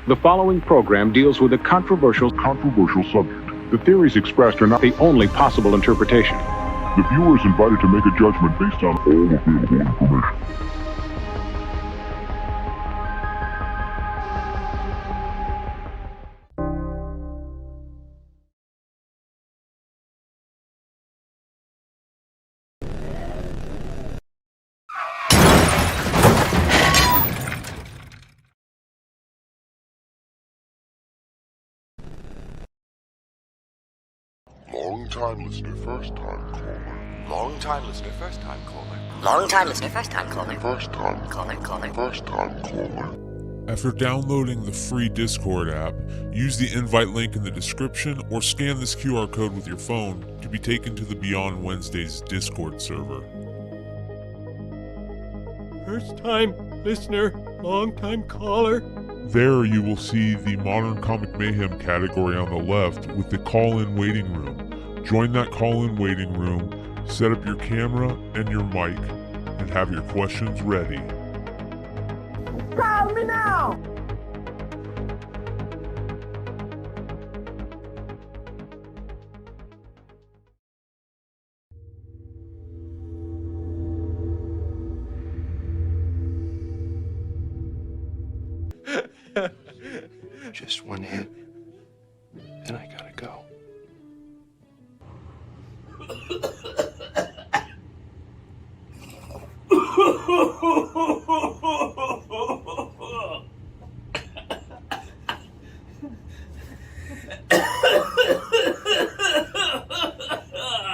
The following program deals with a controversial subject. The theories expressed are not the only possible interpretation. The viewer is invited to make a judgment based on all available information. Long-time listener, first-time caller. Long-time listener, first-time caller. Long-time listener, first-time caller. First-time Caller. First-time caller. After downloading the free Discord app, use the invite link in the description or scan this QR code with your phone to be taken to the Beyond Wednesdays Discord server. First-time listener, long-time caller. There you will see the Modern Comic Mayhem category on the left with the call-in waiting room. Join that call-in waiting room, set up your camera and your mic, and have your questions ready. Call me now! Just one hit, then I gotta go.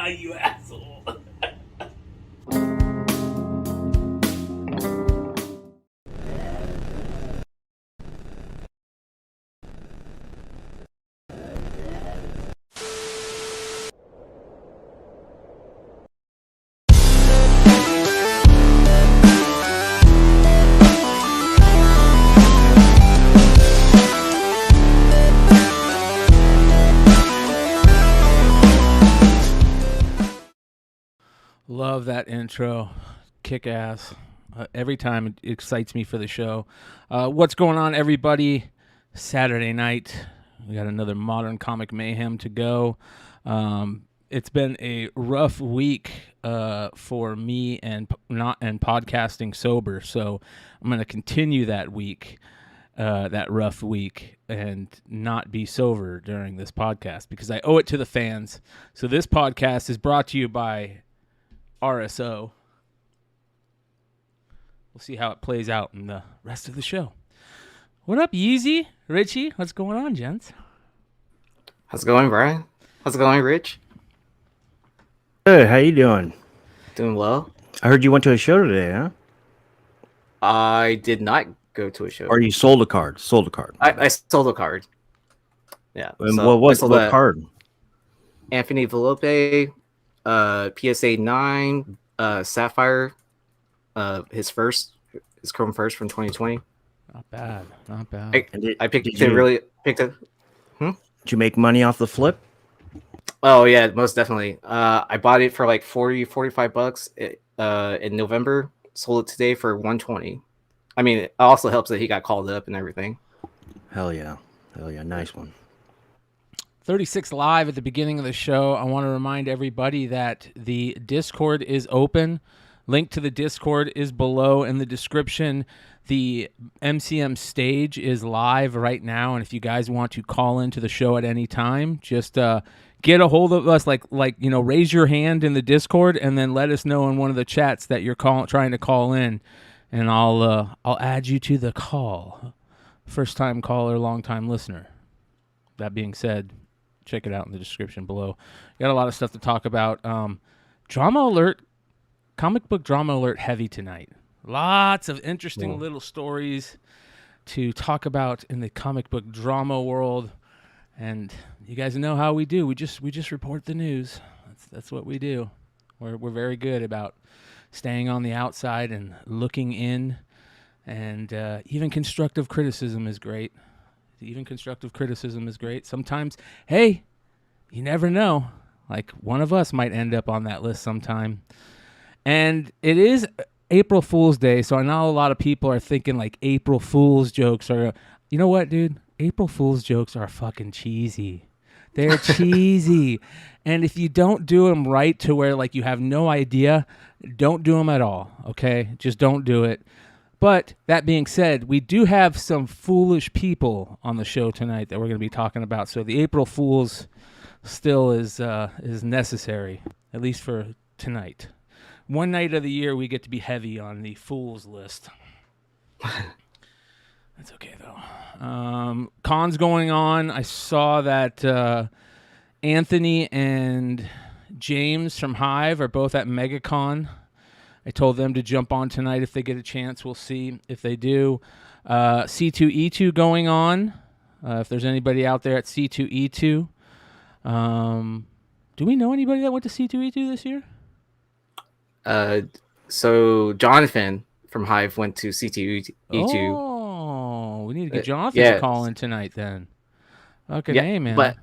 You asshole. Love that intro. Kick ass. Every time it excites me for the show. What's going on, everybody? Saturday night. We got another Modern Comic Mayhem to go. It's been a rough week for me and podcasting sober. So I'm going to continue that week, that rough week, and not be sober during this podcast because I owe it to the fans. So this podcast is brought to you by RSO. We'll see how it plays out in the rest of the show. What up, Yeezy? Richie? What's going on, gents? How's it going, Brian? How's it going, Rich? Good. How you doing? Doing well. I heard you went to a show today, huh? I did not go to a show. Or you sold a card? Sold a card. I sold a card. Yeah. And so what card? Anthony Volpe, PSA 9, Sapphire, his Chrome first from 2020. Not bad. I picked it. Did you make money off the flip? Oh yeah, most definitely. I bought it for like $45 in November. Sold it today for $120. I mean, it also helps that he got called up and everything. Hell yeah. Nice one. 36 live at the beginning of the show. I want to remind everybody that the Discord is open. Link to the Discord is below in the description. The MCM stage is live right now, and if you guys want to call into the show at any time, just get a hold of us, raise your hand in the Discord, and then let us know in one of the chats that you're trying to call in, and I'll add you to the call. First time caller, long time listener. That being said, check it out in the description below. Got a lot of stuff to talk about. Drama alert, comic book drama alert heavy tonight. Lots of interesting little stories to talk about in the comic book drama world. And you guys know how we do. We just report the news. That's what we do. We're very good about staying on the outside and looking in. And even constructive criticism is great. Sometimes, hey, you never know. Like, one of us might end up on that list sometime. And it is April Fool's Day, so I know a lot of people are thinking, like, April Fool's jokes are... You know what, dude? April Fool's jokes are fucking cheesy. They're cheesy. And if you don't do them right to where like you have no idea, don't do them at all, okay? Just don't do it. But that being said, we do have some foolish people on the show tonight that we're going to be talking about. So the April Fools still is necessary, at least for tonight. One night of the year we get to be heavy on the Fools list. That's okay though. Cons going on. I saw that Anthony and James from Hive are both at MegaCon. I told them to jump on tonight if they get a chance. We'll see if they do. C2E2 going on. If there's anybody out there at C2E2. Do we know anybody that went to C2E2 this year? So Jonathan from Hive went to C2E2. Oh, we need to get Jonathan to call in tonight then. Okay, hey, man. But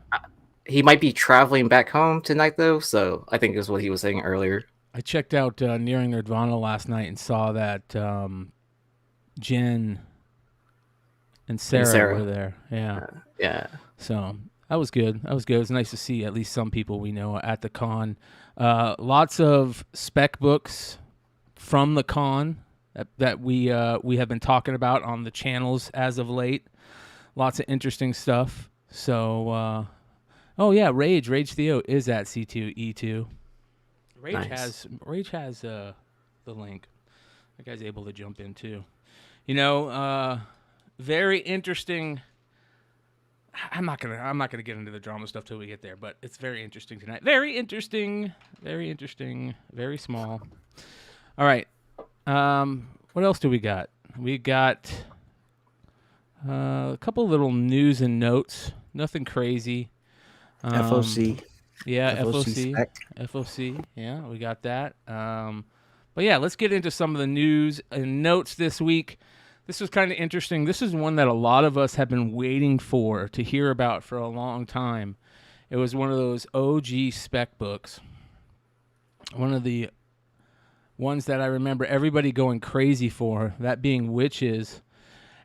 he might be traveling back home tonight, though, so I think is what he was saying earlier. I checked out Nearing Nerdvana last night and saw that Jen and Sarah were there. Yeah. Yeah. So that was good. It was nice to see at least some people we know at the con. Lots of spec books from the con that we have been talking about on the channels as of late. Lots of interesting stuff. So, Rage Theo is at C2E2. Rage has the link. That guy's able to jump in too. Very interesting. I'm not gonna get into the drama stuff till we get there, but it's very interesting tonight. Very interesting. Very small. All right. What else do we got? We got a couple little news and notes. Nothing crazy. FOC. Yeah, FOC. Spec. FOC. Yeah, we got that. But yeah, let's get into some of the news and notes this week. This was kind of interesting. This is one that a lot of us have been waiting to hear about for a long time. It was one of those OG spec books. One of the ones that I remember everybody going crazy for, that being Witches.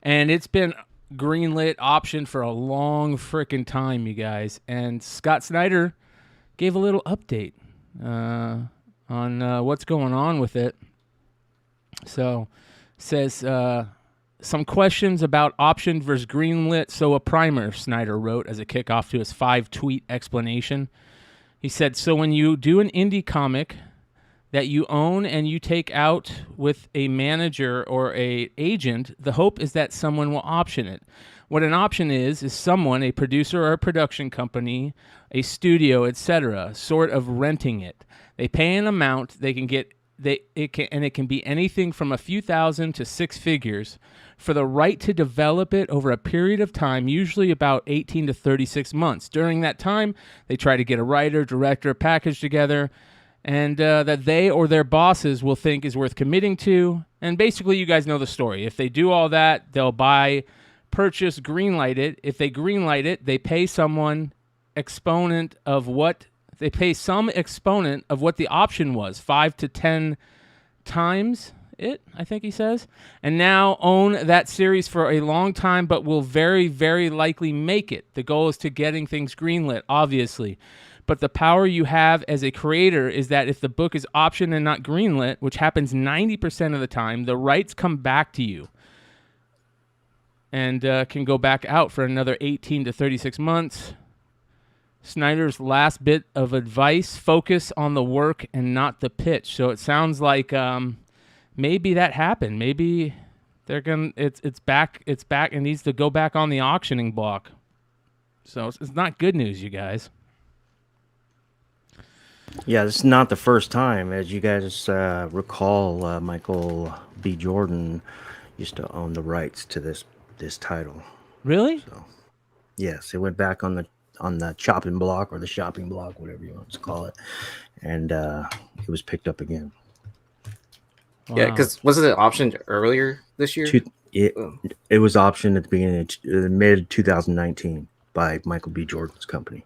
And it's been greenlit, optioned for a long freaking time, you guys. And Scott Snyder gave a little update on what's going on with it. So, says some questions about optioned versus greenlit. So a primer, Snyder wrote as a kickoff to his 5-tweet explanation. He said, so when you do an indie comic that you own and you take out with a manager or a agent, the hope is that someone will option it. What an option is someone, a producer or a production company, a studio, etc., sort of renting it. They pay an amount, it can be anything from a few thousand to six figures for the right to develop it over a period of time, usually about 18 to 36 months. During that time, they try to get a writer, director, package together, and that they or their bosses will think is worth committing to. And basically, you guys know the story. If they do all that, they'll buy, purchase, greenlight it. If they greenlight it, they pay some exponent of what the option was, 5 to 10 times it, I think he says, and now own that series for a long time, but will very, very likely make it. The goal is to getting things greenlit, obviously. But the power you have as a creator is that if the book is optioned and not greenlit, which happens 90% of the time, the rights come back to you and can go back out for another 18 to 36 months. Snyder's last bit of advice: focus on the work and not the pitch. So it sounds like maybe that happened. Maybe they're gonna. It's back. It needs to go back on the auctioning block. So it's not good news, you guys. Yeah, this is not the first time. As you guys recall, Michael B. Jordan used to own the rights to this title. Really? So, yes, it went back on the chopping block or the shopping block, whatever you want to call it, and it was picked up again. Wow. Yeah, because wasn't it optioned earlier this year? It was optioned at the beginning of mid 2019 by Michael B. Jordan's company.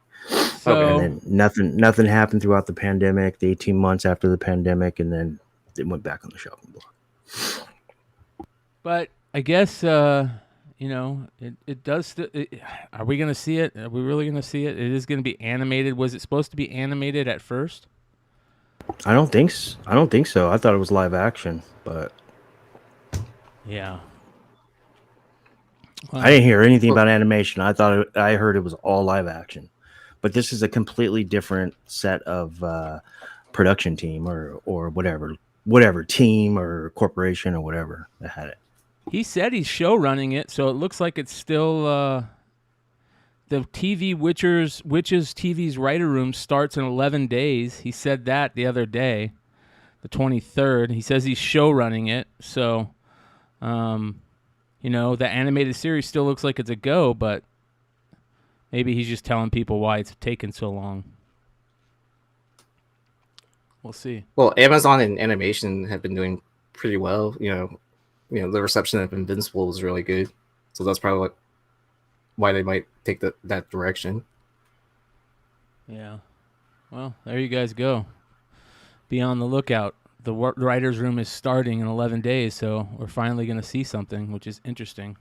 So, and then nothing happened throughout the pandemic, the 18 months after the pandemic, and then it went back on the shopping block. But I guess, you know, it does. Are we gonna see it? Are we really gonna see it? It is gonna be animated. Was it supposed to be animated at first? I don't think so. I thought it was live action, but Yeah. I didn't hear anything about animation. I heard it was all live action. But this is a completely different set of production team or whatever team or corporation or whatever that had it. He said he's show running it, so it looks like it's still the TV Witches TV's writer room starts in 11 days. He said that the other day, the 23rd. He says he's show running it, so you know, the animated series still looks like it's a go, but maybe he's just telling people why it's taken so long. We'll see. Well, Amazon and animation have been doing pretty well. You know, the reception of Invincible was really good, so that's probably why they might take that direction. Yeah. Well, there you guys go. Be on the lookout. The writer's room is starting in 11 days, so we're finally going to see something, which is interesting.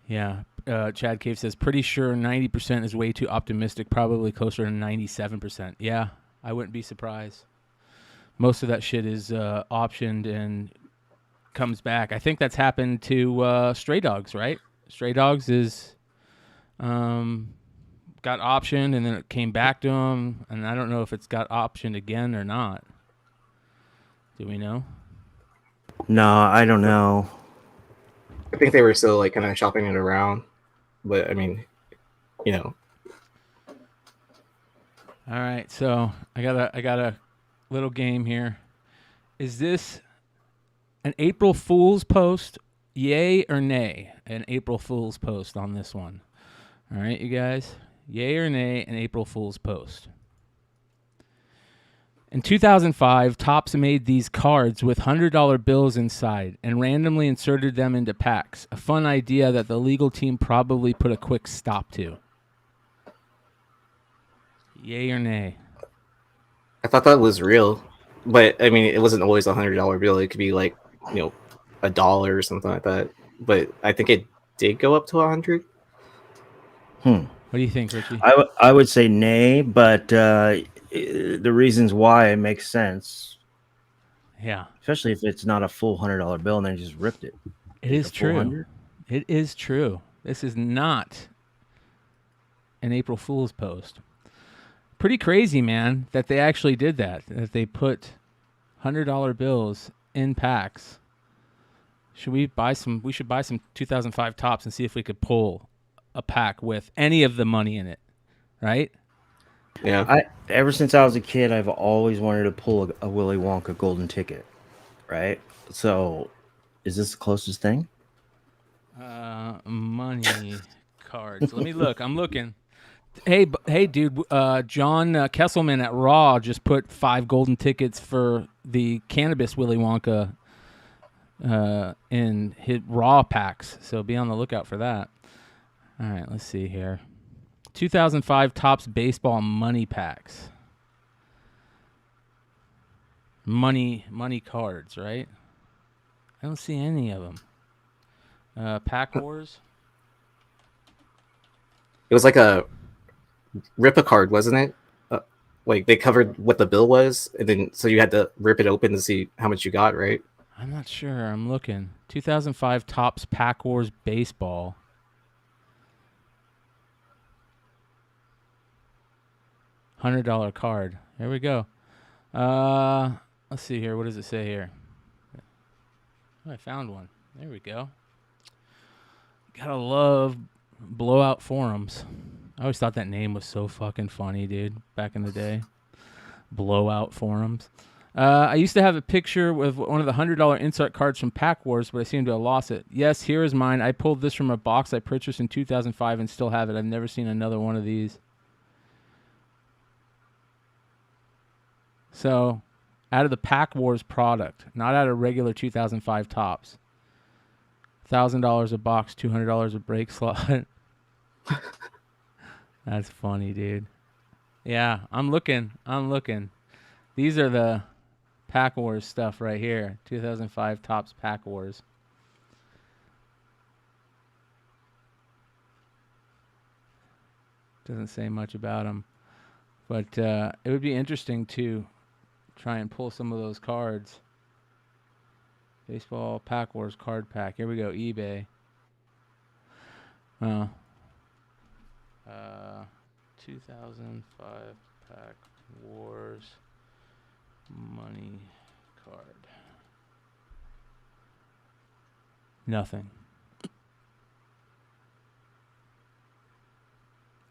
Yeah. Chad Cave says, pretty sure 90% is way too optimistic, probably closer to 97%. Yeah, I wouldn't be surprised. Most of that shit is optioned and comes back. I think that's happened to Stray Dogs, right? Stray Dogs is got optioned and then it came back to him, and I don't know if it's got optioned again or not. Do we know? No, I don't know. I think they were still like kind of shopping it around, but I mean, you know. All right, so I got a little game here. Is this an April Fool's post? Yay or nay? An April Fool's post on this one. All right, you guys. Yay or nay? An April Fool's post. In 2005, Topps made these cards with $100 bills inside and randomly inserted them into packs. A fun idea that the legal team probably put a quick stop to. Yay or nay? I thought that was real, but I mean, it wasn't always $100 bill. It could be like, you know, $1 or something like that. But I think it did go up to 100. What do you think, Richie? I would say nay, but the reasons why it makes sense. Yeah, especially if it's not a full $100 bill and they just ripped it. It is true. It is true. This is not an April Fool's post. Pretty crazy, man, that they actually did that. That they put $100 bills in packs. Should we buy some? We should buy some 2005 Topps and see if we could pull a pack with any of the money in it, right? Yeah. Ever since I was a kid, I've always wanted to pull a Willy Wonka golden ticket, right? So, is this the closest thing? Money cards. Let me look. I'm looking. Hey, dude. John Kesselman at Raw just put 5 golden tickets for the cannabis Willy Wonka in his Raw packs. So be on the lookout for that. All right, let's see here. 2005 Topps baseball money packs. Money cards, right? I don't see any of them. Pack Wars. It was like a rip a card, wasn't it? Like they covered what the bill was, and then so you had to rip it open to see how much you got, right? I'm not sure. I'm looking. 2005 Topps Pack Wars baseball. $100 card. Here we go. Let's see here. What does it say here? Oh, I found one. There we go. Gotta love Blowout Forums. I always thought that name was so fucking funny, dude, back in the day. Blowout Forums. I used to have a picture with one of the $100 insert cards from Pack Wars, but I seem to have lost it. Yes, here is mine. I pulled this from a box I purchased in 2005 and still have it. I've never seen another one of these. So, out of the Pack Wars product, not out of regular 2005 Topps. $1,000 a box, $200 a break slot. That's funny, dude. Yeah, I'm looking. These are the Pack Wars stuff right here. 2005 Topps Pack Wars. Doesn't say much about him. But it would be interesting to try and pull some of those cards. Baseball Pack Wars card pack. Here we go. eBay. 2005 Pack Wars money card. Nothing.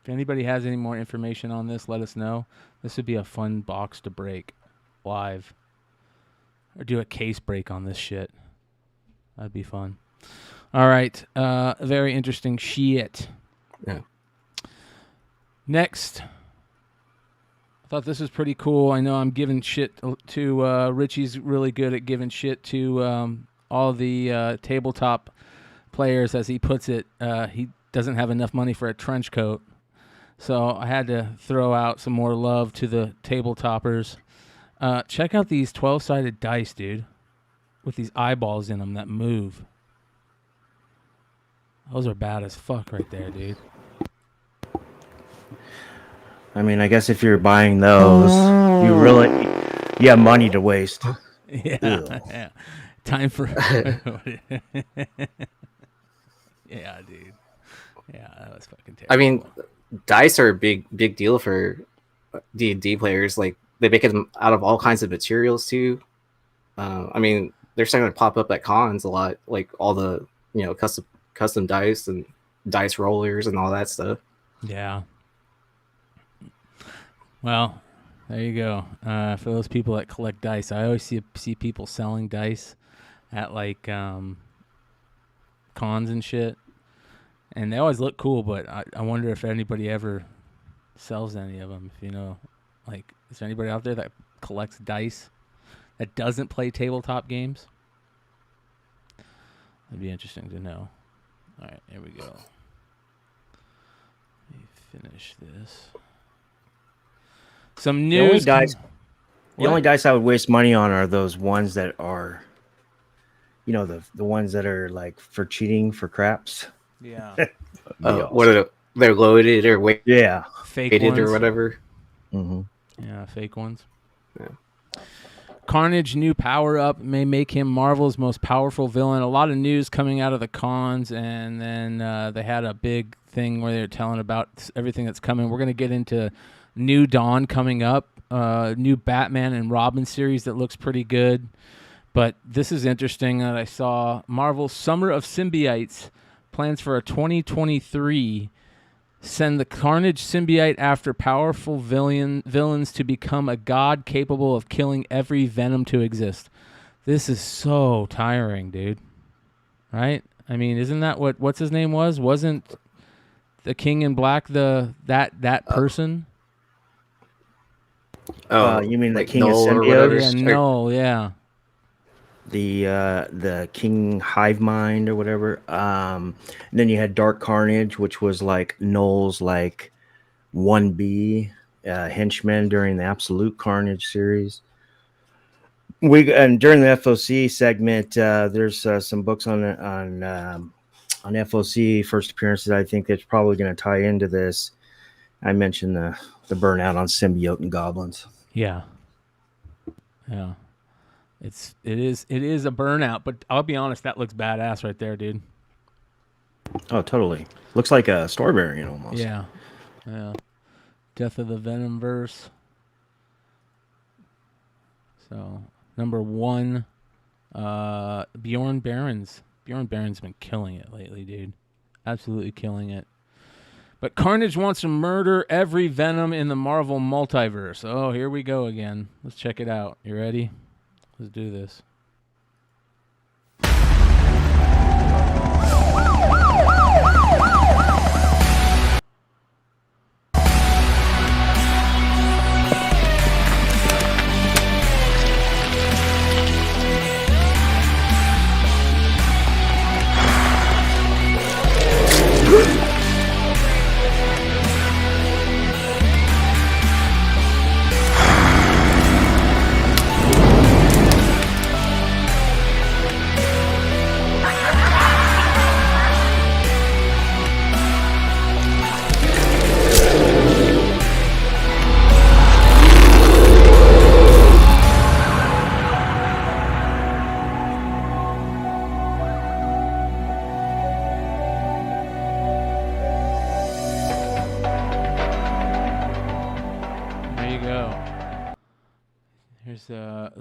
If anybody has any more information on this, let us know. This would be a fun box to break live. Or do a case break on this shit. That'd be fun. All right. Very interesting shit. Yeah. Next. I thought this was pretty cool. I know I'm giving shit to Richie's really good at giving shit to all the tabletop players, as he puts it. He doesn't have enough money for a trench coat. So I had to throw out some more love to the tabletoppers. Check out these 12-sided dice, dude, with these eyeballs in them that move. Those are bad as fuck right there, dude. I mean, I guess if you're buying those, you have money to waste. Yeah, yeah. Time for yeah, dude. Yeah, that was fucking terrible. I mean, dice are a big deal for D&D players. Like, they make them out of all kinds of materials too. I mean, they're starting to pop up at cons a lot, like all the custom dice and dice rollers and all that stuff. Yeah. Well, there you go. For those people that collect dice, I always see people selling dice at like cons and shit, and they always look cool. But I wonder if anybody ever sells any of them. If you know, like, is there anybody out there that collects dice that doesn't play tabletop games? That'd be interesting to know. All right, here we go. Let me finish this. Some news. The only dice I would waste money on are those ones that are, the ones that are like for cheating for craps. Yeah. What are they're loaded or weighted? Yeah. Fake ones. Or whatever. Mm-hmm. Yeah, fake ones. Yeah. Carnage new power up may make him Marvel's most powerful villain. A lot of news coming out of the cons, and then they had a big thing where they were telling about everything that's coming. We're going to get into New Dawn coming up, new Batman and Robin series that looks pretty good. But this is interesting that I saw Marvel's Summer of Symbiotes plans for a 2023 send the Carnage symbiote after powerful villains to become a god capable of killing every Venom to exist. This is so tiring, dude. Right? I mean, isn't that what's his name was? Wasn't the King in Black that person? You mean like the King of Null or whatever? Symbiotes? Yeah, no, yeah. The King Hive Mind or whatever. And then you had Dark Carnage, which was like Null's like 1B henchman during the Absolute Carnage series. And during the FOC segment, there's some books on FOC first appearances. I think that's probably going to tie into this. I mentioned the burnout on symbiote and goblins. Yeah. It is a burnout, but I'll be honest, that looks badass right there, dude. Oh, totally. Looks like a story variant almost. Yeah. Death of the Venomverse. So, number 1, Bjorn Barons. Bjorn Barons been killing it lately, dude. Absolutely killing it. But Carnage wants to murder every Venom in the Marvel multiverse. Oh, here we go again. Let's check it out. You ready? Let's do this.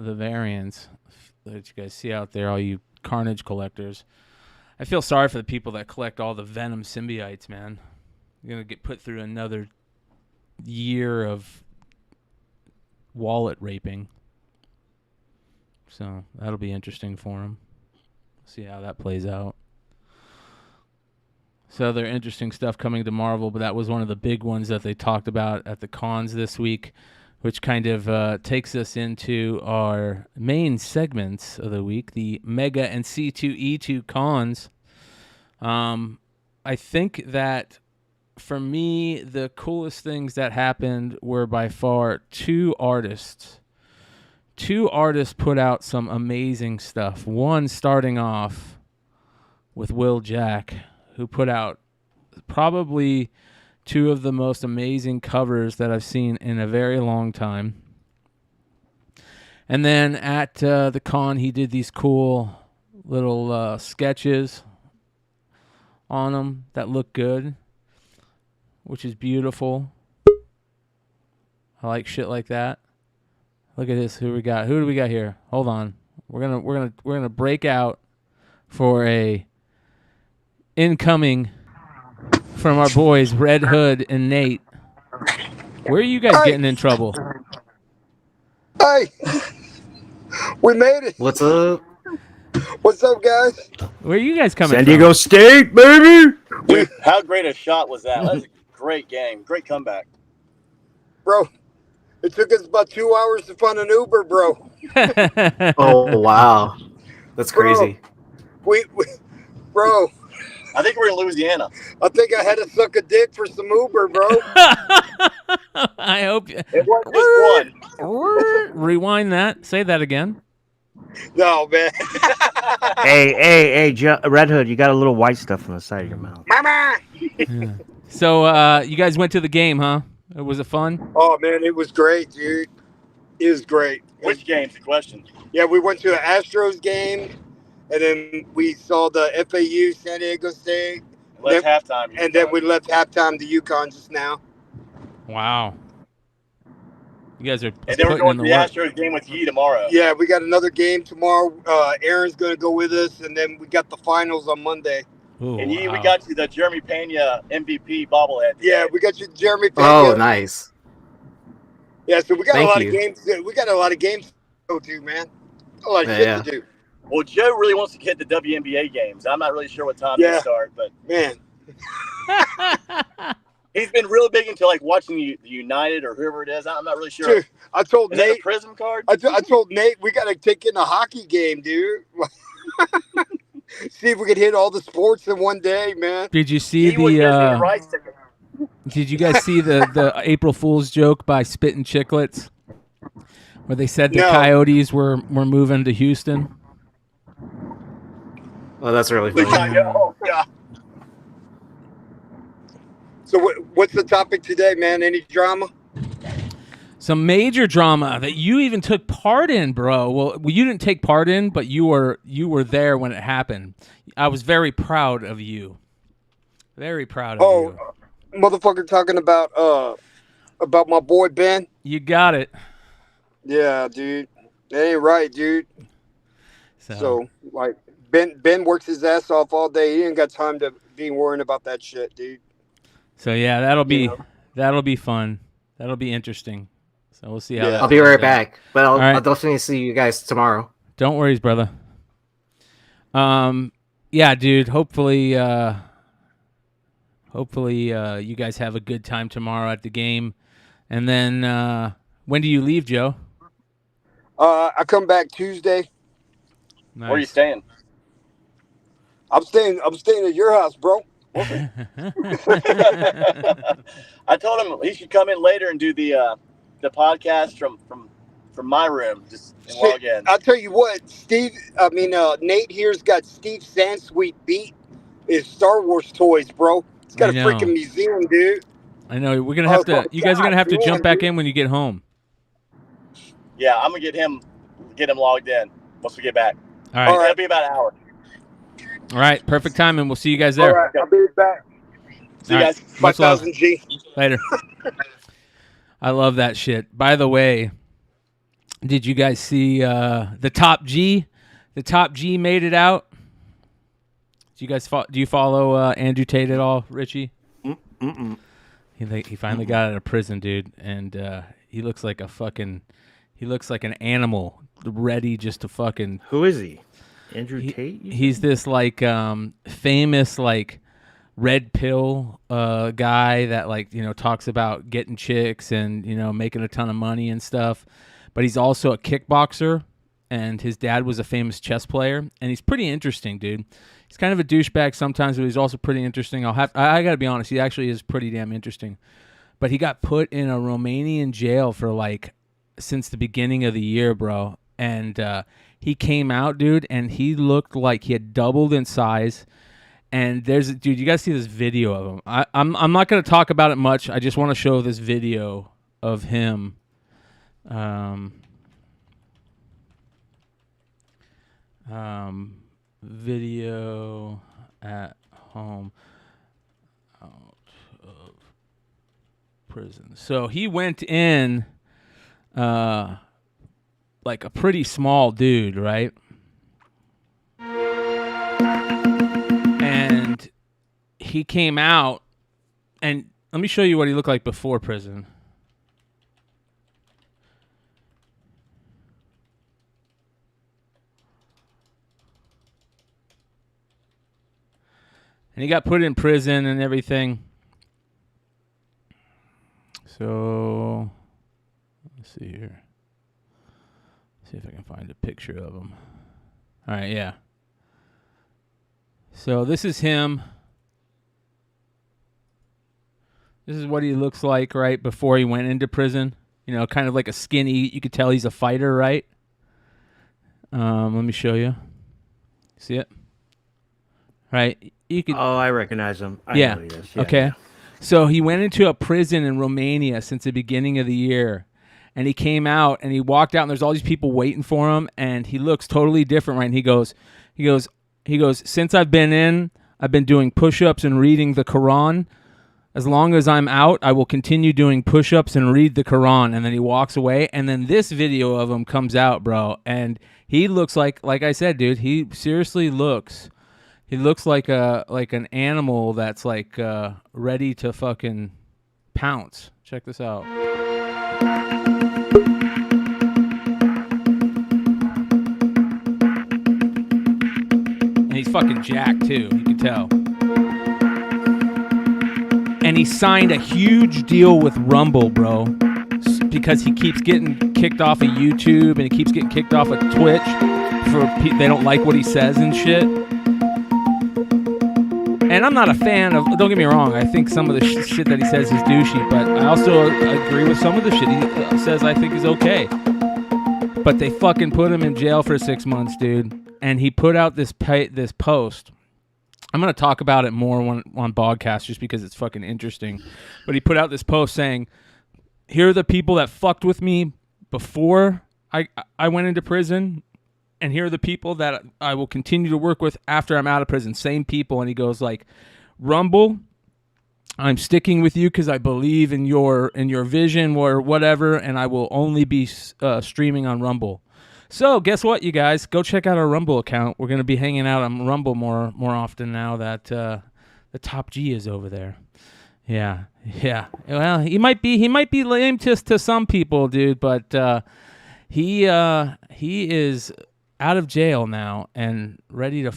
the variants that you guys see out there, all you Carnage collectors. I feel sorry for the people that collect all the Venom symbiotes, man. You're going to get put through another year of wallet raping. So that'll be interesting for them. See how that plays out. So other interesting stuff coming to Marvel, but that was one of the big ones that they talked about at the cons this week, which kind of takes us into our main segments of the week, the Mega and C2E2 cons. I think that for me, the coolest things that happened were by far two artists. Two artists put out some amazing stuff. One starting off with Will Jack, who put out probably two of the most amazing covers that I've seen in a very long time. And then at the con, he did these cool little sketches on them that look good, which is beautiful. I like shit like that. Look at this. Who we got? Who do we got here? Hold on. We're gonna break out for a incoming from our boys Red Hood and Nate. Where are you guys getting in trouble? Hey, we made it. What's up? What's up, guys? Where are you guys coming San from? Diego State, baby. Dude, how great a shot was that? That was a great game. Great comeback. Bro, it took us about 2 hours to find an Uber, bro. Oh, wow. That's crazy. Bro. I think we're in Louisiana. I think I had to suck a dick for some Uber, bro. I hope you... It wasn't just one. Rewind that. Say that again. No, man. Hey, Red Hood, you got a little white stuff on the side of your mouth. Mama! Yeah. So, you guys went to the game, huh? Was it fun? Oh, man, it was great, dude. It was great. Which game's the question? Yeah, we went to the Astros game, and then we saw the FAU San Diego State. Left halftime. And then we left halftime to UConn just now. Wow. You guys are and then we're going to the Astros game with you tomorrow. Yeah, we got another game tomorrow. Aaron's going to go with us, and then we got the finals on Monday. Ooh, and we got you the Jeremy Pena MVP bobblehead. Yeah, we got you Jeremy Pena. Oh, nice. Yeah, so we got a lot of games. We got a lot of games to go to, man. A lot of shit to do. Well, Joe really wants to hit the WNBA games. I'm not really sure what time they start, but man, he's been really big into like watching the United or whoever it is. I'm not really sure. Dude, I told is Nate that a Prism card. I told Nate we got to take in a hockey game, dude. See if we can hit all the sports in one day, man. Did you see Did you guys see the April Fool's joke by Spittin' Chicklets, where they said the Coyotes were moving to Houston? Oh, that's really funny. Oh, yeah. So what's the topic today, man? Any drama? Some major drama that you even took part in, bro. Well, you didn't take part in, but you were there when it happened. I was very proud of you. Very proud of you. Motherfucker talking about my boy Ben. You got it. Yeah, dude. That ain't right, dude. So like Ben works his ass off all day. He ain't got time to be worrying about that shit, dude. So yeah, that'll be fun. That'll be interesting. So we'll see how that I'll be right back. But I'll definitely see you guys tomorrow. Don't worry, brother. Yeah, dude. Hopefully you guys have a good time tomorrow at the game. And then when do you leave, Joe? I come back Tuesday. Nice. Where are you staying? I'm staying at your house, bro. I told him he should come in later and do the podcast from my room. Just log in. I'll tell you what, Nate here's got Steve Sansweet beat his Star Wars toys, bro. It's got a freaking museum, dude. I know. We're gonna have to. You guys are gonna have to jump back in when you get home. Yeah, I'm gonna get him logged in once we get back. All right. That'll be about an hour. All right, perfect time, and we'll see you guys there. All right, I'll be back. See you guys. 5,000 G. Later. I love that shit. By the way, Did you guys see the Top G? The Top G made it out. Do you guys do you follow Andrew Tate at all, Richie? Mm-mm. He finally got out of prison, dude, and he looks like an animal, ready just to fucking. Who is he? Andrew Tate? He's this like famous like red pill guy that like talks about getting chicks and making a ton of money and stuff. But he's also a kickboxer, and his dad was a famous chess player, and he's pretty interesting, dude. He's kind of a douchebag sometimes, but he's also pretty interesting. I gotta be honest, he actually is pretty damn interesting. But he got put in a Romanian jail for like since the beginning of the year, bro. And he came out, dude, and he looked like he had doubled in size. And dude, you guys see this video of him. I'm not gonna talk about it much. I just want to show this video of him. Video at home out of prison. So he went in like a pretty small dude, right? And he came out, and let me show you what he looked like before prison. And he got put in prison and everything. So, let's see here. See if I can find a picture of him. All right, yeah. So this is him. This is what he looks like right before he went into prison. Kind of like a skinny. You could tell he's a fighter, right? Let me show you. See it? Right? Oh, I recognize him. I know who he is. Okay. Yeah. So he went into a prison in Romania since the beginning of the year. And he came out and he walked out and there's all these people waiting for him. And he looks totally different, right? And he goes, since I've been in, I've been doing push-ups and reading the Quran. As long as I'm out, I will continue doing push-ups and read the Quran. And then he walks away. And then this video of him comes out, bro. And he looks like I said, dude, he seriously looks... He looks like an animal that's like ready to fucking pounce. Check this out. And he's fucking jacked too, you can tell. And he signed a huge deal with Rumble, bro, because he keeps getting kicked off of YouTube and he keeps getting kicked off of Twitch they don't like what he says and shit. And I'm not a fan of, don't get me wrong, I think some of the shit that he says is douchey, but I also agree with some of the shit he says I think is okay. But they fucking put him in jail for 6 months, dude. And he put out this post. I'm going to talk about it more on Podcast just because it's fucking interesting. But he put out this post saying, here are the people that fucked with me before I went into prison. And here are the people that I will continue to work with after I'm out of prison. Same people. And he goes like, Rumble, I'm sticking with you because I believe in your vision or whatever, and I will only be streaming on Rumble. So guess what, you guys? Go check out our Rumble account. We're going to be hanging out on Rumble more often now that the Top G is over there. Yeah. Well, he might be lame to some people, dude, but he is out of jail now and ready to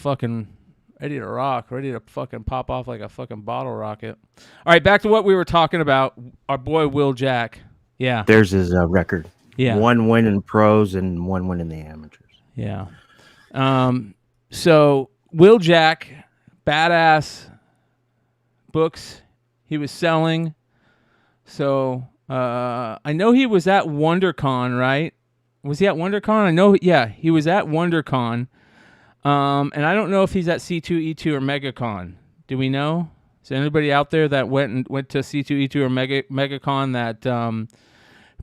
rock, ready to fucking pop off like a fucking bottle rocket. All right, back to what we were talking about. Our boy Will Jack. Yeah. There's his record. Yeah. 1 win in pros and 1 win in the amateurs. Yeah. So Will Jack, badass books he was selling. So I know he was at WonderCon, right? Was he at WonderCon? I know, yeah, he was at WonderCon. And I don't know if he's at C2E2 or MegaCon. Do we know? Is there anybody out there that went to C2E2 or MegaCon that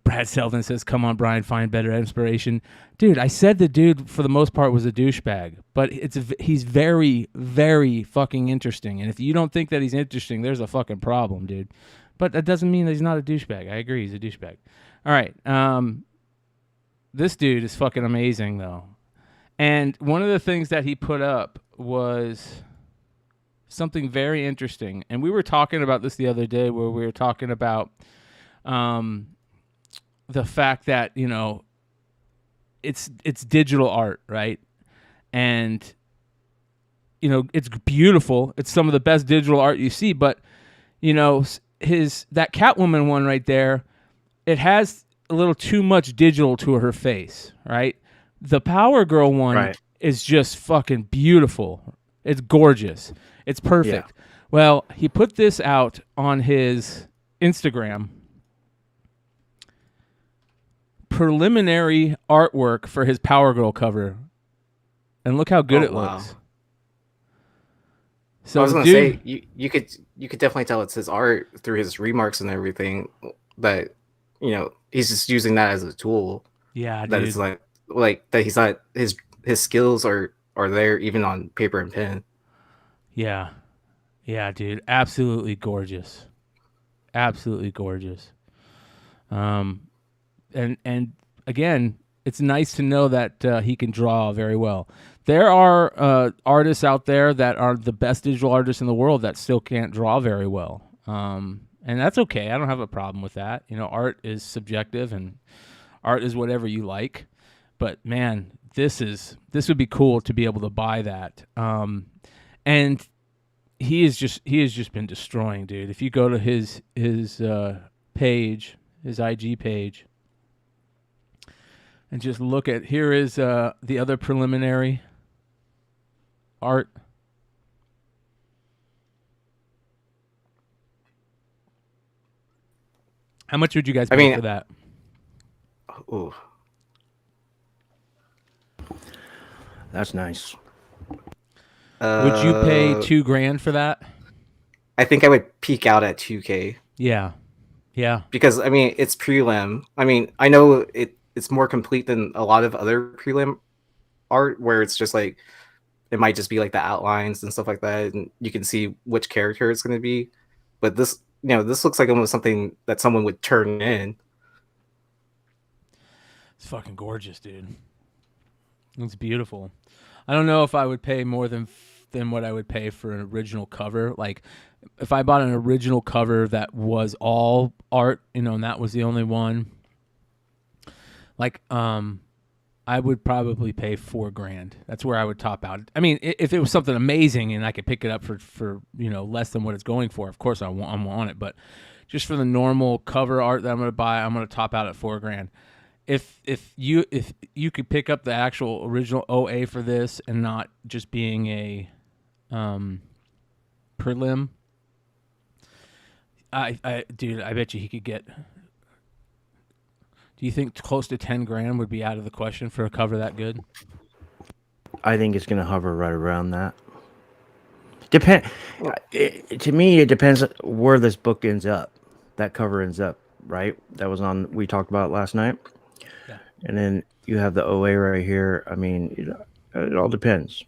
Brad Selden says, come on, Brian, find better inspiration. Dude, I said the dude, for the most part, was a douchebag. But he's very, very fucking interesting. And if you don't think that he's interesting, there's a fucking problem, dude. But that doesn't mean that he's not a douchebag. I agree, he's a douchebag. All right. this dude is fucking amazing, though. And one of the things that he put up was something very interesting. And we were talking about this the other day, where we were talking about the fact that, you know, it's digital art, right? And, you know, it's beautiful. It's some of the best digital art you see. But, you know, that Catwoman one right there, it has a little too much digital to her face, right? The Power Girl one is just fucking beautiful. It's gorgeous. It's perfect. Yeah. Well, he put this out on his Instagram. Preliminary artwork for his Power Girl cover. And look how good it looks. So I was going to say, you could definitely tell it's his art through his remarks and everything, that, you know, he's just using that as a tool. Yeah, that dude. It's like that he's not, his skills are there even on paper and pen. Yeah. Yeah, dude. Absolutely gorgeous. Absolutely gorgeous. And again, it's nice to know that he can draw very well. There are artists out there that are the best digital artists in the world that still can't draw very well. And that's okay. I don't have a problem with that. You know, art is subjective and art is whatever you like. But man, this would be cool to be able to buy that. And he has just been destroying, dude. If you go to his page, his IG page, and just look at, here is the other preliminary art. How much would you guys pay for that? Ooh. That's nice. Would you pay $2,000 for that? I think I would peak out at $2,000. Yeah. Yeah. Because, I mean, it's prelim. I mean, I know it's more complete than a lot of other prelim art, where it's just like, it might just be like the outlines and stuff like that, and you can see which character it's going to be. But this, you know, this looks like almost something that someone would turn in. It's fucking gorgeous, dude. It's beautiful. I don't know if I would pay more than what I would pay for an original cover. Like, if I bought an original cover that was all art, you know, and that was the only one, like, I would probably pay $4,000. That's where I would top out. I mean, if it was something amazing and I could pick it up for you know, less than what it's going for, of course I want it. But just for the normal cover art that I'm going to buy, I'm going to top out at $4,000. If you could pick up the actual original OA for this and not just being a prelim, dude, I bet you he could get. Do you think close to $10,000 would be out of the question for a cover that good? I think it's going to hover right around that. To me, it depends where this book ends up. That cover ends up, right? That was on. We talked about it last night. Yeah. And then you have the OA right here. I mean, it all depends.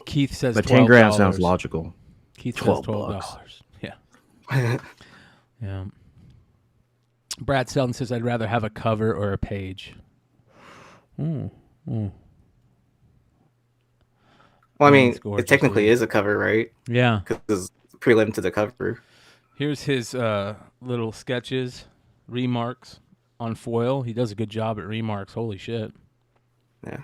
Keith says, but $10,000 sounds logical. Keith says $12. Yeah. Yeah. Brad Selden says, I'd rather have a cover or a page. Well, I mean, it technically is a cover, right? Yeah. Because it's prelim to the cover. Here's his little sketches, remarks on foil. He does a good job at remarks. Holy shit. Yeah.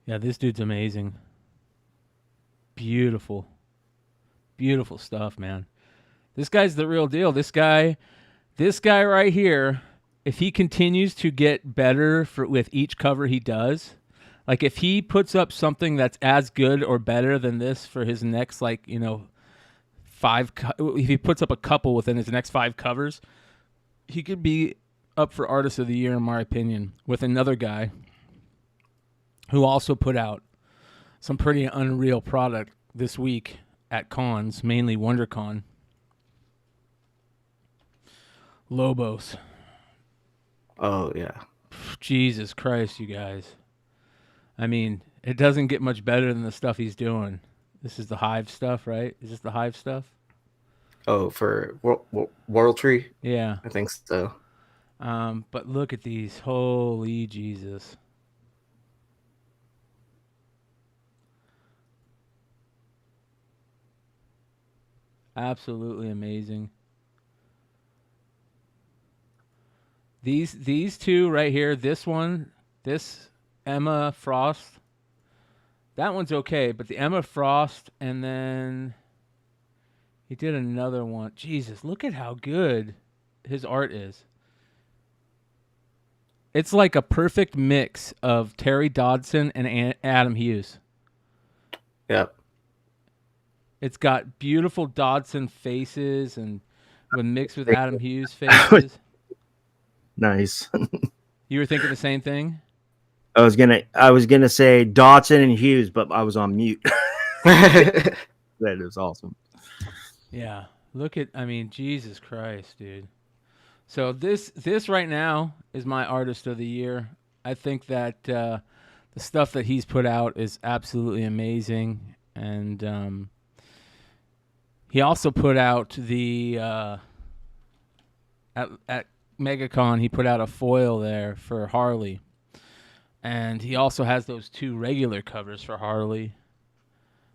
Yeah, this dude's amazing. Beautiful. Beautiful stuff, man. This guy's the real deal. This guy right here, if he continues to get better with each cover he does, like if he puts up something that's as good or better than this for his next, like, you know, if he puts up a couple within his next 5 covers, he could be up for Artist of the Year, in my opinion, with another guy who also put out some pretty unreal product this week at cons, mainly WonderCon. Lobos. Oh, yeah. Jesus Christ, you guys. I mean, it doesn't get much better than the stuff he's doing. This is the Hive stuff, right? Is this the Hive stuff? Oh, for World Tree? Yeah. I think so. But look at these. Holy Jesus. Absolutely amazing. These two right here, this Emma Frost, that one's okay, but the Emma Frost, and then he did another one. Jesus, look at how good his art is. It's like a perfect mix of Terry Dodson and Adam Hughes. Yep. It's got beautiful Dodson faces and when mixed with Adam Hughes faces. Nice. You were thinking the same thing? I was gonna say Dodson and Hughes, but I was on mute. That is awesome. Yeah. Jesus Christ, dude. So this right now is my artist of the year. I think that the stuff that he's put out is absolutely amazing. And he also put out the at MegaCon, he put out a foil there for Harley. And he also has those 2 regular covers for Harley.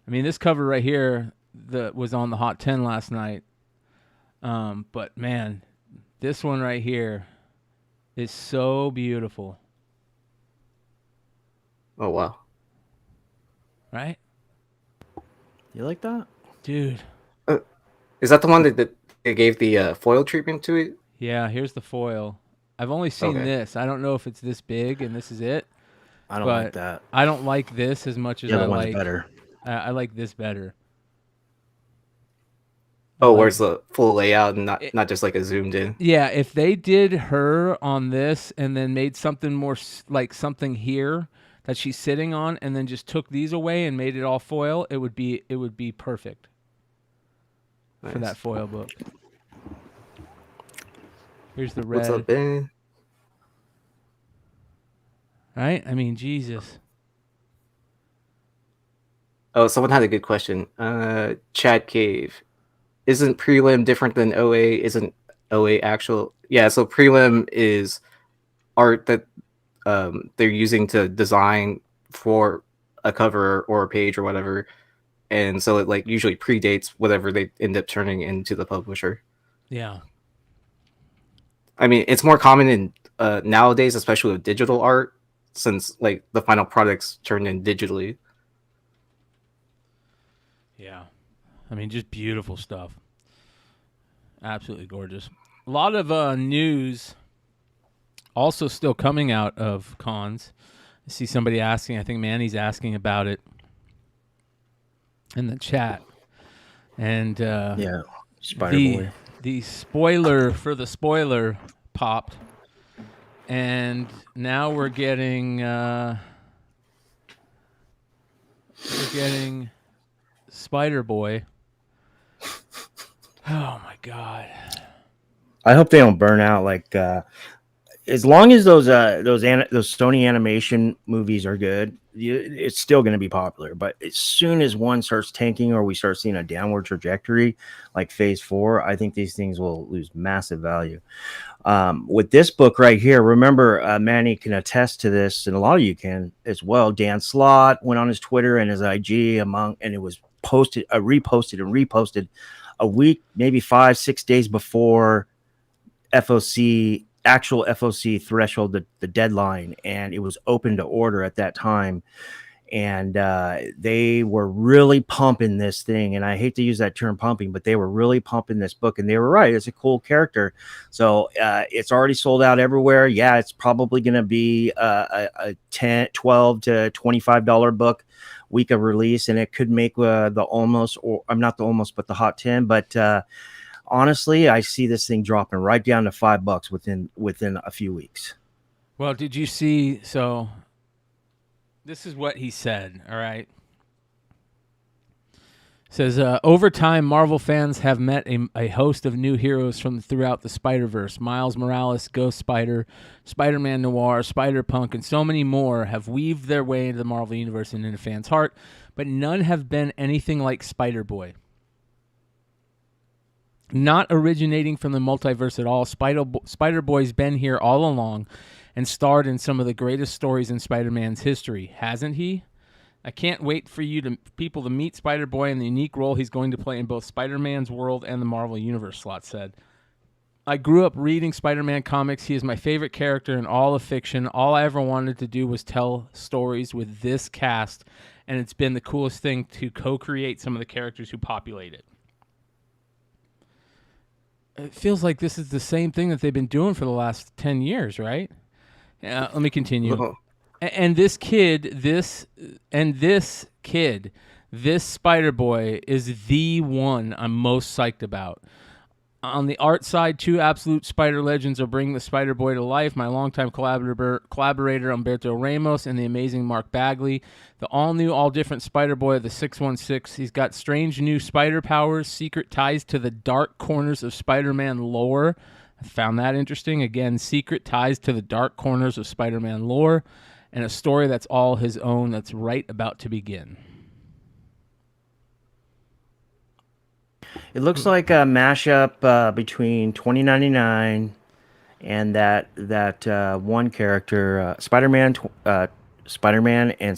I mean, this cover right here that was on the Hot 10 last night. But man, this one right here is so beautiful. Oh, wow. Right? You like that? Dude. Is that the one that they gave the foil treatment to it? Yeah, here's the foil. I've only seen this. I don't know if it's this big and this is it. I don't like that. I don't like this as much as The other I one's like better. I like this better. Oh, where's the full layout and not just like a zoomed in? Yeah, if they did her on this and then made something more like something here that she's sitting on and then just took these away and made it all foil, it would be perfect. Nice. For that foil book. Here's the red. What's up, Ben? Right? I mean, Jesus. Oh, someone had a good question. Chad Cave. Isn't prelim different than OA? Isn't OA actual? Yeah, so prelim is art that they're using to design for a cover or a page or whatever. And so it like usually predates whatever they end up turning into the publisher. Yeah. I mean, it's more common in nowadays, especially with digital art, since like the final products turned in digitally. Yeah. I mean, just beautiful stuff. Absolutely gorgeous. A lot of news also still coming out of cons. I see somebody asking, I think Manny's asking about it in the chat. And yeah, Spider-Boy. The spoiler for the spoiler popped. And now we're getting Spider-Boy. Oh my God! I hope they don't burn out. Like, as long as those Sony animation movies are good, it's still going to be popular. But as soon as one starts tanking or we start seeing a downward trajectory, like Phase 4, I think these things will lose massive value. With this book right here, remember, Manny can attest to this, and a lot of you can as well. Dan Slott went on his Twitter and his IG and it was posted, reposted a week, maybe 5-6 days before actual FOC threshold, the deadline, and it was open to order at that time. And they were really pumping this thing. And I hate to use that term pumping, but they were really pumping this book. And they were right. It's a cool character. So it's already sold out everywhere. Yeah, it's probably going to be a $10, $12 to $25 book week of release. And it could make the Hot 10. But honestly, I see this thing dropping right down to $5 within a few weeks. Well, did you see? So this is what he said. All right. Says, over time, Marvel fans have met a host of new heroes from throughout the Spider-Verse. Miles Morales, Ghost Spider, Spider-Man Noir, Spider-Punk, and so many more have weaved their way into the Marvel Universe and into fans' heart, but none have been anything like Spider-Boy. not originating from the multiverse at all. Spider-Boy's been here all along and starred in some of the greatest stories in Spider-Man's history, hasn't he? I can't wait for people to meet Spider-Boy and the unique role he's going to play in both Spider-Man's world and the Marvel Universe, Slot said. I grew up reading Spider-Man comics. He is my favorite character in all of fiction. All I ever wanted to do was tell stories with this cast, and it's been the coolest thing to co-create some of the characters who populate it. It feels like this is the same thing that they've been doing for the last 10 years, right? Let me continue. And this Spider-Boy is the one I'm most psyched about. On the art side, two absolute Spider legends are bringing the Spider-Boy to life. My longtime collaborator Humberto Ramos and the amazing Mark Bagley. The all-new, all-different Spider-Boy of the 616. He's got strange new spider powers, secret ties to the dark corners of Spider-Man lore. I found that interesting. Again, secret ties to the dark corners of Spider-Man lore. And a story that's all his own that's right about to begin. It looks like a mashup between 2099 and that one character, Spider-Man and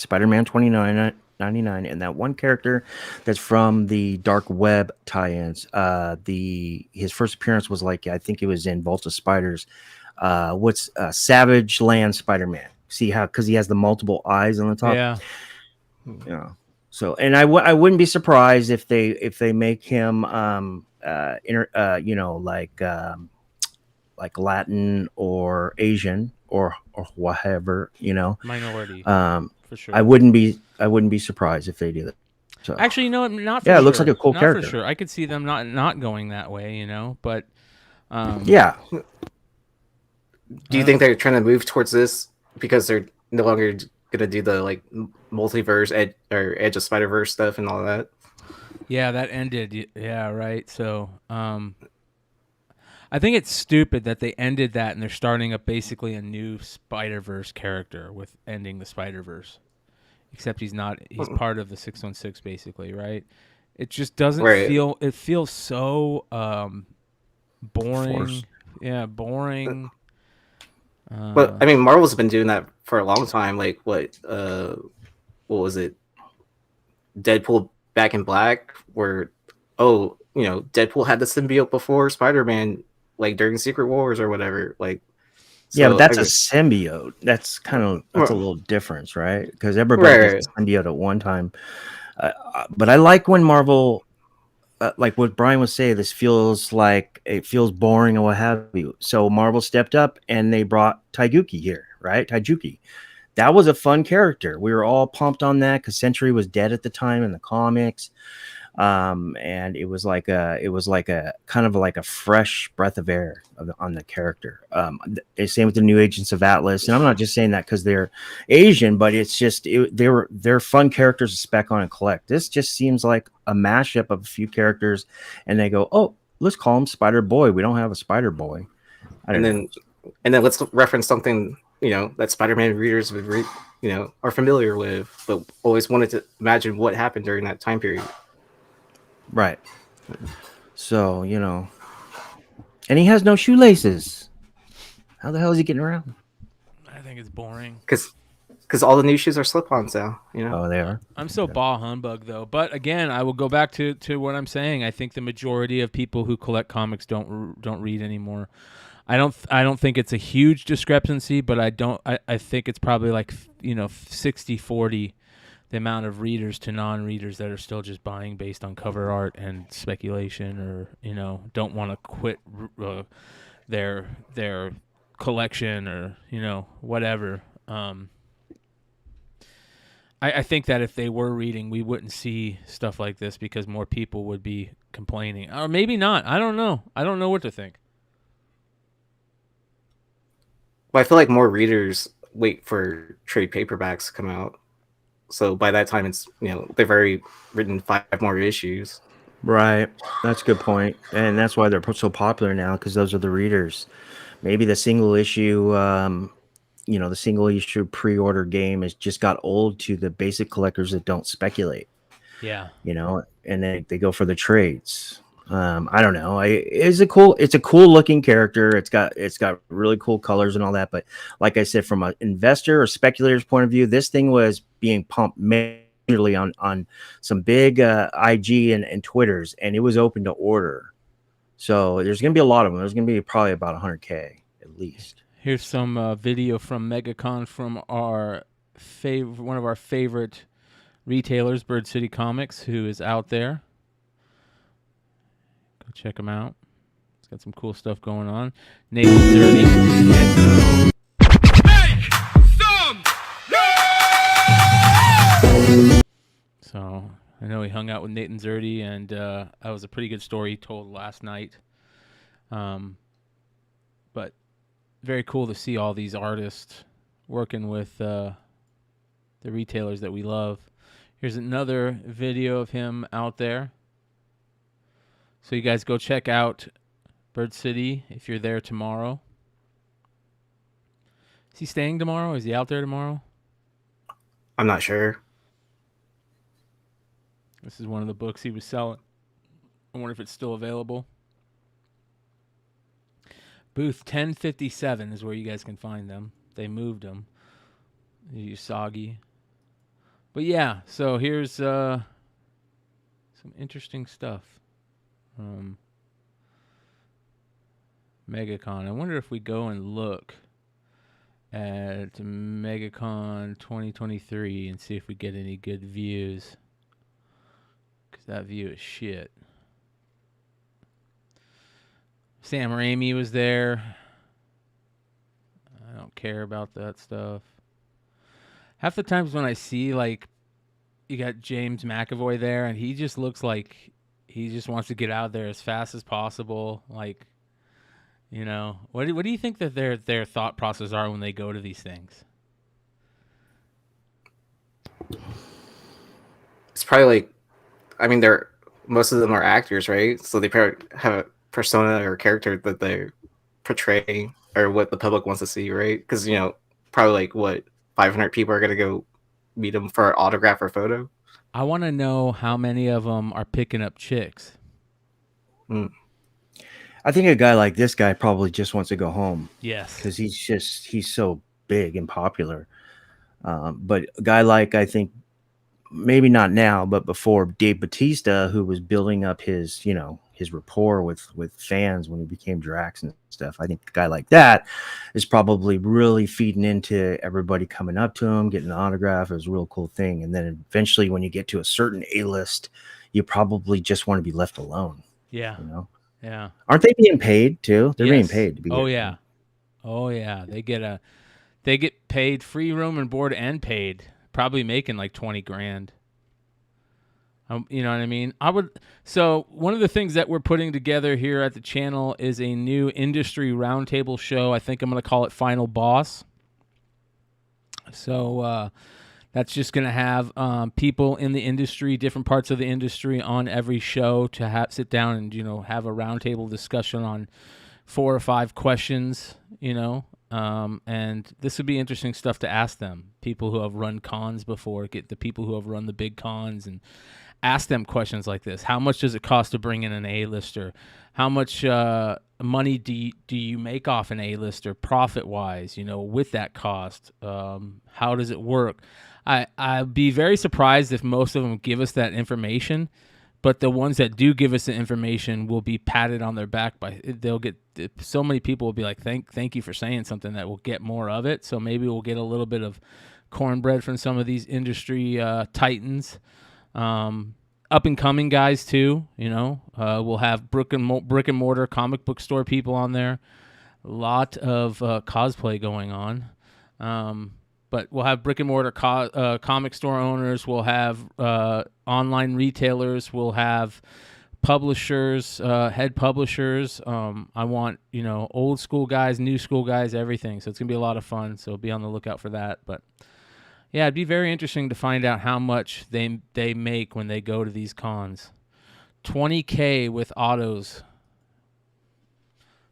Spider-Man 2099, and that one character that's from the Dark Web tie-ins. His first appearance was I think it was in Vault of Spiders. Savage Land Spider-Man? See how, because he has the multiple eyes on the top. Yeah. So, and I wouldn't be surprised if they make him like Latin or Asian or whatever, minority. For sure. I wouldn't be surprised if they do that. So actually, not for sure. Yeah, it looks like a cool not character. For sure. I could see them not going that way, but yeah. Do you think they're trying to move towards this because they're no longer gonna do the multiverse Edge of Spider-Verse stuff and all that? Yeah, that ended. Yeah, right. So I think it's stupid that they ended that and they're starting up basically a new Spider-Verse character with ending the Spider-Verse. Except he's part of the 616 basically, right? It just doesn't feel, it feels so boring. Forced. Yeah, boring. But I mean, Marvel's been doing that for a long time. What was it? Deadpool Back in Black, where Deadpool had the symbiote before Spider-Man, during Secret Wars or whatever. Yeah, but that's a symbiote. That's a little difference, right? Because everybody has a symbiote at one time. But I like when Marvel, like what Brian was saying, this feels boring or what have you. So Marvel stepped up and they brought Taiguchi here, right? Taiguchi. That was a fun character. We were all pumped on that because Sentry was dead at the time in the comics. And it was like a kind of like a fresh breath of air on the character. Same with the new Agents of Atlas, and I'm not just saying that because they're Asian, but it's just they're fun characters to spec on and collect. This just seems like a mashup of a few characters, and they go, "Oh, let's call him Spider Boy. We don't have a Spider Boy." And then let's reference something that Spider-Man readers would are familiar with, but always wanted to imagine what happened during that time period. Right. So, and he has no shoelaces. How the hell is he getting around? I think it's boring. Because all the new shoes are slip-ons now, Oh, they are. I'm so bah humbug though. But again, I will go back to what I'm saying. I think the majority of people who collect comics don't read anymore. I don't think it's a huge discrepancy, but I think it's probably 60-40. The amount of readers to non-readers that are still just buying based on cover art and speculation, or don't want to quit their collection, or whatever. I think that if they were reading, we wouldn't see stuff like this because more people would be complaining, or maybe not. I don't know. I don't know what to think. Well, I feel like more readers wait for trade paperbacks to come out. So by that time, it's they've already written 5 more issues. Right, that's a good point, and that's why they're so popular now because those are the readers. Maybe the single issue, the single issue pre-order game has just got old to the basic collectors that don't speculate. Yeah, and they go for the trades. I don't know. It's a cool looking character. It's got really cool colors and all that. But like I said, from an investor or speculator's point of view, this thing was being pumped majorly on some big IG and Twitters, and it was open to order. So there's going to be a lot of them. There's going to be probably about 100K at least. Here's some video from MegaCon from one of our favorite retailers, Bird City Comics, who is out there. Go check him out. It's got some cool stuff going on. Nathan Dirty. So I know he hung out with Nathan Zerdy, and that was a pretty good story he told last night. But very cool to see all these artists working with the retailers that we love. Here's another video of him out there. So you guys go check out Bird City if you're there tomorrow. Is he staying tomorrow? Is he out there tomorrow? I'm not sure. This is one of the books he was selling. I wonder if it's still available. Booth 1057 is where you guys can find them. They moved them. Usagi. But yeah, so here's some interesting stuff. MegaCon. I wonder if we go and look at MegaCon 2023 and see if we get any good views. Because that view is shit. Sam Raimi was there. I don't care about that stuff. Half the times when I see, like, you got James McAvoy there, and he just looks like he just wants to get out there as fast as possible. Like, you know, what do you think that their thought process are when they go to these things? It's probably like, I mean, most of them are actors, right? So they probably have a persona or character that they portray or what the public wants to see, right? Because, you know, probably like 500 people are going to go meet him for an autograph or photo. I want to know how many of them are picking up chicks. I think a guy like this guy probably just wants to go home. Yes. Because he's so big and popular. But a guy like, I think, maybe not now, but before, Dave Bautista, who was building up his rapport with fans when he became Drax and stuff. I think a guy like that is probably really feeding into everybody coming up to him, getting an autograph. It was a real cool thing. And then eventually when you get to a certain A-list, you probably just want to be left alone. Yeah. You know? Yeah. Aren't they being paid too? They're being paid to be. Oh yeah. Oh yeah. They get paid free room and board and paid. Probably making like 20 grand. You know what I mean? So one of the things that we're putting together here at the channel is a new industry roundtable show. I think I'm going to call it Final Boss. So that's just going to have people in the industry, different parts of the industry on every show to sit down and, you know, have a roundtable discussion on 4 or 5 questions, you know. And this would be interesting stuff to ask them. People who have run cons before, get the people who have run the big cons and ask them questions like this. How much does it cost to bring in an A-lister? How much money do you make off an A-lister profit-wise, you know, with that cost? How does it work? I'd be very surprised if most of them give us that information, but the ones that do give us the information will be patted on their back so many people will be like, thank you for saying something that will get more of it. So maybe we'll get a little bit of cornbread from some of these industry titans. Up and coming guys too, you know. We'll have brick and mortar comic book store people on there. A lot of cosplay going on, but we'll have brick and mortar comic store owners. We'll have online retailers. We'll have publishers, head publishers. I want, you know, old school guys, new school guys, everything. So it's gonna be a lot of fun. So be on the lookout for that. But yeah, it'd be very interesting to find out how much they make when they go to these cons. $20K with autos.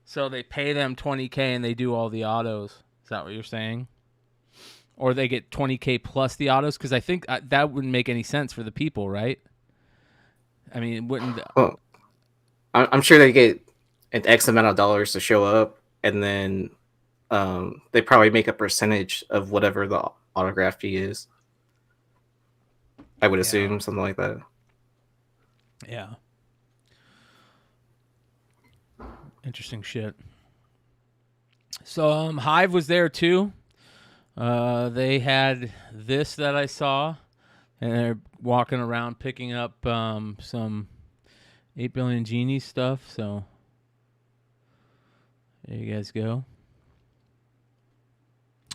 So they pay them $20K and they do all the autos. Is that what you're saying? Or they get $20K plus the autos? Because I think that wouldn't make any sense for the people, right? I mean, it wouldn't. Well, I'm sure they get an X amount of dollars to show up, and then they probably make a percentage of whatever the autograph fee is. I would assume something like that. Yeah. Interesting shit. So Hive was there too. They had this that I saw, and they're walking around picking up some 8 Billion Genies stuff. So there you guys go.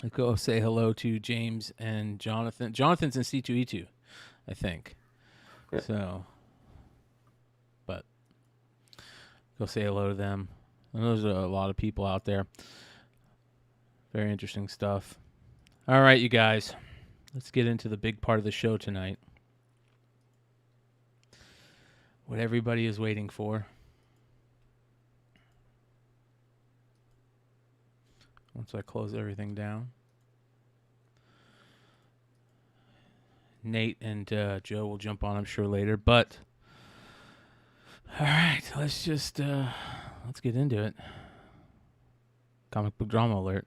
Let's go say hello to James and Jonathan. Jonathan's in C2E2, I think. Yeah. So, but go say hello to them. And there's a lot of people out there. Very interesting stuff. All right, you guys. Let's get into the big part of the show tonight. What everybody is waiting for. Once I close everything down. Nate and Joe will jump on, I'm sure, later. But, all right, let's just, let's get into it. Comic book drama alert.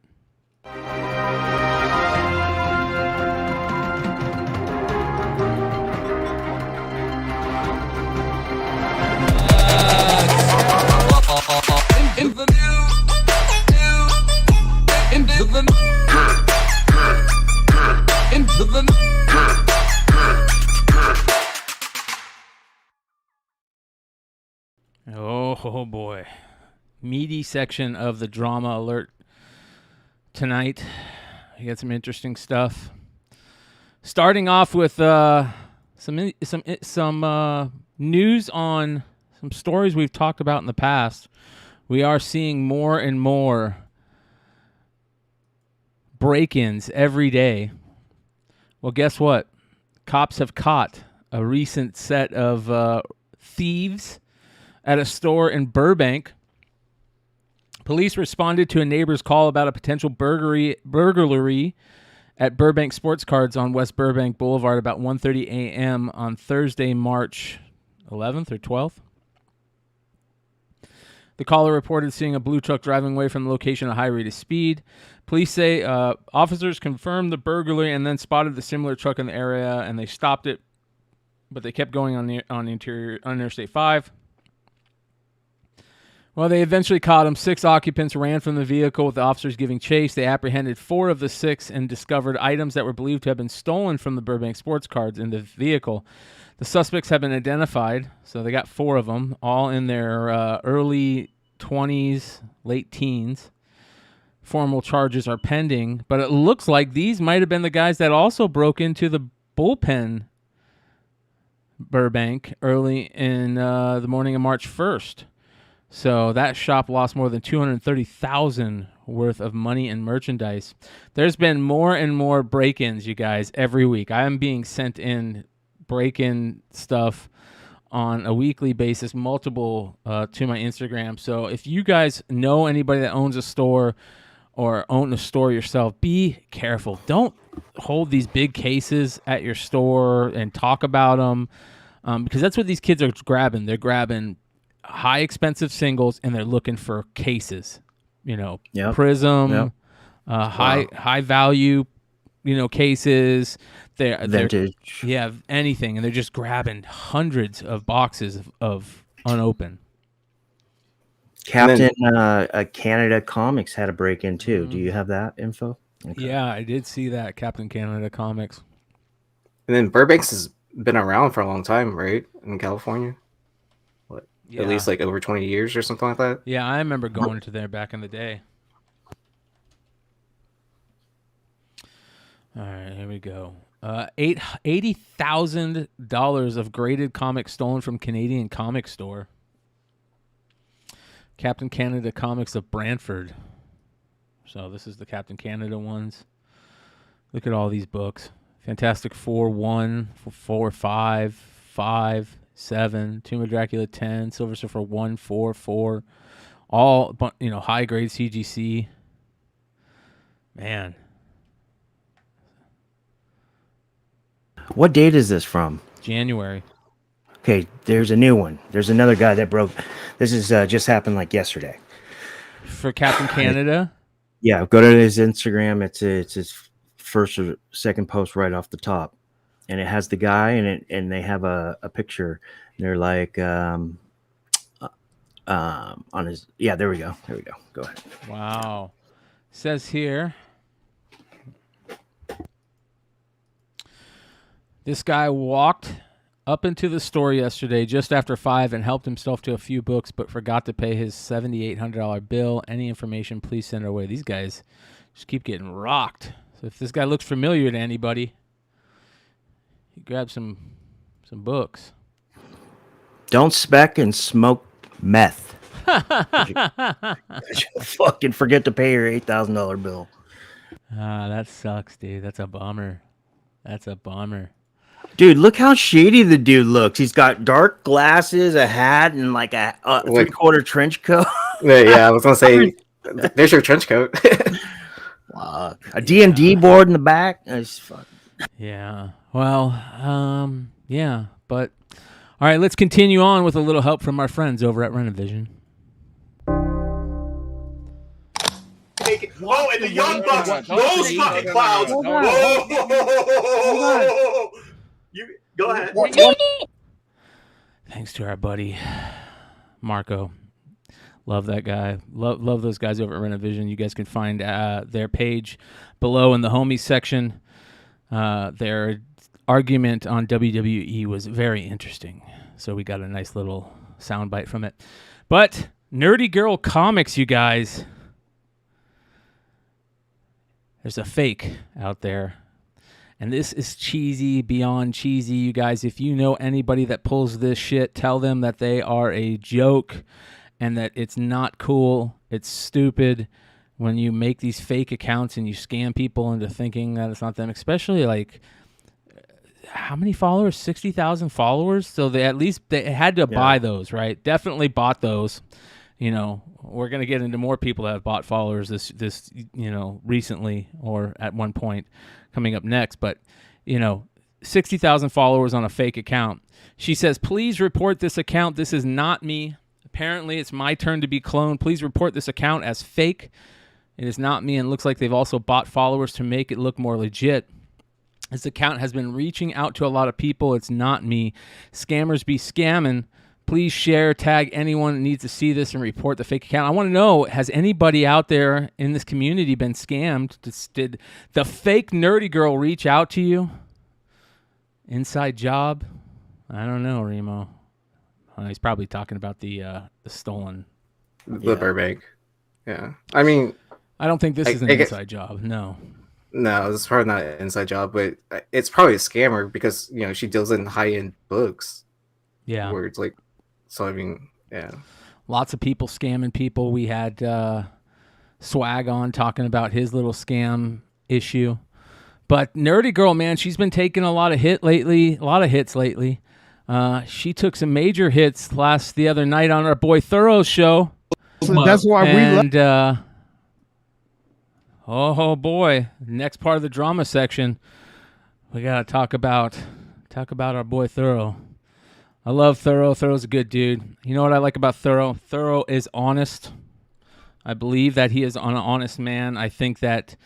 Oh boy. Meaty section of the drama alert tonight. You got some interesting stuff. Starting off with some news on some stories we've talked about in the past. We are seeing more and more break-ins every day. Well, guess what? Cops have caught a recent set of thieves at a store in Burbank. Police responded to a neighbor's call about a potential burglary at Burbank Sports Cards on West Burbank Boulevard about 1:30 a.m. on Thursday, March 11th or 12th. The caller reported seeing a blue truck driving away from the location at a high rate of speed. Police say officers confirmed the burglary and then spotted the similar truck in the area, and they stopped it, but they kept going on Interstate 5. Well, they eventually caught him. 6 occupants ran from the vehicle with the officers giving chase. They apprehended 4 of the 6 and discovered items that were believed to have been stolen from the Burbank Sports Cards in the vehicle. The suspects have been identified, so they got 4 of them, all in their early 20s, late teens. Formal charges are pending, but it looks like these might have been the guys that also broke into the bullpen Burbank early in the morning of March 1st. So that shop lost more than $230,000 worth of money and merchandise. There's been more and more break-ins, you guys, every week. I am being sent in break-in stuff on a weekly basis, multiple to my Instagram. So if you guys know anybody that owns a store or own a store yourself, be careful. Don't hold these big cases at your store and talk about them because that's what these kids are grabbing. They're grabbing high expensive singles and they're looking for cases, Prism, high value, cases. They're Vintage. Anything. And they're just grabbing hundreds of boxes of unopened. Captain Canada Comics had a break-in too. Do you have that info? Okay. Yeah, I did see that. Captain Canada Comics. And then Burbanks has been around for a long time, right? In California. At least like over 20 years or something like that. Yeah, I remember going to there back in the day. All right, here we go. $80,000 of graded comics stolen from Canadian Comic Store. Captain Canada Comics of Brantford. So this is the Captain Canada ones. Look at all these books. Fantastic Four 1, 4, 5, 5. 7, Tomb of Dracula 10, Silver Surfer 1, 4, 4, all high grade CGC. Man, what date is this from? January. Okay, there's a new one. There's another guy that broke. This is just happened like yesterday. For Captain Canada? Yeah, go to his Instagram. It's his first or second post right off the top. And it has the guy and they have a picture. They're like on his there we go. Go ahead. Wow. Says here, this guy walked up into the store yesterday just after 5 and helped himself to a few books, but forgot to pay his $7,800 bill. Any information, please send our way. These guys just keep getting rocked. So if this guy looks familiar to anybody, grab some books. Don't spec and smoke meth. You fucking forget to pay your $8,000 bill. That sucks, dude. That's a bummer. Dude, look how shady the dude looks. He's got dark glasses, a hat, and like a 3/4 trench coat. Yeah, I was gonna say, there's your trench coat. A D&D board in the back. Yeah. Well, yeah, but all right, let's continue on with a little help from our friends over at Renovision. Oh, and the Young Bucks, those fucking clouds. Hold Whoa. You go ahead. Thanks to our buddy Marco. Love that guy. Love those guys over at Renovision. You guys can find their page below in the homies section. Their argument on WWE was very interesting, so we got a nice little soundbite from it. But Nerdy Girl Comics, you guys. There's a fake out there. And this is cheesy beyond cheesy, you guys. If you know anybody that pulls this shit, tell them that they are a joke and that it's not cool. It's stupid when you make these fake accounts and you scam people into thinking that it's not them. Especially like, how many followers? 60,000 followers? So they had to buy those, right? Definitely bought those. You know, we're going to get into more people that have bought followers this recently or at one point coming up next. But, 60,000 followers on a fake account. She says, please report this account. This is not me. Apparently, it's my turn to be cloned. Please report this account as fake. It is not me, and it looks like they've also bought followers to make it look more legit. This account has been reaching out to a lot of people. It's not me. Scammers be scamming. Please share, tag anyone that needs to see this and report the fake account. I want to know, has anybody out there in this community been scammed? Did the fake Nerdy Girl reach out to you? Inside job? I don't know, Remo. He's probably talking about the stolen. The Burbank. Yeah. I mean, I don't think this is an inside job. No. No, it's probably not an inside job, but it's probably a scammer because, she deals in high-end books. Yeah. Where it's like, so I mean, yeah. Lots of people scamming people. We had Swag on talking about his little scam issue. But Nerdy Girl, man, she's been taking a lot of hits lately. She took some major hits the other night on our boy Thorough's show. So that's why we left. Oh boy, next part of the drama section, we gotta talk about our boy Thorough. I love Thorough. Thorough's a good dude. You know what I like about Thorough? Thorough is honest. I believe that he is an honest man. I think that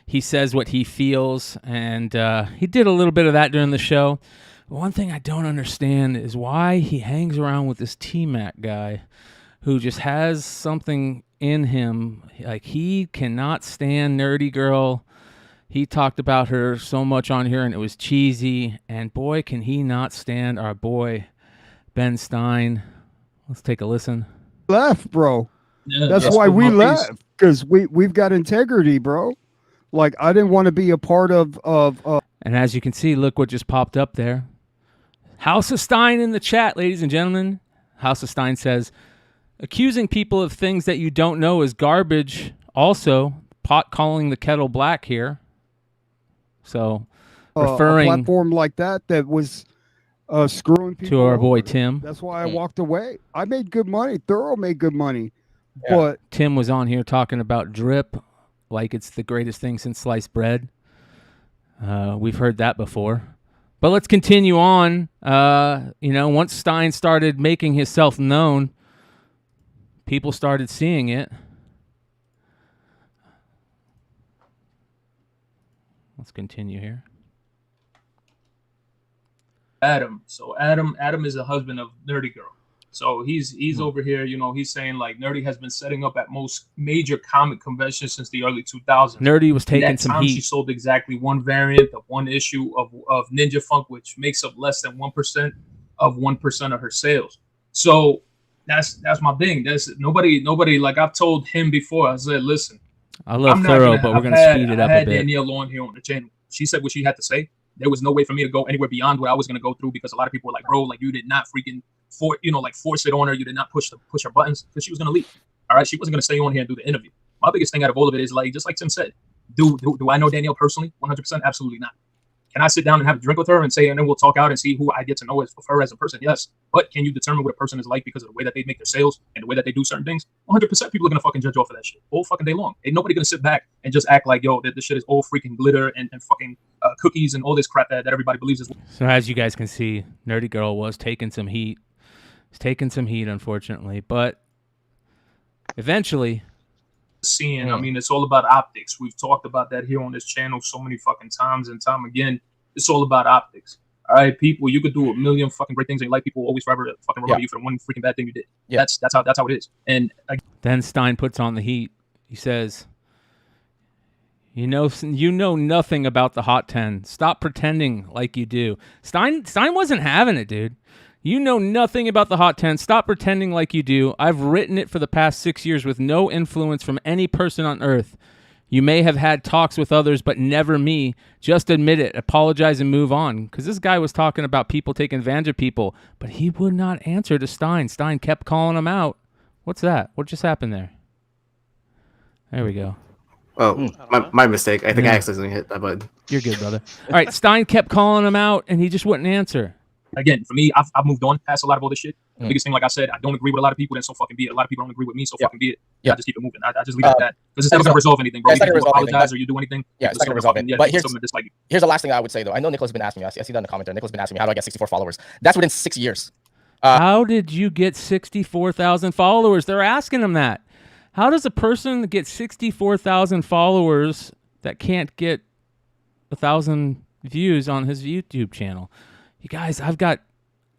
he says what he feels, and he did a little bit of that during the show. One thing I don't understand is why he hangs around with this T-Mac guy who just has something in him. Like, he cannot stand Nerdy Girl. He talked about her so much on here, and it was cheesy. And boy, can he not stand our boy Ben Stein. Let's take a listen. Left, bro. Yeah, that's why we left, because we've got integrity, bro. Like, I didn't want to be a part of. And as you can see, look what just popped up there. House of Stein in the chat, ladies and gentlemen. House of Stein says, accusing people of things that you don't know is garbage. Also, pot calling the kettle black here. So, referring a platform like that was screwing people to our boy over. Tim. That's why I walked away. I made good money. Thorough made good money. Yeah. But Tim was on here talking about drip like it's the greatest thing since sliced bread. We've heard that before. But let's continue on. Once Stein started making himself known, people started seeing it. Let's continue here. Adam. So Adam is the husband of Nerdy Girl. So he's over here, he's saying like Nerdy has been setting up at most major comic conventions since the early 2000s. Nerdy was taking some heat. She sold exactly one variant of one issue of Ninja Funk, which makes up less than 1% of 1% of her sales. So that's my thing. That's nobody. Like I've told him before. I said, listen, I love Thorough, but we're gonna speed it up a bit. I had Danielle on here on the channel. She said what she had to say. There was no way for me to go anywhere beyond what I was going to go through because a lot of people were like, bro, like you did not freaking force it on her. You did not push her buttons because she was going to leave. All right. She wasn't going to stay on here and do the interview. My biggest thing out of all of it is like, just like Tim said, do I know Danielle personally? 100%? Absolutely not. Can I sit down and have a drink with her and say, and then we'll talk out and see who I get to know of her as a person? Yes. But can you determine what a person is like because of the way that they make their sales and the way that they do certain things? 100% people are going to fucking judge off of that shit all fucking day long. Ain't nobody going to sit back and just act like, yo, that this shit is all freaking glitter and fucking cookies and all this crap that everybody believes is. So as you guys can see, Nerdy Girl was taking some heat. He's taking some heat, unfortunately. But eventually... I mean, it's all about optics. We've talked about that here on this channel so many fucking times and time again. It's all about optics. All right, people, you could do a million fucking great things and like people always forever fucking remember you for the one freaking bad thing you did. Yeah, that's how it is. And then Stein puts on the heat. He says, you know nothing about the Hot 10. Stop pretending like you do. Stein wasn't having it, dude. You know nothing about the Hot 10. Stop pretending like you do. I've written it for the past 6 years with no influence from any person on earth. You may have had talks with others, but never me. Just admit it, apologize, and move on. Because this guy was talking about people taking advantage of people, but he would not answer to Stein. Stein kept calling him out. What's that? What just happened there? There we go. Oh, my mistake. I think I accidentally hit that button. You're good, brother. All right, Stein kept calling him out, and he just wouldn't answer. Again, for me, I've moved on past a lot of all this shit. The biggest thing, like I said, I don't agree with a lot of people, then so fucking be it. A lot of people don't agree with me, so fucking be it. I just keep it moving. I just leave it at that. Because it's never going to resolve anything, bro. Either you apologize or you do anything. Yeah, it's not going to resolve anything. But here's the last thing I would say, though. I know Nicholas has been asking me. I see that in the comment there. Nicholas has been asking me, how do I get 64 followers? That's within 6 years. How did you get 64,000 followers? They're asking him that. How does a person get 64,000 followers that can't get 1,000 views on his YouTube channel? You guys, I've got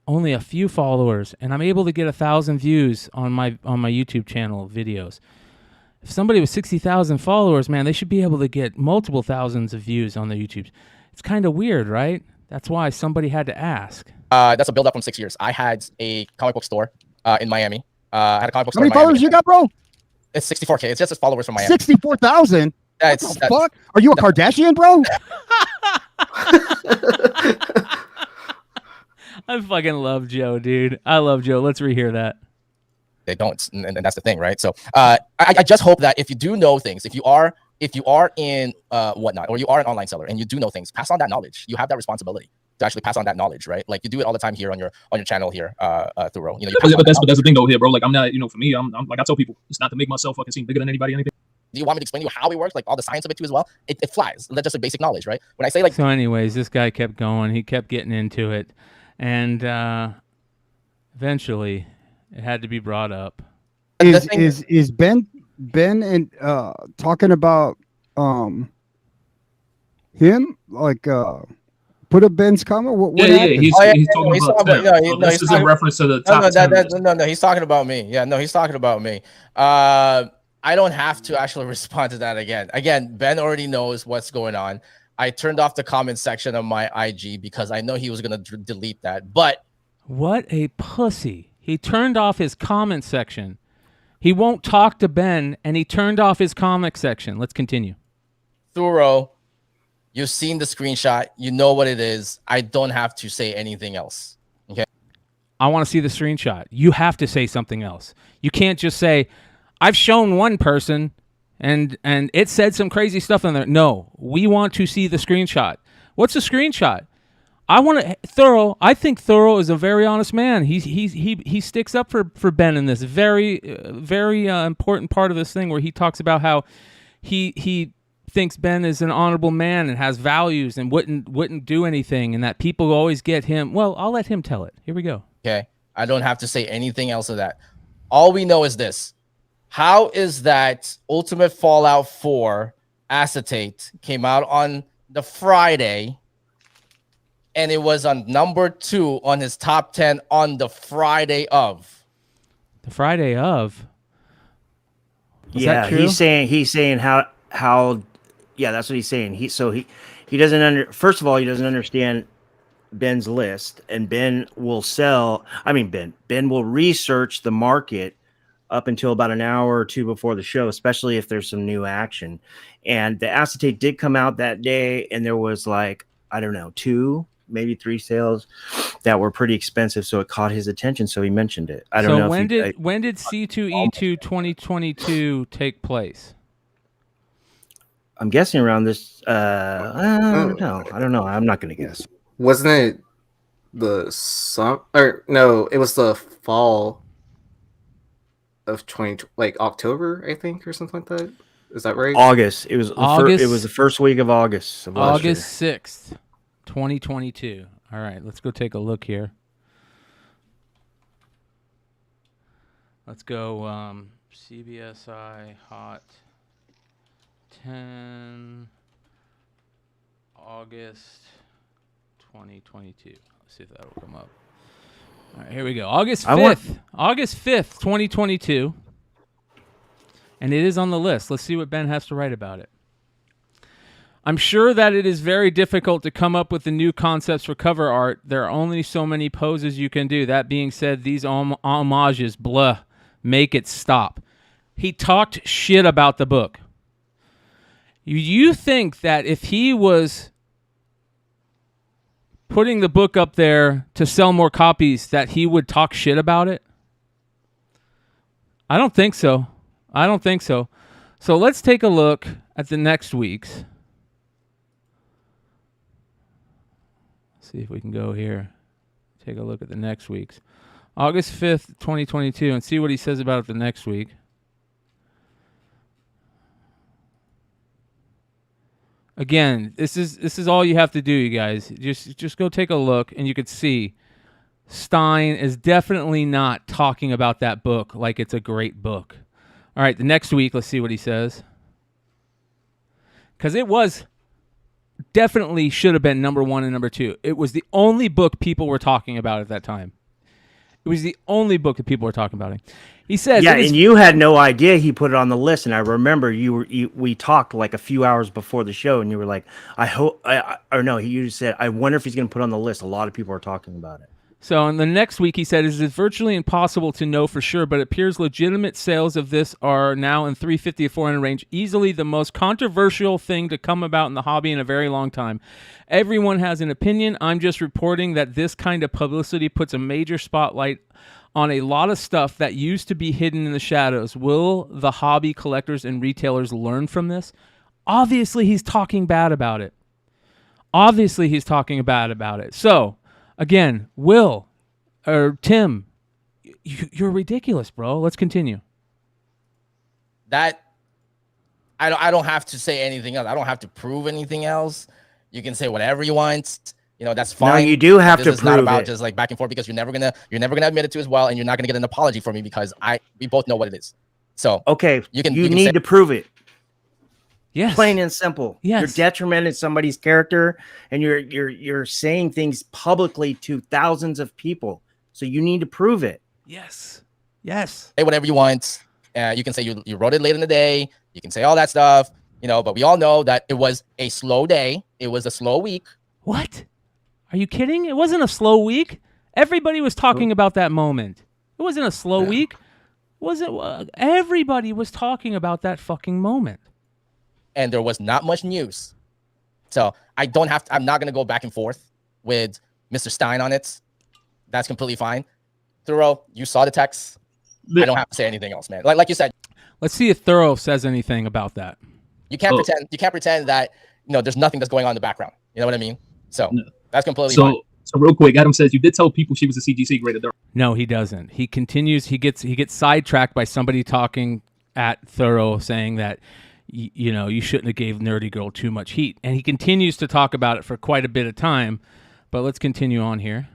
only a few followers, and I'm able to get 1,000 views on my YouTube channel videos. If somebody with 60,000 followers, man, they should be able to get multiple thousands of views on their YouTube. It's kind of weird, right? That's why somebody had to ask. That's a build-up from 6 years. I had a comic book store in Miami. I had a comic book store. How many followers you got, bro? It's 64K. It's just as followers from Miami. 64,000? What the fuck? Are you a Kardashian, bro? I fucking love Joe, dude. I love Joe. Let's rehear that. They don't, and that's the thing, right? So I just hope that if you do know things, if you are in whatnot, or you are an online seller and you do know things, pass on that knowledge. You have that responsibility to actually pass on that knowledge, right? Like you do it all the time here on your channel here, Thuro. But that's the thing though here, bro. Like I'm not, for me, I'm like I tell people, it's not to make myself fucking seem bigger than anybody, anything. Do you want me to explain to you how it works, like all the science of it too as well? It flies. That's just a basic knowledge, right? When I say like. So, anyways, this guy kept going. He kept getting into it, and eventually, it had to be brought up. Is Ben and talking about him like put up Ben's comment? What happened? He's talking about this is a reference to the top 10. No, he's talking about me. Yeah, no, he's talking about me. I don't have to actually respond to that again. Again, Ben already knows what's going on. I turned off the comment section of my IG because I know he was going to delete that. But what a pussy. He turned off his comment section. He won't talk to Ben, and he turned off his comment section. Let's continue. Thuro, you've seen the screenshot. You know what it is. I don't have to say anything else. Okay. I want to see the screenshot. You have to say something else. You can't just say, I've shown one person and it said some crazy stuff in there. No, we want to see the screenshot. What's the screenshot? I think Thuro is a very honest man. He sticks up for Ben in this very important part of this thing where he talks about how he thinks Ben is an honorable man and has values and wouldn't do anything, and that people always get him. Well, I'll let him tell it. Here we go. Okay, I don't have to say anything else of that. All we know is this: how is that Ultimate Fallout 4 acetate came out on the Friday, and it was on number 2 on his top 10 on the Friday of? The Friday of. Is yeah, that true? he's saying how. Yeah, that's what he's saying. He doesn't first of all, he doesn't understand Ben's list, and Ben will research the market up until about an hour or two before the show, especially if there's some new action. And the acetate did come out that day, and there was like, I don't know, 2, maybe 3 sales that were pretty expensive, so it caught his attention, so he mentioned it. I don't know. When did C2E2 2022 take place? I'm guessing around this. I don't know. I'm not going to guess. Wasn't it the summer? Or no, it was the fall of 20, like October, I think, or something like that. Is that right? August. It was August. It was the first week of August. Of August 6th, 2022. All right, let's go take a look here. Let's go CBSI Hot 10 August 2022. Let's see if that'll come up. All right, here we go. August 5th. August 5th, 2022. And it is on the list. Let's see what Ben has to write about it. I'm sure that it is very difficult to come up with the new concepts for cover art. There are only so many poses you can do. That being said, these homages, blah, make it stop. He talked shit about the book. You think that if he was putting the book up there to sell more copies, that he would talk shit about it? I don't think so. So let's take a look at the next week's. See if we can go here. Take a look at the next week's. August 5th, 2022, and see what he says about it the next week. Again, this is all you have to do, you guys. Just go take a look, and you could see Stein is definitely not talking about that book like it's a great book. All right, the next week, let's see what he says. Because it was definitely should have been number 1 and number 2. It was the only book people were talking about at that time. It was the only book that people were talking about. He says, "Yeah, and you had no idea he put it on the list." And I remember we talked like a few hours before the show, and you were like, you said, "I wonder if he's going to put it on the list." A lot of people are talking about it. So in the next week, he said, it is virtually impossible to know for sure, but it appears legitimate sales of this are now in 350 to 400 range. Easily the most controversial thing to come about in the hobby in a very long time. Everyone has an opinion. I'm just reporting that this kind of publicity puts a major spotlight on a lot of stuff that used to be hidden in the shadows. Will the hobby collectors and retailers learn from this? Obviously, he's talking bad about it. So, again, Will or Tim, you're ridiculous, bro. Let's continue. That I don't have to say anything else. I don't have to prove anything else. You can say whatever you want. That's fine. No, you do have to prove it. This is not about it. just like back and forth, because you're never gonna admit it to as well, and you're not gonna get an apology from me because we both know what it is. So okay, you need say, to prove it. Yes, plain and simple. Yes, you're detrimenting somebody's character, and you're saying things publicly to thousands of people. So you need to prove it. Yes. Say whatever you want. You can say you wrote it late in the day. You can say all that stuff. But we all know that it was a slow day. It was a slow week. What? Are you kidding? It wasn't a slow week. Everybody was talking about that moment. It wasn't a slow week. Everybody was talking about that fucking moment. And there was not much news. So I'm not going to go back and forth with Mr. Stein on it. That's completely fine. Thorough, you saw the text. I don't have to say anything else, man. Like you said. Let's see if Thorough says anything about that. You can't pretend that there's nothing that's going on in the background. You know what I mean? So that's completely fine. So real quick, Adam says you did tell people she was a CGC graded. No, he doesn't. He continues. He gets sidetracked by somebody talking at Thorough, saying that, you shouldn't have gave Nerdy Girl too much heat. And he continues to talk about it for quite a bit of time. But let's continue on here.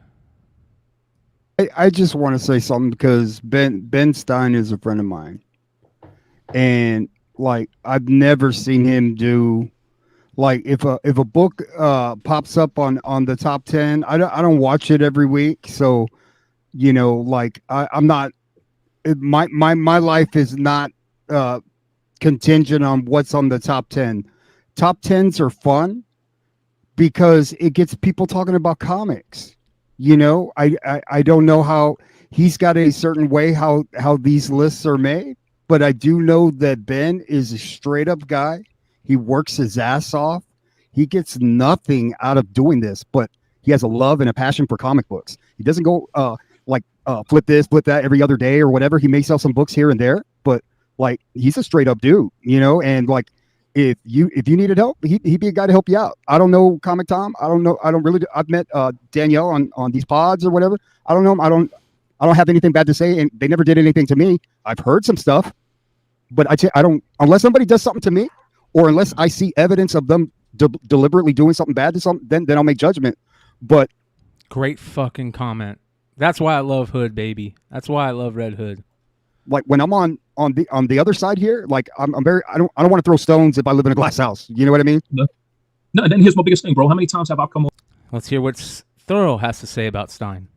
I just want to say something because Ben Stein is a friend of mine, and like I've never seen him do like if a book pops up on the top 10, I don't watch it every week, so like I'm not my life is not contingent on what's on the top 10. Top 10s are fun because it gets people talking about comics. I don't know how he's got a certain way how these lists are made, but I do know that Ben is a straight up guy. He works his ass off. He gets nothing out of doing this, but he has a love and a passion for comic books. He doesn't go flip this, flip that every other day or whatever. He may sell some books here and there, but like he's a straight up dude, and like if you needed help, he'd be a guy to help you out. I don't know Comic Tom. I don't know. I don't really. I've met Danielle on these pods or whatever. I don't know him. I don't have anything bad to say, and they never did anything to me. I've heard some stuff, but I don't unless somebody does something to me, or unless I see evidence of them deliberately doing something bad to something, then I'll make judgment. But great fucking comment. That's why I love Hood, baby. That's why I love Red Hood. Like when I'm on the other side here, like I'm very I don't want to throw stones if I live in a glass house. You know what I mean? No, then here's my biggest thing, bro. How many times have I come on? Let's hear what Thorough has to say about Stein.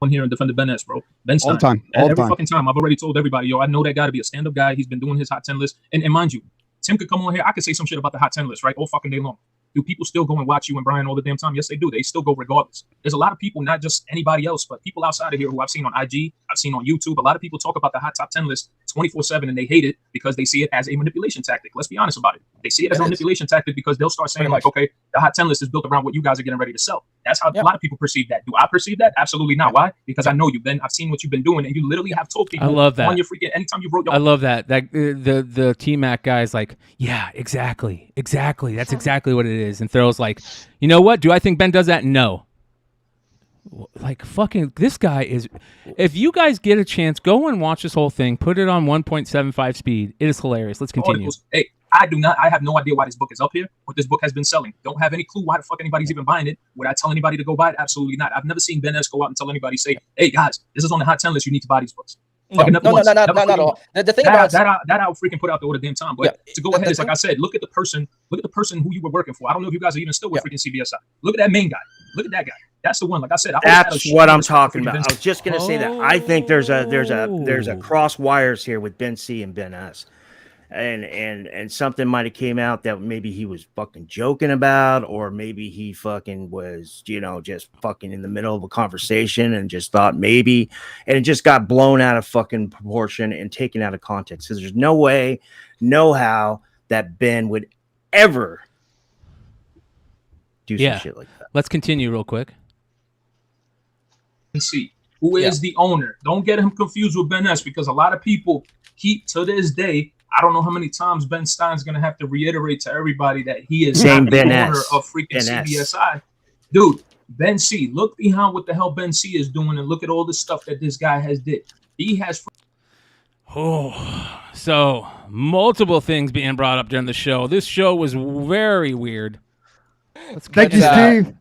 On here and defended Ben S, bro. Ben Stein. All the time. Every fucking time. I've already told everybody, yo, I know that guy to be a stand-up guy. He's been doing his hot 10 list. And mind you, Tim could come on here. I could say some shit about the hot 10 list, right? All fucking day long. Do people still go and watch you and Brian all the damn time? Yes, they do. They still go regardless. There's a lot of people, not just anybody else, but people outside of here who I've seen on IG, I've seen on YouTube. A lot of people talk about the hot top 10 list 24/7 and they hate it because they see it as a manipulation tactic. Let's be honest about it. They see it as a manipulation tactic because they'll start saying like, okay, the hot 10 list is built around what you guys are getting ready to sell. That's how a lot of people perceive that. Do I perceive that? Absolutely not. Why? Because I know you, Ben. I've seen what you've been doing, and you literally have told people. I love that. On your freaking anytime you wrote your. I love that. The T-Mac guy's like, yeah, exactly. That's exactly what it is. And Thrill's like, you know what? Do I think Ben does that? No. Like fucking this guy is. If you guys get a chance, go and watch this whole thing. Put it on 1.75 speed. It is hilarious. Let's continue. Hey, I have no idea why this book is up here, but this book has been selling. Don't have any clue why the fuck anybody's even buying it. Would I tell anybody to go buy it? Absolutely not. I've never seen Ben S go out and tell anybody, say, hey guys, this is on the hot 10 list. You need to buy these books. No, not at all. The thing about that I'll freaking put out there all the damn time. But to go ahead is like I said, look at the person who you were working for. I don't know if you guys are even still with freaking CBSI. Look at that main guy. Look at that guy. That's the one. Like I said, that's what I'm talking about. I was just gonna say that. I think there's a cross wires here with Ben C and Ben S. And something might have came out that maybe he was fucking joking about, or maybe he fucking was, just fucking in the middle of a conversation and just thought maybe, and it just got blown out of fucking proportion and taken out of context. Because there's no way, no how that Ben would ever do some shit like that. Let's continue real quick. See who is the owner. Don't get him confused with Ben S, because a lot of people keep to this day. I don't know how many times Ben Stein's going to have to reiterate to everybody that he is not the owner of freaking CBSI. Dude, Ben C, look behind what the hell Ben C is doing and look at all the stuff that this guy has did. He has... So multiple things being brought up during the show. This show was very weird. Thank you, Steve.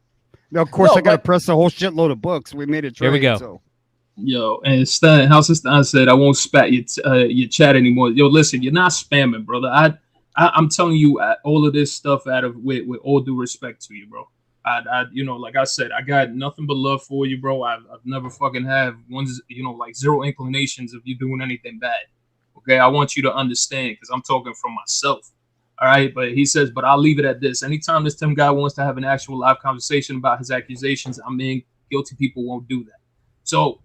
Now, of course, I got to press a whole shitload of books. We made it. Here we go. So. Yo, and Stan, House of Stan said, I won't spat your chat anymore. Yo, listen, you're not spamming, brother. I'm telling you all of this stuff with all due respect to you, bro. Like I said, I got nothing but love for you, bro. I've never fucking have like zero inclinations of you doing anything bad. Okay, I want you to understand because I'm talking from myself. All right, but he says, but I'll leave it at this. Anytime this Tim guy wants to have an actual live conversation about his accusations, I mean, guilty people won't do that. So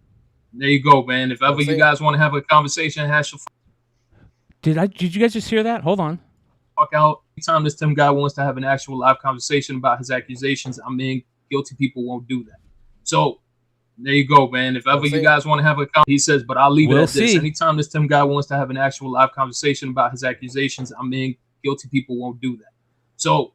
there you go, man. If ever you guys want to have a conversation, hash your Did you guys just hear that? Hold on. Fuck out. Anytime this Tim guy wants to have an actual live conversation about his accusations, I mean, guilty people won't do that. So there you go, man. If ever you guys want to have a conversation, he says, but I'll leave it at this. Anytime this Tim guy wants to have an actual live conversation about his accusations, I mean, guilty people won't do that. So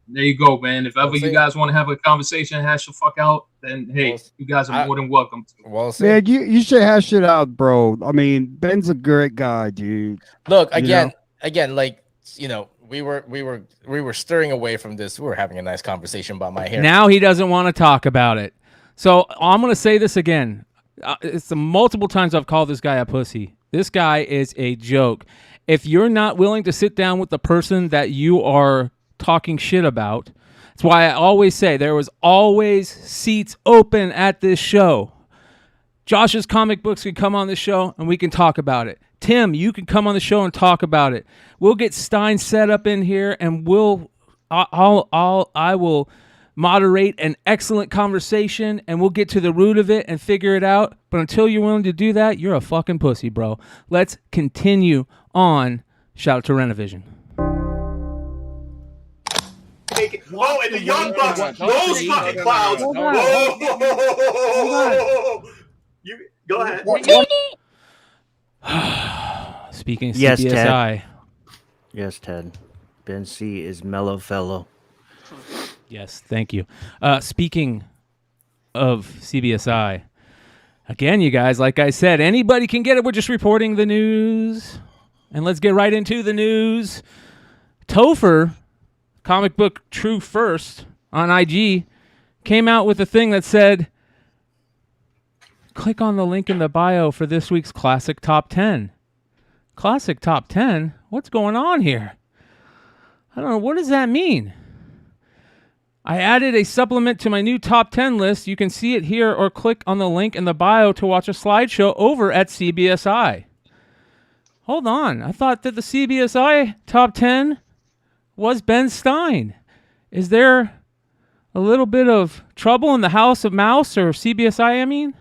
there you go, man. If ever you guys want to have a conversation, hash the fuck out, then hey, you guys are more than welcome to. Man, you should hash it out, bro. I mean, Ben's a great guy, dude. Look, again, like, we were stirring away from this. We were having a nice conversation about my hair. Now he doesn't want to talk about it. So I'm going to say this again. It's the multiple times I've called this guy a pussy. This guy is a joke. If you're not willing to sit down with the person that you are talking shit about, that's why I always say there was always seats open at this show. Josh's comic books can come on the show and we can talk about it. Tim, you can come on the show and talk about it. We'll get Stein set up in here and I will moderate an excellent conversation and we'll get to the root of it and figure it out. But until you're willing to do that, you're a fucking pussy, bro. Let's continue on. Shout out to Renovision. Oh, and the Young Bucks, those fucking clowns. You go ahead. Speaking of yes, CBSI. Ted. Yes, Ted. Ben C is mellow fellow. Yes, thank you. Speaking of CBSI, again, you guys, like I said, anybody can get it. We're just reporting the news. And let's get right into the news. Topher, Comic Book True First on IG, came out with a thing that said, click on the link in the bio for this week's Classic Top 10. Classic Top 10? What's going on here? I don't know. What does that mean? I added a supplement to my new top 10 list. You can see it here or click on the link in the bio to watch a slideshow over at CBSI. Hold on. I thought that the CBSI top 10 was Ben Stein. Is there a little bit of trouble in the House of Mouse or CBSI, I mean?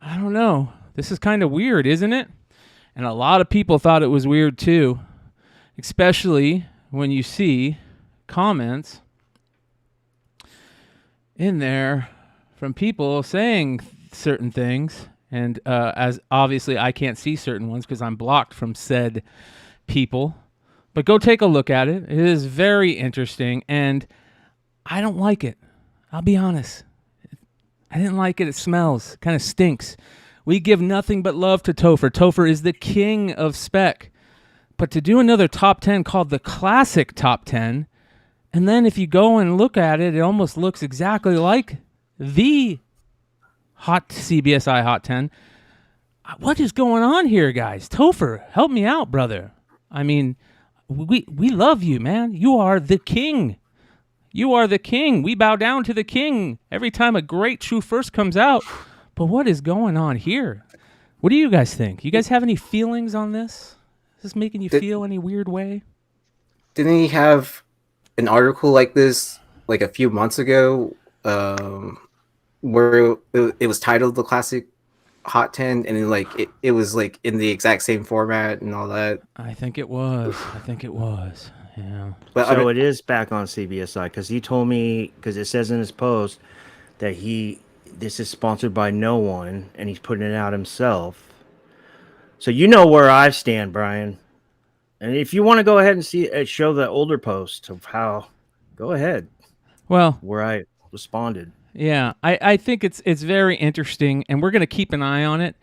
I don't know. This is kind of weird, isn't it? And a lot of people thought it was weird too, especially when you see comments in there from people saying certain things. And as obviously I can't see certain ones because I'm blocked from said people. But go take a look at it. It is very interesting, and I don't like it. I'll be honest. I didn't like it. It smells. Kind of stinks. We give nothing but love to Topher. Topher is the king of spec. But to do another top 10 called the Classic Top 10, and then if you go and look at it, it almost looks exactly like the hot CBSI Hot 10. What is going on here, guys? Topher, help me out, brother. I mean, we love you, man. You are the king. You are the king. We bow down to the king every time a great True First comes out. But what is going on here? What do you guys think? You guys have any feelings on this? Is this making you feel any weird way? Didn't he have an article like this like a few months ago where it was titled the Classic Hot 10 and like it was like in the exact same format and all that? I think it was. Yeah. But so it is back on CBSI because he told me, because it says in his post that this is sponsored by no one and he's putting it out himself. So you know where I stand, Brian. And if you want to go ahead and show the older post of how, go ahead. Well, where I responded. Yeah, I think it's very interesting, and we're going to keep an eye on it.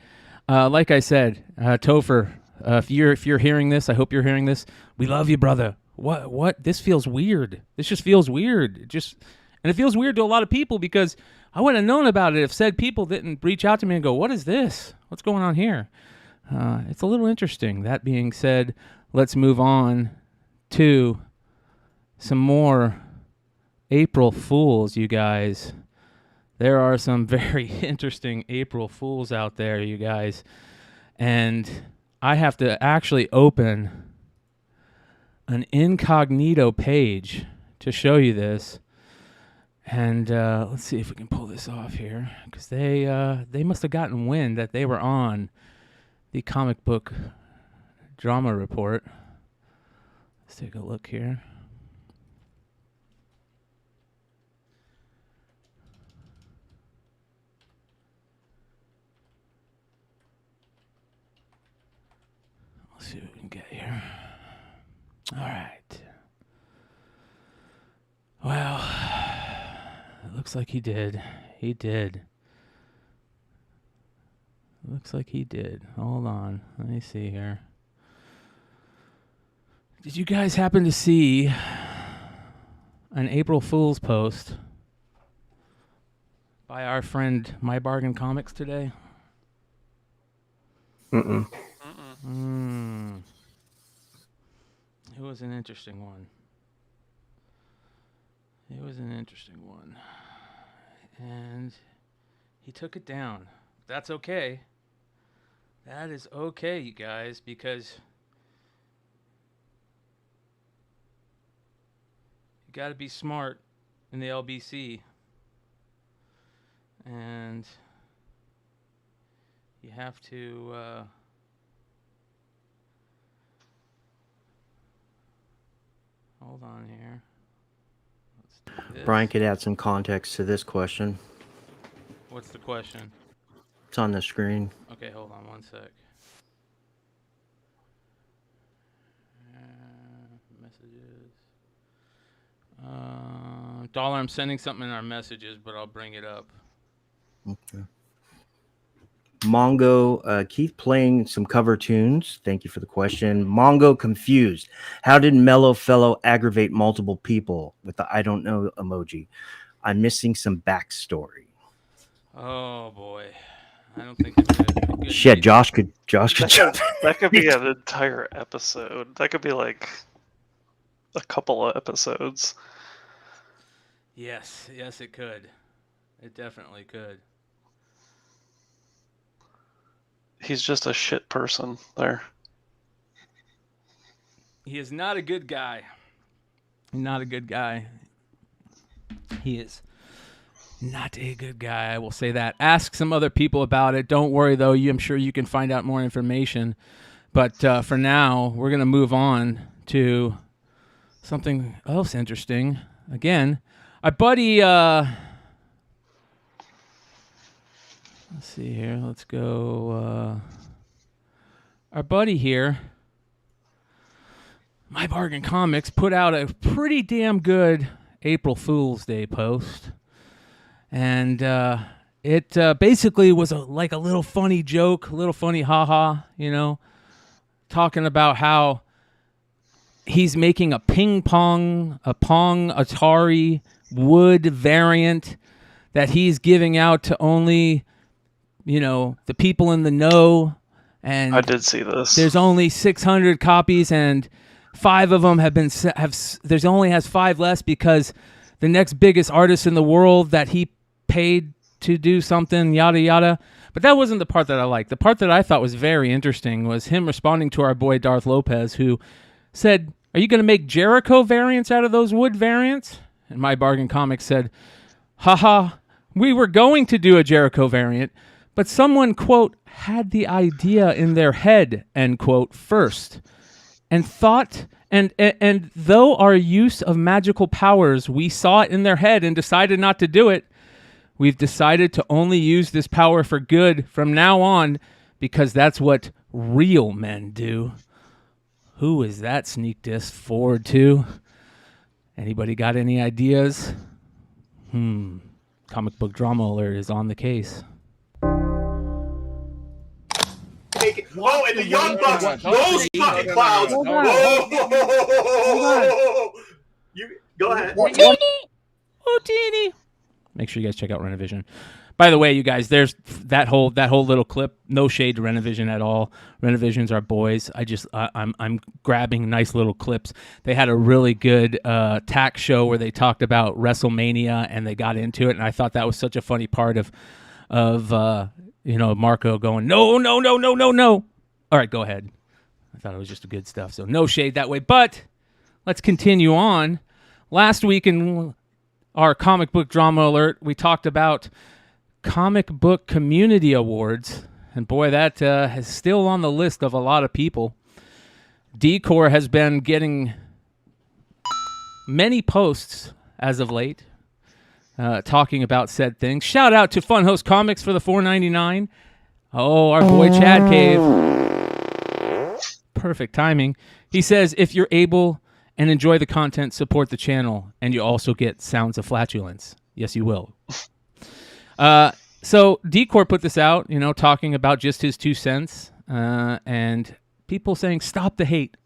Like I said, Topher, if you're hearing this, I hope you're hearing this. We love you, brother. What? This feels weird. This just feels weird. And it feels weird to a lot of people because I wouldn't have known about it if said people didn't reach out to me and go, "What is this? What's going on here?" It's a little interesting. That being said, let's move on to some more April Fools, you guys. There are some very interesting April Fools out there, you guys. And I have to actually open an incognito page to show you this. And let's see if we can pull this off here. Because they must have gotten wind that they were on the comic book drama report. Let's take a look here. Let's see what we can get here. All right. Well, it looks like he did. He did. Looks like he did. Hold on. Let me see here. Did you guys happen to see an April Fool's post by our friend My Bargain Comics today? Mm-mm. It was an interesting one. And he took it down. That's okay. That is okay, you guys, because you got to be smart in the LBC. And you have to hold on here. Let's do this. Brian could add some context to this question. What's the question? It's on the screen. Okay, hold on one sec. Messages. Dollar, I'm sending something in our messages, but I'll bring it up. Okay. Mongo, Keith playing some cover tunes. Thank you for the question. Mongo confused. How did Mellow Fellow aggravate multiple people with the I don't know emoji? I'm missing some backstory. Oh boy, I don't think it's good. Shit, Josh could jump. That could be an entire episode. That could be like a couple of episodes. Yes, it could. It definitely could. He's just a shit person there. He is not a good guy. Not a good guy. He is not a good guy, I will say that. Ask some other people about it. Don't worry, though. I'm sure you can find out more information. But for now, we're going to move on to something else interesting. Again, our buddy... let's see here. Let's go... our buddy here, My Bargain Comics, put out a pretty damn good April Fool's Day post. And it basically was like a little funny joke, a little funny haha, talking about how he's making a Pong Atari wood variant that he's giving out to only, the people in the know. And I did see this. There's only 600 copies, and 5 of them there's only has 5 less because the next biggest artist in the world that he paid to do something, yada yada. But that wasn't the part that I liked. The part that I thought was very interesting was him responding to our boy Darth Lopez, who said, "Are you going to make Jericho variants out of those wood variants?" And My Bargain Comics said, "Haha, we were going to do a Jericho variant, but someone, quote, had the idea in their head, end quote, first, and thought, and though our use of magical powers, we saw it in their head and decided not to do it, we've decided to only use this power for good from now on because that's what real men do." Who is that sneak disc forward to? Anybody got any ideas? Comic Book Drama Alert is on the case. Oh, and the Young Bucks, those fucking clouds. Hold Whoa. You go ahead. Houdini. Make sure you guys check out Renovision. By the way, you guys, there's that whole little clip. No shade to Renovision at all. Renovision's our boys. I'm grabbing nice little clips. They had a really good tack show where they talked about WrestleMania and they got into it, and I thought that was such a funny part of Marco going, no. All right, go ahead. I thought it was just good stuff. So no shade that way. But let's continue on. Last week in our Comic Book Drama Alert, we talked about Comic Book Community Awards. And boy, that is still on the list of a lot of people. Decor has been getting many posts as of late talking about said things. Shout out to Funhost Comics for the $4.99. Oh, our boy Chad Cave. Perfect timing. He says, if you're able and enjoy the content, support the channel, and you also get sounds of flatulence. Yes, you will. So Decor put this out, talking about just his 2 cents, and people saying, stop the hate.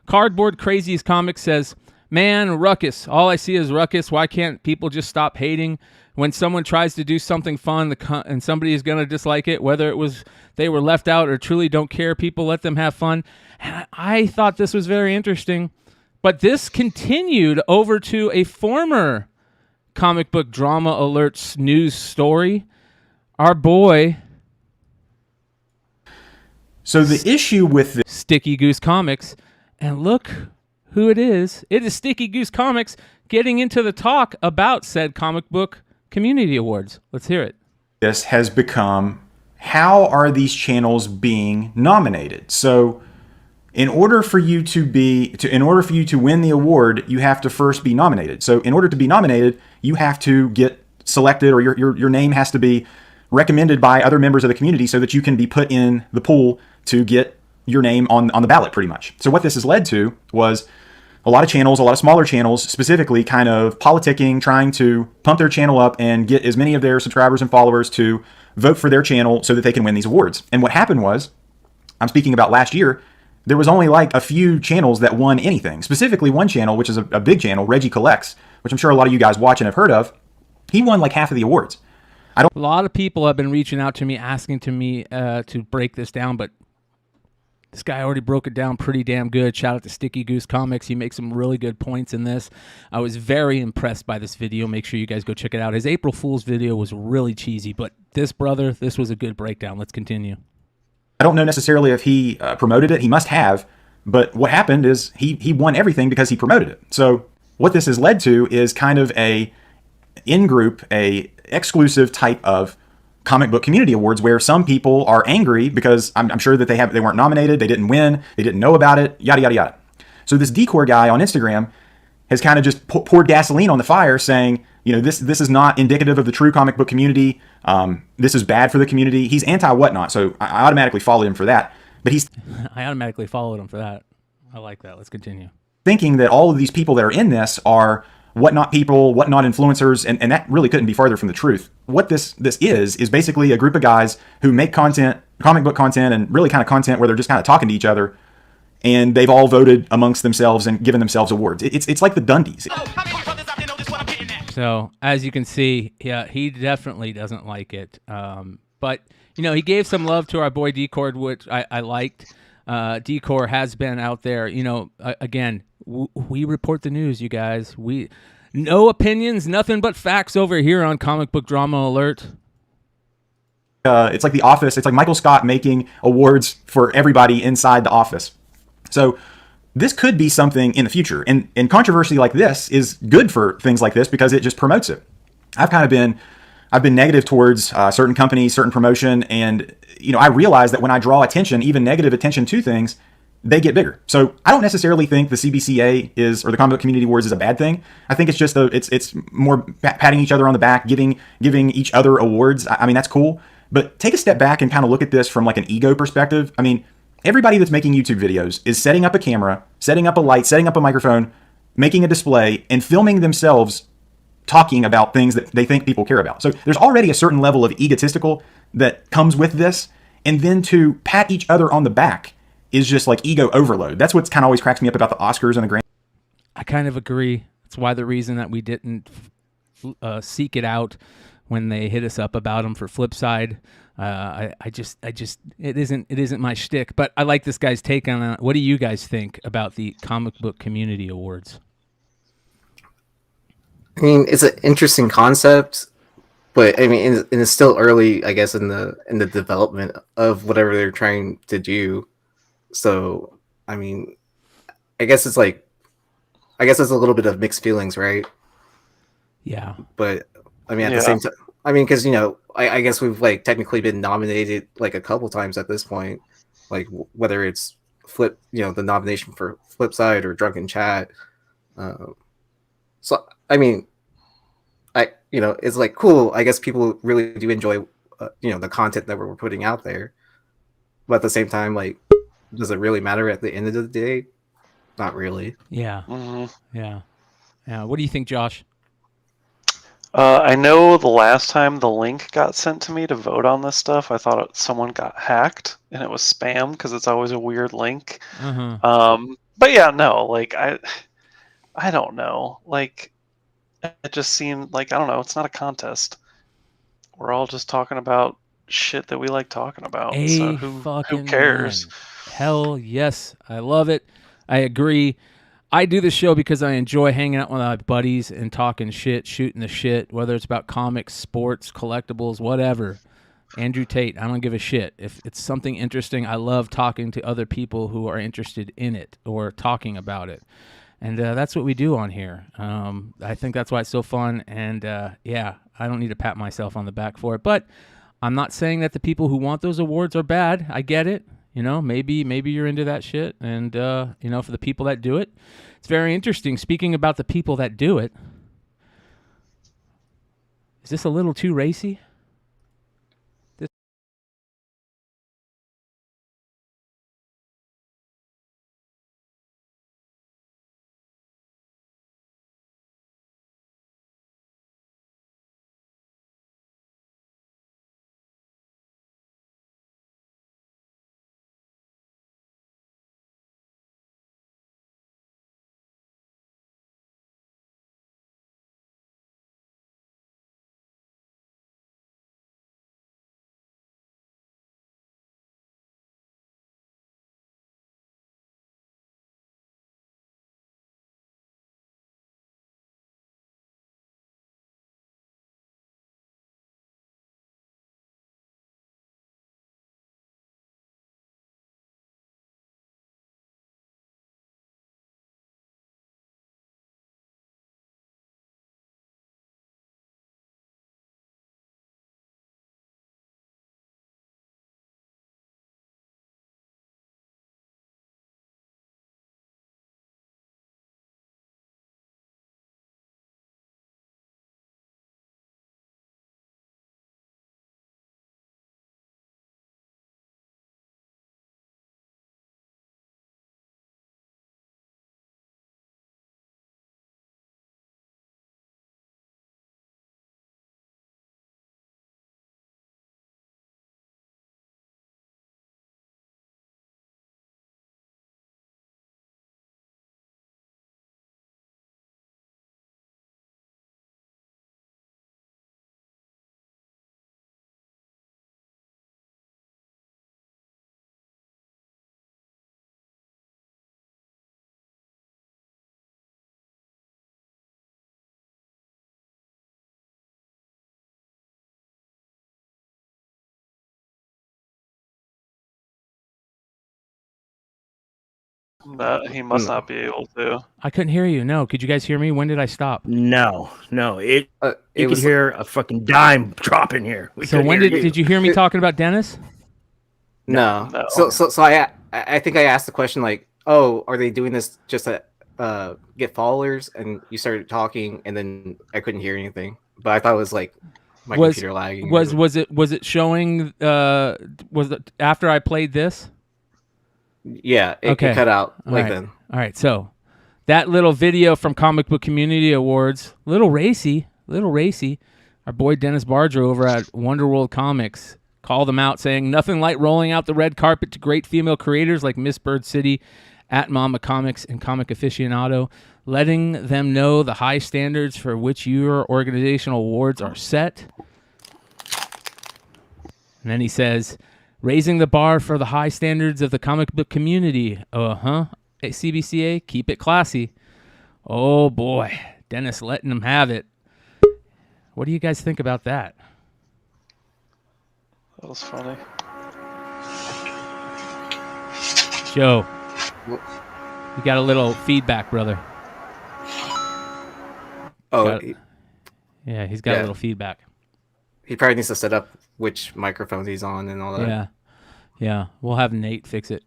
Cardboard Crazies Comics says, man, ruckus. All I see is ruckus. Why can't people just stop hating? When someone tries to do something fun and somebody is going to dislike it, whether it was they were left out or truly don't care, people let them have fun. And I thought this was very interesting. But this continued over to a former Comic Book Drama Alerts news story. Our boy... So the issue with the Sticky Goose Comics, and look who it is. It is Sticky Goose Comics getting into the talk about said comic book community awards. Let's hear it. This has become, how are these channels being nominated? So in order for you to win the award, you have to first be nominated. So in order to be nominated, you have to get selected, or your name has to be recommended by other members of the community so that you can be put in the pool to get your name on the ballot, pretty much. So what this has led to was a lot of channels, a lot of smaller channels specifically, kind of politicking, trying to pump their channel up and get as many of their subscribers and followers to vote for their channel so that they can win these awards. And what happened was, I'm speaking about last year, there was only like a few channels that won anything. Specifically one channel, which is a big channel, Reggie Collects, which I'm sure a lot of you guys watch and have heard of. He won like half of the awards. A lot of people have been reaching out to me, asking me to break this down, but this guy already broke it down pretty damn good. Shout out to Sticky Goose Comics. He makes some really good points in this. I was very impressed by this video. Make sure you guys go check it out. His April Fool's video was really cheesy, but this was a good breakdown. Let's continue. I don't know necessarily if he promoted it. He must have, but what happened is he won everything because he promoted it. So what this has led to is kind of a in-group, a exclusive type of comic book community awards where some people are angry because I'm sure that they weren't nominated, they didn't win, they didn't know about it, yada yada yada. So this Decor guy on Instagram has kind of just poured gasoline on the fire, saying, you know, this is not indicative of the true comic book community. This is bad for the community. He's anti whatnot, so I automatically followed him for that. But I automatically followed him for that. I like that. Let's continue. Thinking that all of these people that are in this are whatnot people, whatnot influencers, and that really couldn't be farther from the truth. What this is basically a group of guys who make content, comic book content, and really kind of content where they're just kind of talking to each other, and they've all voted amongst themselves and given themselves awards. It's like the Dundies. So as you can see, yeah, he definitely doesn't like it. But you know, he gave some love to our boy Decor, which I liked. Decor has been out there. You know, again, we report the news, you guys. No opinions, nothing but facts over here on Comic Book Drama Alert. It's like The Office. It's like Michael Scott making awards for everybody inside the office. So this could be something in the future. And controversy like this is good for things like this because it just promotes it. I've been negative towards certain companies, certain promotion, and you know, I realize that when I draw attention, even negative attention to things, they get bigger. So I don't necessarily think the CBCA or the Comic Book Community Awards is a bad thing. I think it's just it's more patting each other on the back, giving each other awards. I mean, that's cool. But take a step back and kind of look at this from like an ego perspective. I mean, everybody that's making YouTube videos is setting up a camera, setting up a light, setting up a microphone, making a display, and filming themselves talking about things that they think people care about. So there's already a certain level of egotistical that comes with this. And then to pat each other on the back is just like ego overload. That's what's kind of always cracks me up about the Oscars and the Grammys. I kind of agree. That's why the reason that we didn't seek it out when they hit us up about them for Flipside. I just it isn't my shtick, but I like this guy's take on it. What do you guys think about the Comic Book Community Awards? I mean, it's an interesting concept, but I mean, it's still early, I guess, in the development of whatever they're trying to do. So, I mean, I guess it's a little bit of mixed feelings, right? Yeah. But I mean, at the same time, I mean, because you know, I guess we've like technically been nominated like a couple times at this point, like whether it's the nomination for Flipside or Drunken Chat. So I mean, it's like cool. I guess people really do enjoy, the content that we're putting out there. But at the same time, like, does it really matter at the end of the day? Not really. Yeah. Mm-hmm. Yeah. What do you think, Josh? I know the last time the link got sent to me to vote on this stuff, I thought someone got hacked and it was spam because it's always a weird link. Mm-hmm. But yeah, no, like I don't know. Like it just seemed like, I don't know, it's not a contest. We're all just talking about shit that we like talking about. So who cares? Man. Hell yes. I love it. I agree. I do the show because I enjoy hanging out with my buddies and talking shit, shooting the shit, whether it's about comics, sports, collectibles, whatever. Andrew Tate, I don't give a shit. If it's something interesting, I love talking to other people who are interested in it or talking about it. And that's what we do on here. I think that's why it's so fun. And yeah, I don't need to pat myself on the back for it. But I'm not saying that the people who want those awards are bad. I get it. You know, maybe you're into that shit. And, you know, for the people that do it, it's very interesting. Speaking about the people that do it, is this a little too racy? No, he must not be able to. I couldn't hear you. No. Could you guys hear me? When did I stop? No. You could was hear a fucking dime drop in here. So when did you hear me talking about Dennis? No. So I think I asked the question like, oh, are they doing this just to get followers? And you started talking, and then I couldn't hear anything. But I thought it was like my computer lagging. Was it showing? Was it after I played this? Yeah, it cut out then. All right, so that little video from Comic Book Community Awards, little racy. Our boy Dennis Barger over at Wonderworld Comics called them out, saying nothing like rolling out the red carpet to great female creators like Miss Bird City, at Mama Comics, and Comic Aficionado, letting them know the high standards for which your organizational awards are set. And then he says, raising the bar for the high standards of the comic book community. CBCA, keep it classy. Oh boy, Dennis letting them have it. What do you guys think about that? That was funny. Joe, you got a little feedback, brother. Oh, he's got a little feedback. He probably needs to set up which microphone he's on and all that. Yeah. We'll have Nate fix it.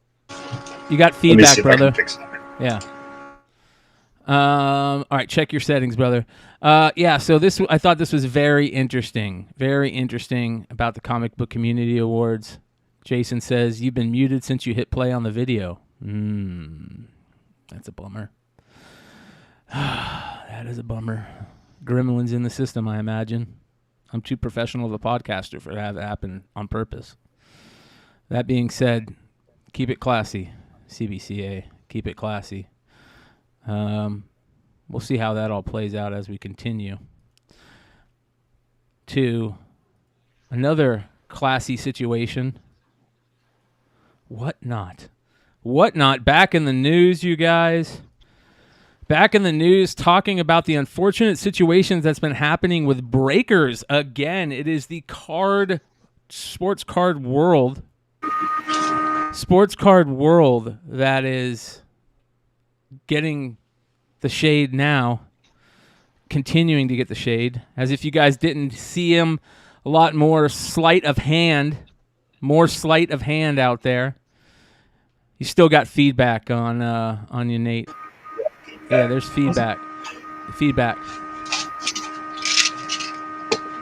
You got feedback, brother. Yeah. All right, check your settings, brother. So I thought this was very interesting about the Comic Book Community Awards. Jason says, you've been muted since you hit play on the video. That's a bummer. That is a bummer. Gremlin's in the system, I imagine. I'm too professional of a podcaster for that to happen on purpose. That being said, keep it classy, CBCA. Keep it classy. We'll see how that all plays out as we continue. To another classy situation. Whatnot back in the news, you guys. Back in the news, talking about the unfortunate situations that's been happening with breakers again. It is the sports card world that is getting the shade now, continuing to get the shade. As if you guys didn't see him, a lot more sleight of hand out there. You still got feedback on you, Nate. Yeah, there's feedback.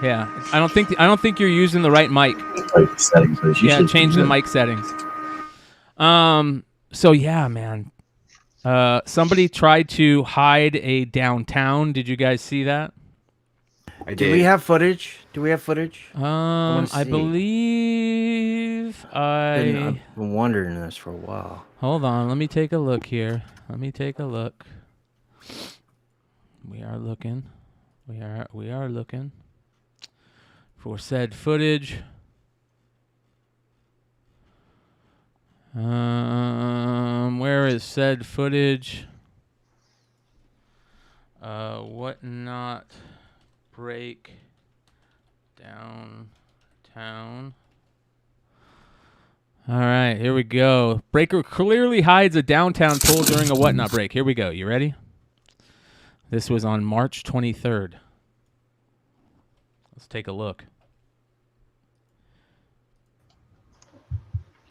Yeah, I don't think you're using the right mic. Yeah, change the mic settings. So yeah, man. Somebody tried to hide a downtown. Did you guys see that? I did. Do we have footage? I believe I've been wondering this for a while. Hold on, let me take a look here. We are looking for said footage. Where is said footage? Whatnot break downtown. All right, here we go. Breaker clearly hides a downtown tool during a whatnot break. Here we go. You ready? This was on March 23rd. Let's take a look.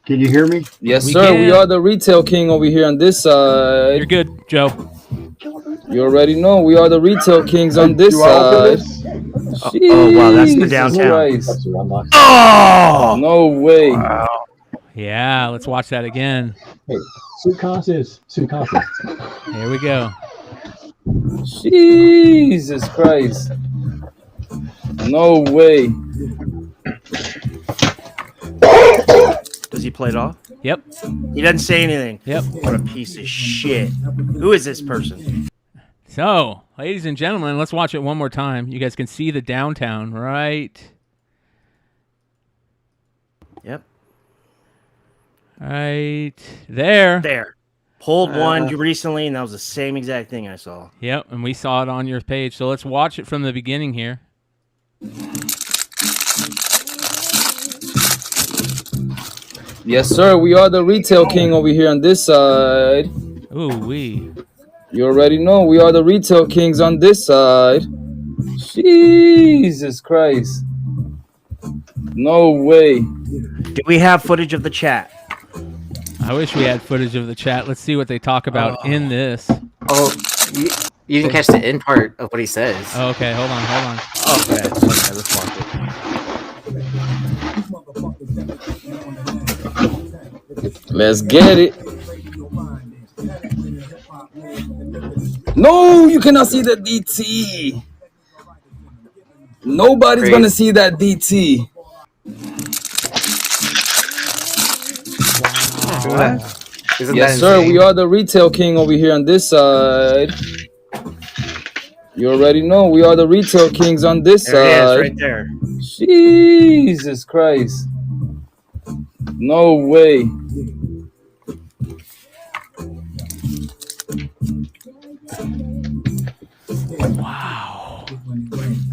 Can you hear me? Yes, sir. We are the retail king over here on this side. You're good, Joe. You already know we are the retail kings on this side. Oh, wow, that's the downtown. Christ. Oh! No way. Wow. Yeah, let's watch that again. Hey, Sucasis. Here we go. Jesus Christ. No way. Does he play it off? Yep. He doesn't say anything. Yep. What a piece of shit. Who is this person? So, ladies and gentlemen, let's watch it one more time. You guys can see the downtown right. Yep. Right there. There. Pulled one recently, and that was the same exact thing I saw. Yep, and we saw it on your page. So let's watch it from the beginning here. Yes, sir. We are the retail king over here on this side. Ooh wee. You already know we are the retail kings on this side. Jesus Christ. No way. Do we have footage of the chat? I wish we had footage of the chat. Let's see what they talk about in this. Oh, you didn't catch the end part of what he says. Oh, okay, hold on. Okay, let's watch it. Let's get it. No, you cannot see the DT. Nobody's gonna see that DT. Yes, sir. We are the retail king over here on this side. You already know we are the retail kings on this side. It is, right there. Jesus Christ. No way. Wow.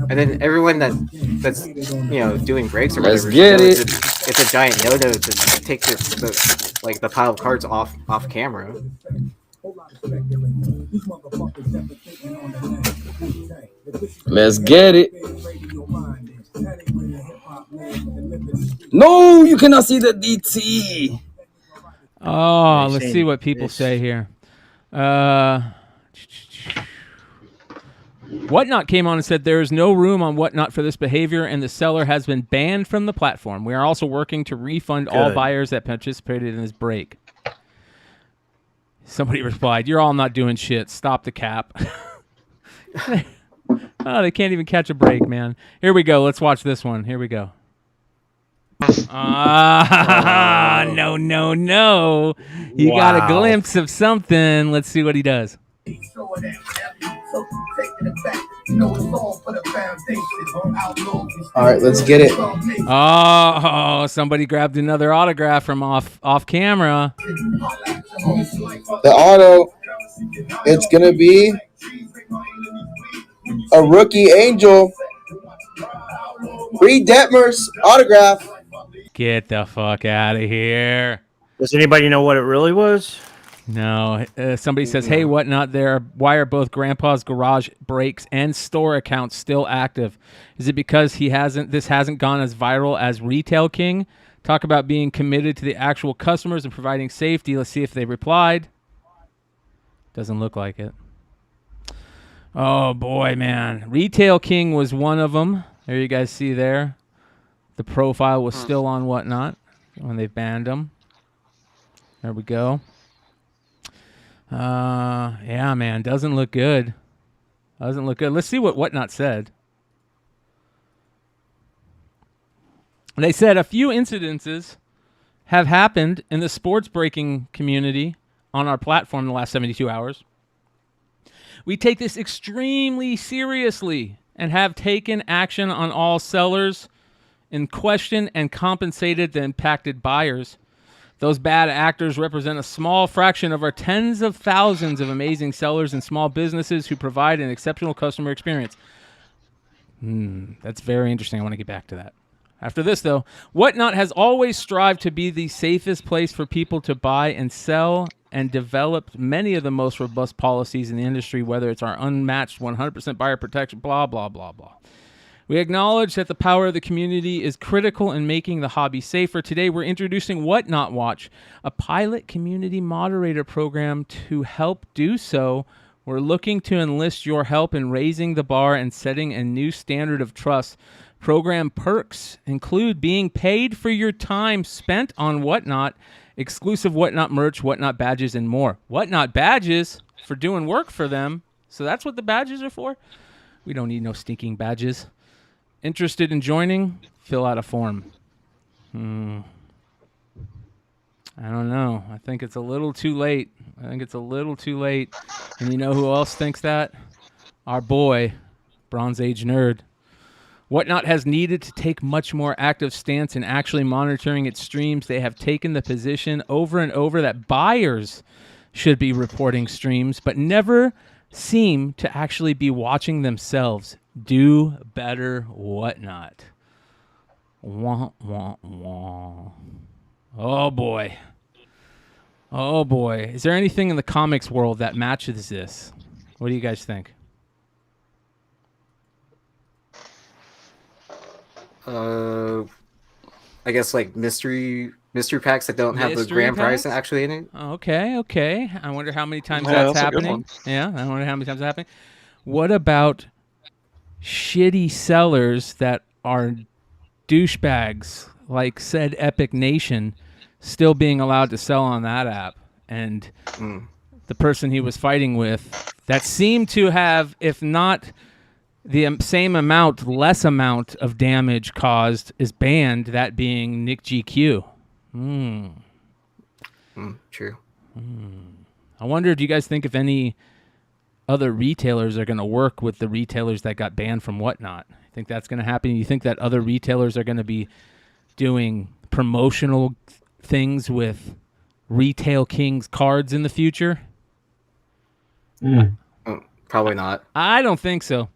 And then everyone that's doing breaks or Let's whatever, get it. It's a giant no-no to take the pile of cards off camera. Let's get it. No, you cannot see the DT. Oh, let's see what people say here. Whatnot came on and said there is no room on Whatnot for this behavior, and the seller has been banned from the platform. We are also working to refund all buyers that participated in this break. Somebody replied, "You're all not doing shit. Stop the cap." Oh, they can't even catch a break, man. Here we go. Let's watch this one. Here we go. No, no, no. You got a Wow. glimpse of something. Let's see what he does. All right, let's get it. Oh, somebody grabbed another autograph from off camera. The auto, it's going to be a rookie Angel. Reed Detmer's autograph. Get the fuck out of here. Does anybody know what it really was? No. Somebody says, hey, whatnot there? Why are both Grandpa's garage breaks and store accounts still active? Is it because this hasn't gone as viral as Retail King? Talk about being committed to the actual customers and providing safety. Let's see if they replied. Doesn't look like it. Oh, boy, man. Retail King was one of them. There you guys see there. The profile was still on whatnot when they banned him. There we go. Yeah, man. Doesn't look good. Doesn't look good. Let's see what whatnot said. They said a few incidences have happened in the sports breaking community on our platform in the last 72 hours. We take this extremely seriously and have taken action on all sellers in question and compensated the impacted buyers. Those bad actors represent a small fraction of our tens of thousands of amazing sellers and small businesses who provide an exceptional customer experience. That's very interesting. I want to get back to that. After this, though, Whatnot has always strived to be the safest place for people to buy and sell, and developed many of the most robust policies in the industry, whether it's our unmatched 100% buyer protection, blah, blah, blah, blah. We acknowledge that the power of the community is critical in making the hobby safer. Today, we're introducing Whatnot Watch, a pilot community moderator program to help do so. We're looking to enlist your help in raising the bar and setting a new standard of trust. Program perks include being paid for your time spent on Whatnot, exclusive Whatnot merch, Whatnot badges, and more. Whatnot badges for doing work for them. So that's what the badges are for? We don't need no stinking badges. Interested in joining? Fill out a form. I don't know. I think it's a little too late. And you know who else thinks that? Our boy, Bronze Age Nerd. Whatnot has needed to take much more active stance in actually monitoring its streams. They have taken the position over and over that buyers should be reporting streams, but never seem to actually be watching themselves. Do better, Whatnot. Wah, wah, wah. Oh, boy. Oh, boy. Is there anything in the comics world that matches this? What do you guys think? I guess like mystery packs that don't have the grand prize actually in it. Okay. I wonder how many times that's happening. Yeah, I wonder how many times it's happening. What about shitty sellers that are douchebags, like said Epic Nation, still being allowed to sell on that app? And the person he was fighting with that seemed to have, if not the same amount, less amount of damage caused, is banned, that being Nick GQ. True. I wonder, do you guys think if any other retailers are going to work with the retailers that got banned from Whatnot? I think that's going to happen. You think that other retailers are going to be doing promotional things with Retail King's cards in the future? Probably not. I don't think so.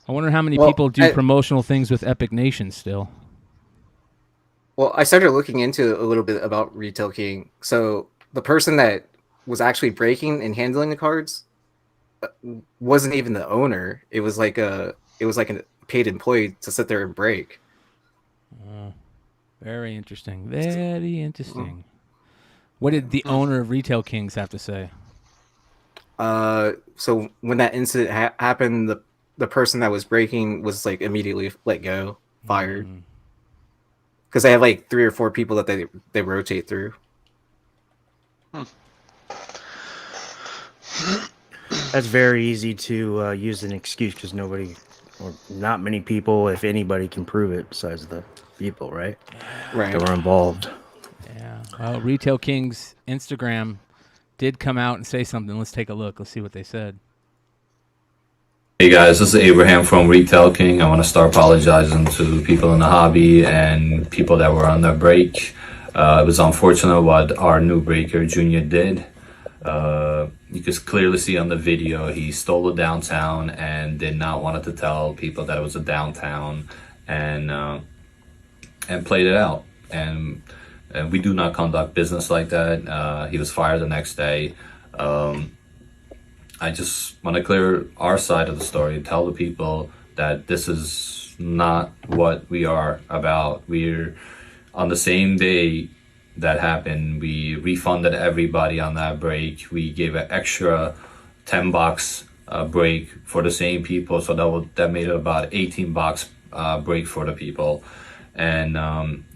I wonder how many people do promotional things with Epic Nation still. Well, I started looking into a little bit about Retail King. So the person that was actually breaking and handling the cards wasn't even the owner. It was like a paid employee to sit there and break. Very interesting. Very interesting. What did the owner of Retail Kings have to say? So when that incident happened, the person that was breaking was like immediately let go, fired. Because they have like 3 or 4 people that they rotate through. That's very easy to use an excuse because nobody Or not many people, if anybody, can prove it besides the people, right? Right. That were involved. Yeah. Well, Retail King's Instagram did come out and say something. Let's take a look. Let's see what they said. Hey guys, this is Abraham from Retail King. I want to start apologizing to people in the hobby and people that were on their break. It was unfortunate what our new breaker Junior did. You can clearly see on the video he stole a downtown and did not want to tell people that it was a downtown, and played it out. And we do not conduct business like that. He was fired the next day. I just want to clear our side of the story, tell the people that this is not what we are about. We're on the same day that happened, we refunded everybody on that break. We gave an extra $10 break for the same people, so that made it about $18 break for the people. And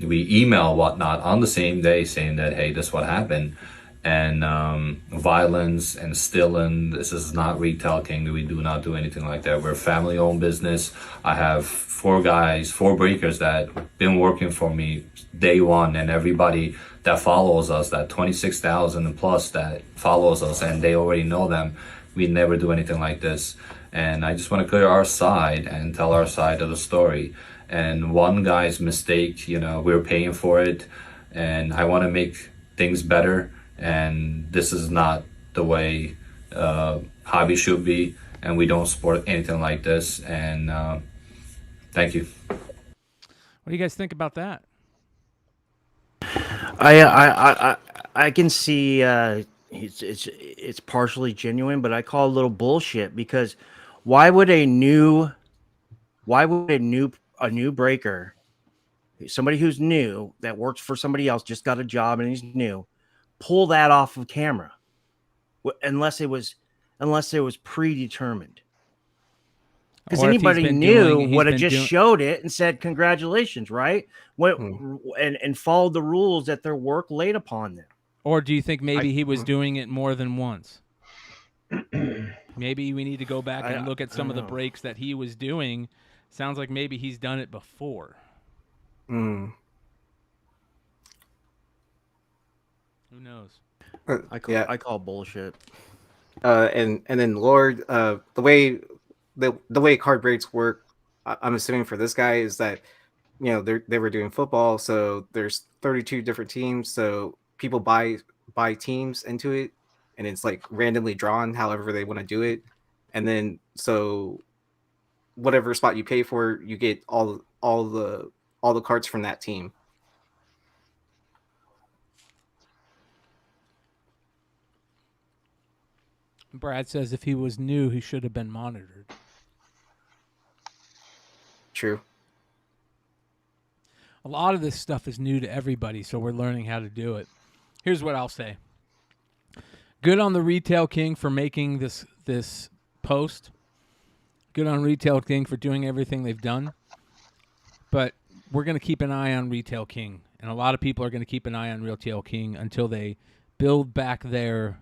we email whatnot on the same day saying that, hey, this is what happened. And violence and stealing, this is not Retail King. We do not do anything like that. We're a family-owned business. I have 4 breakers that been working for me day one, and everybody that follows us, that 26,000 plus that follows us, and they already know them. We never do anything like this. And I just want to clear our side and tell our side of the story. And one guy's mistake, we're paying for it, and I want to make things better. And this is not the way hobby should be, and we don't support anything like this. And thank you. What do you guys think about that? I can see it's partially genuine, but I call it a little bullshit, because why would a new breaker, somebody who's new that works for somebody else, just got a job and he's new, pull that off of camera unless it was predetermined? Because anybody new would have just showed it and said congratulations, right? And followed the rules that their work laid upon them. Or do you think maybe he was doing it more than once? Maybe we need to go back and look at some of the breaks that he was doing. Sounds like maybe he's done it before. Mm. Who knows? I call bullshit. And then Lord, the way card breaks work, I'm assuming for this guy is that, they were doing football, so there's 32 different teams, so people buy teams into it, and it's like randomly drawn however they want to do it, and then so whatever spot you pay for, you get all the cards from that team. Brad says if he was new, he should have been monitored. True. A lot of this stuff is new to everybody, so we're learning how to do it. Here's what I'll say. Good on the Retail King for making this post. Good on Retail King for doing everything they've done. But we're going to keep an eye on Retail King, and a lot of people are going to keep an eye on Retail King until they build back their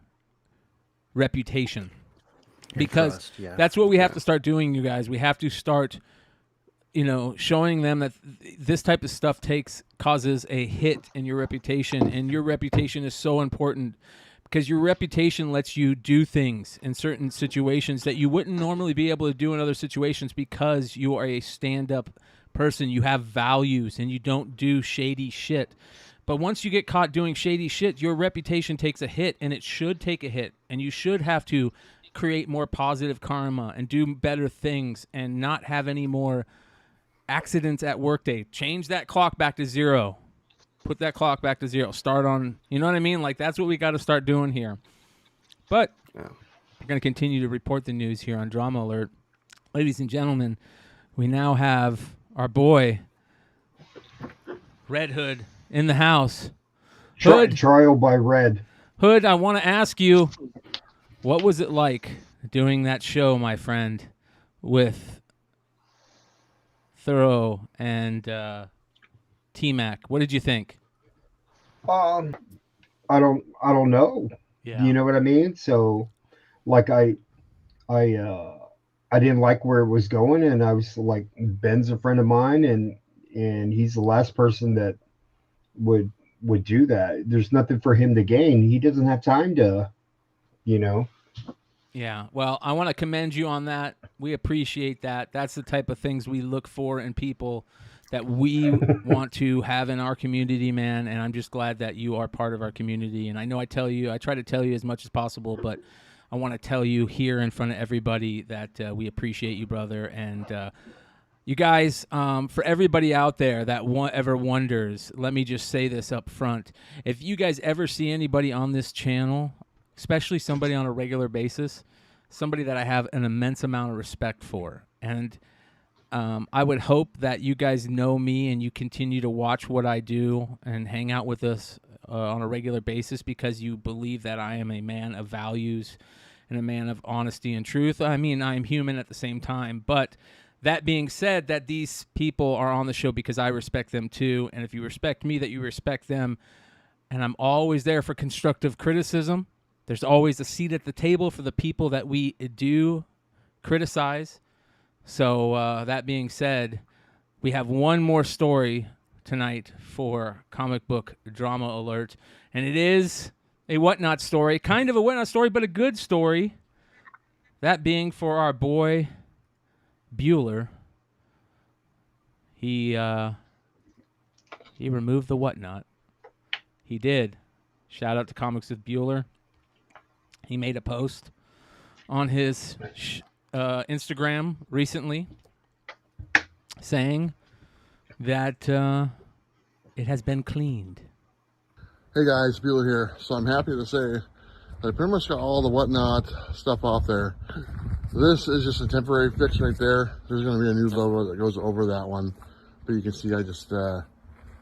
reputation, because that's what we have to start doing, you guys. We have to start showing them that this type of stuff causes a hit in your reputation, and your reputation is so important, because your reputation lets you do things in certain situations that you wouldn't normally be able to do in other situations, because you are a stand-up person. You have values and you don't do shady shit. But once you get caught doing shady shit, your reputation takes a hit, and it should take a hit. And you should have to create more positive karma and do better things and not have any more accidents at workday. Change that clock back to 0. Put that clock back to 0. Start on, you know what I mean? Like, that's what we got to start doing here. But we're going to continue to report the news here on Drama Alert. Ladies and gentlemen, we now have our boy, Red Hood, in the house. Hood, Trial by Red. Hood, I want to ask you, what was it like doing that show, my friend, with Thorough and T-Mac? What did you think? I don't know. Yeah. You know what I mean? So, like, I I didn't like where it was going, and I was like, Ben's a friend of mine, and he's the last person that would do that. There's nothing for him to gain. He doesn't have time to, you know. Yeah, well, I want to commend you on that. We appreciate that. That's the type of things we look for in people that we want to have in our community, man. And I'm just glad that you are part of our community. And I know I try to tell you as much as possible, but I want to tell you here in front of everybody that we appreciate you, brother. And you guys, for everybody out there that ever wonders, let me just say this up front. If you guys ever see anybody on this channel, especially somebody on a regular basis, somebody that I have an immense amount of respect for. And I would hope that you guys know me and you continue to watch what I do and hang out with us on a regular basis because you believe that I am a man of values and a man of honesty and truth. I mean, I'm human at the same time. But that being said, that these people are on the show because I respect them too. And if you respect me, that you respect them. And I'm always there for constructive criticism. There's always a seat at the table for the people that we do criticize. So that being said, we have one more story tonight for Comic Book Drama Alert. And it is a whatnot story, kind of a whatnot story, but a good story. That being for our boy Bueller. He removed the whatnot. He did. Shout out to Comics with Bueller. He made a post on his Instagram recently saying that it has been cleaned. Hey guys, Bueller here. So I'm happy to say that I pretty much got all the whatnot stuff off there. This is just a temporary fix right there. There's going to be a new logo that goes over that one. But you can see I just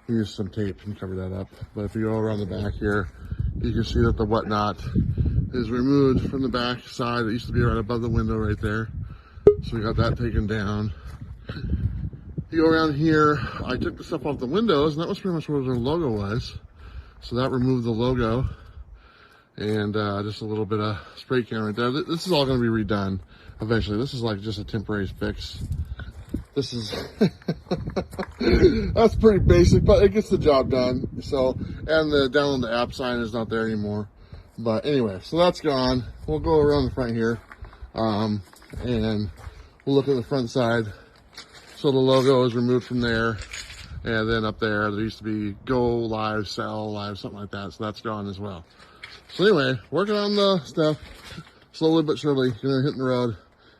used some tape and cover that up. But if you go around the back here, you can see that the whatnot is removed from the back side. It used to be right above the window right there. So we got that taken down. You go around here, I took the stuff off the windows, and that was pretty much where the logo was. So that removed the logo. And just a little bit of spray can right there. This is all going to be redone eventually. This is like just a temporary fix. This is that's pretty basic, but it gets the job done. So, and the download the app sign is not there anymore. But anyway, so that's gone. We'll go around the front here, and we'll look at the front side. So the logo is removed from there, and then up there used to be Go Live, Sell Live, something like that. So that's gone as well. So anyway, working on the stuff slowly but surely. Gonna hit the road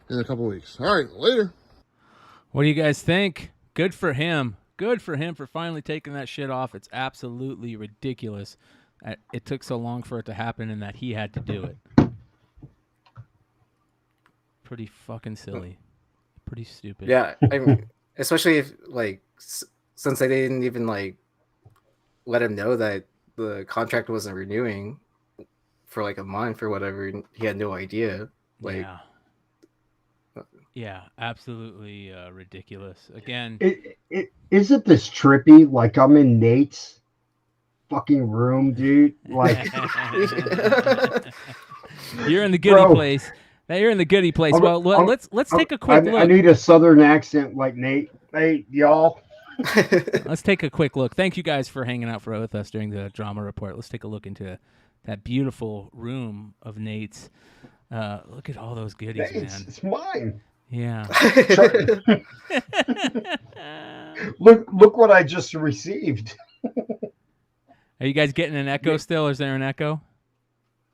in a couple weeks. All right, later. What do you guys think? Good for him. Good for him for finally taking that shit off. It's absolutely ridiculous. It took so long for it to happen and that he had to do it. Pretty fucking silly. Pretty stupid. Yeah, I mean, especially if, like, since they didn't even, like, let him know that the contract wasn't renewing for, like, a month or whatever, and he had no idea. Like, yeah. Yeah, absolutely ridiculous. Again, Isn't this trippy? Like, I'm in Nate's fucking room, dude. Like, you're in the goodie place. Now you're in the goodie place. Well, let's take a quick look. I need a southern accent like Nate. Hey, y'all. Let's take a quick look. Thank you guys for hanging out with us during the drama report. Let's take a look into that beautiful room of Nate's. Look at all those goodies, man. It's mine. Yeah. Look what I just received. Are you guys getting an echo still? Is there an echo?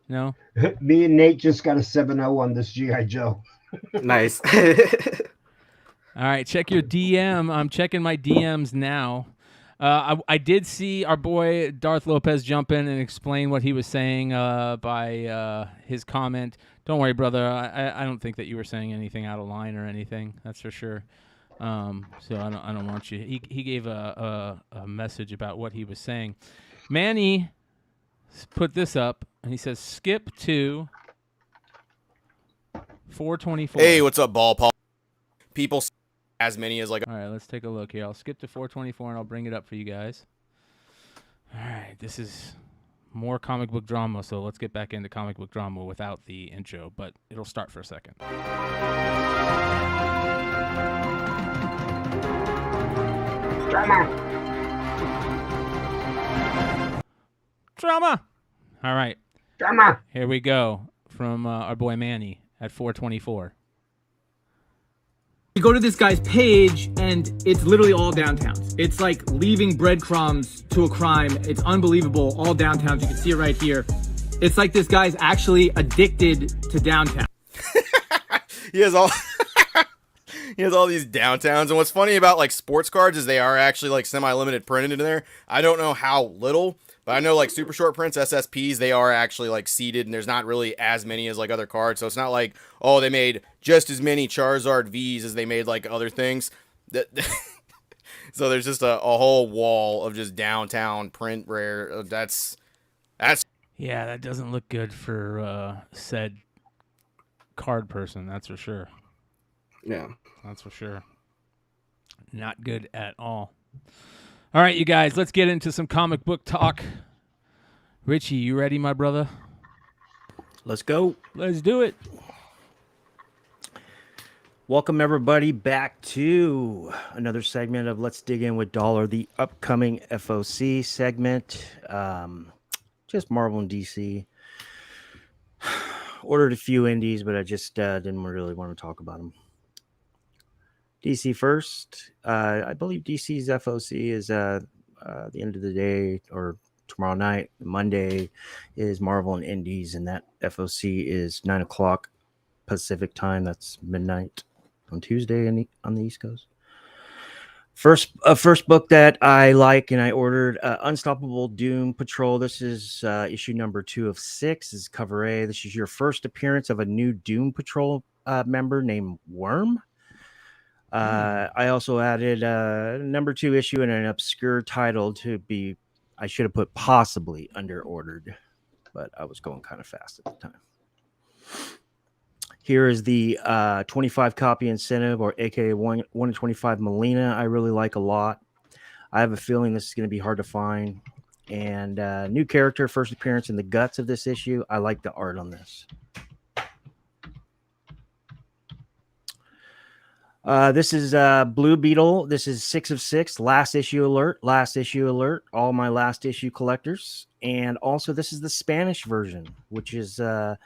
No? Me and Nate just got a 7-0 on this G.I. Joe. Nice. All right, check your DM. I'm checking my DMs now. I did see our boy Darth Lopez jump in and explain what he was saying by his comment. Don't worry, brother. I don't think that you were saying anything out of line or anything. That's for sure. So I don't want you. He gave a message about what he was saying. Manny put this up and he says skip to 424. Hey, what's up, ball Paul? People as many as like. All right, let's take a look here. I'll skip to 424 and I'll bring it up for you guys. All right, this is more comic book drama. So let's get back into comic book drama without the intro, but it'll start for a second. Drama. All right. Drama. Here we go from our boy Manny at 424. You go to this guy's page and it's literally all downtowns. It's like leaving breadcrumbs to a crime. It's unbelievable. All downtowns. You can see it right here. It's like this guy's actually addicted to downtown. He has all he has all these downtowns, and what's funny about like sports cards is they are actually like semi-limited printed in there. I don't know how little, but I know like super short prints, SSPs, they are actually like seeded, and there's not really as many as like other cards. So it's not like, oh, they made just as many Charizard Vs as they made like other things. So there's just a whole wall of just downtown print rare. That's Yeah, that doesn't look good for said card person, that's for sure. Yeah. That's for sure. Not good at all. All right, you guys, let's get into some comic book talk. Richie, you ready, my brother? Let's go. Let's do it. Welcome, everybody, back to another segment of Let's Dig In with Dollar, the upcoming FOC segment. Just Marvel and DC. Ordered a few indies, but I just didn't really want to talk about them. DC first. I believe DC's FOC is the end of the day or tomorrow night. Monday is Marvel and Indies, and that FOC is 9 o'clock Pacific time. That's midnight on Tuesday on the East Coast. First book that I like and I ordered, Unstoppable Doom Patrol. This is issue number 2 of 6. This is cover A. This is your first appearance of a new Doom Patrol member named Worm. I also added number 2 issue and an obscure title to be, I should have put possibly under ordered, but I was going kind of fast at the time. Here is the 25 copy incentive, or aka 1 in 25 Melina. I really like a lot. I have a feeling this is going to be hard to find. And new character, first appearance in the guts of this issue. I like the art on this. This is Blue Beetle. This is 6 of 6. Last issue alert. Last issue alert. All my last issue collectors. And also, this is the Spanish version, which is on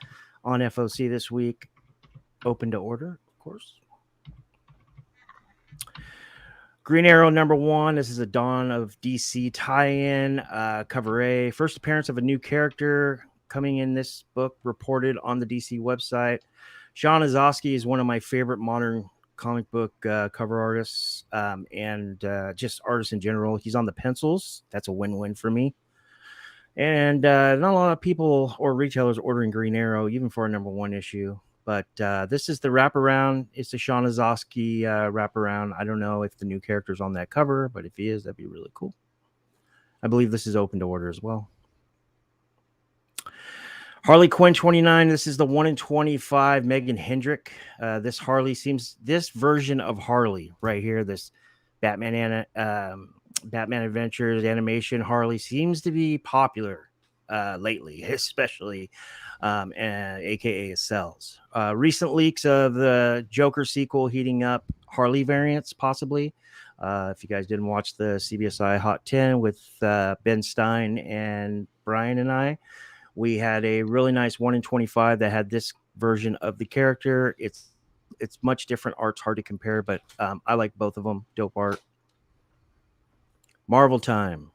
FOC this week. Open to order, of course. Green Arrow number 1. This is a Dawn of DC tie-in. Cover A. First appearance of a new character coming in this book, reported on the DC website. Sean Azosky is one of my favorite modern comic book cover artists and just artists in general. He's on the pencils. That's a win-win for me. And not a lot of people or retailers ordering Green Arrow, even for a number 1 issue. But this is the wraparound. It's the Sean Azosky wraparound. I don't know if the new character's on that cover, but if he is, that'd be really cool. I believe this is open to order as well. Harley Quinn 29. This is the 1 in 25 Megan Hendrick. This version of Harley right here, this Batman Adventures animation Harley seems to be popular lately, especially aka sells. Recent leaks of the Joker sequel heating up Harley variants, possibly. If you guys didn't watch the CBSI Hot 10 with Ben Stein and Brian and I, we had a really nice 1 in 25 that had this version of the character. It's much different art's hard to compare, but I like both of them. Dope art. Marvel time.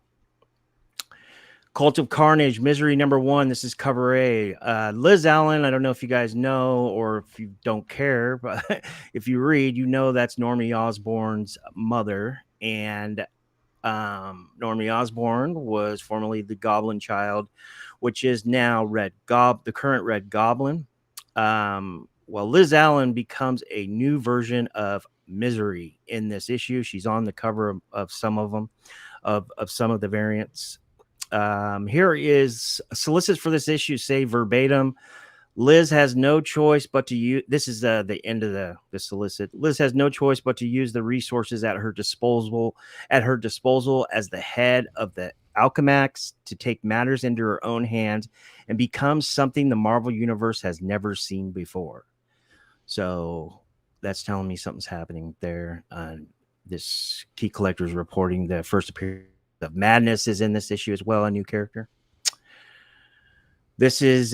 Cult of Carnage, Misery number 1. This is cover A. Liz Allen, I don't know if you guys know or if you don't care, but if you read, you know that's Normie Osborn's mother. And Normie Osborn was formerly the Goblin Child, which is now the current Red Goblin. Well, Liz Allen becomes a new version of Misery in this issue. She's on the cover of some of them, of some of the variants. Here is solicits for this issue say verbatim, Liz has no choice but to use, this is the end of the solicit. Liz has no choice but to use the resources at her disposal as the head of the Alchemax to take matters into her own hands and become something the Marvel Universe has never seen before. So that's telling me something's happening there. This key collector is reporting the first appearance of Madness is in this issue as well, a new character. This is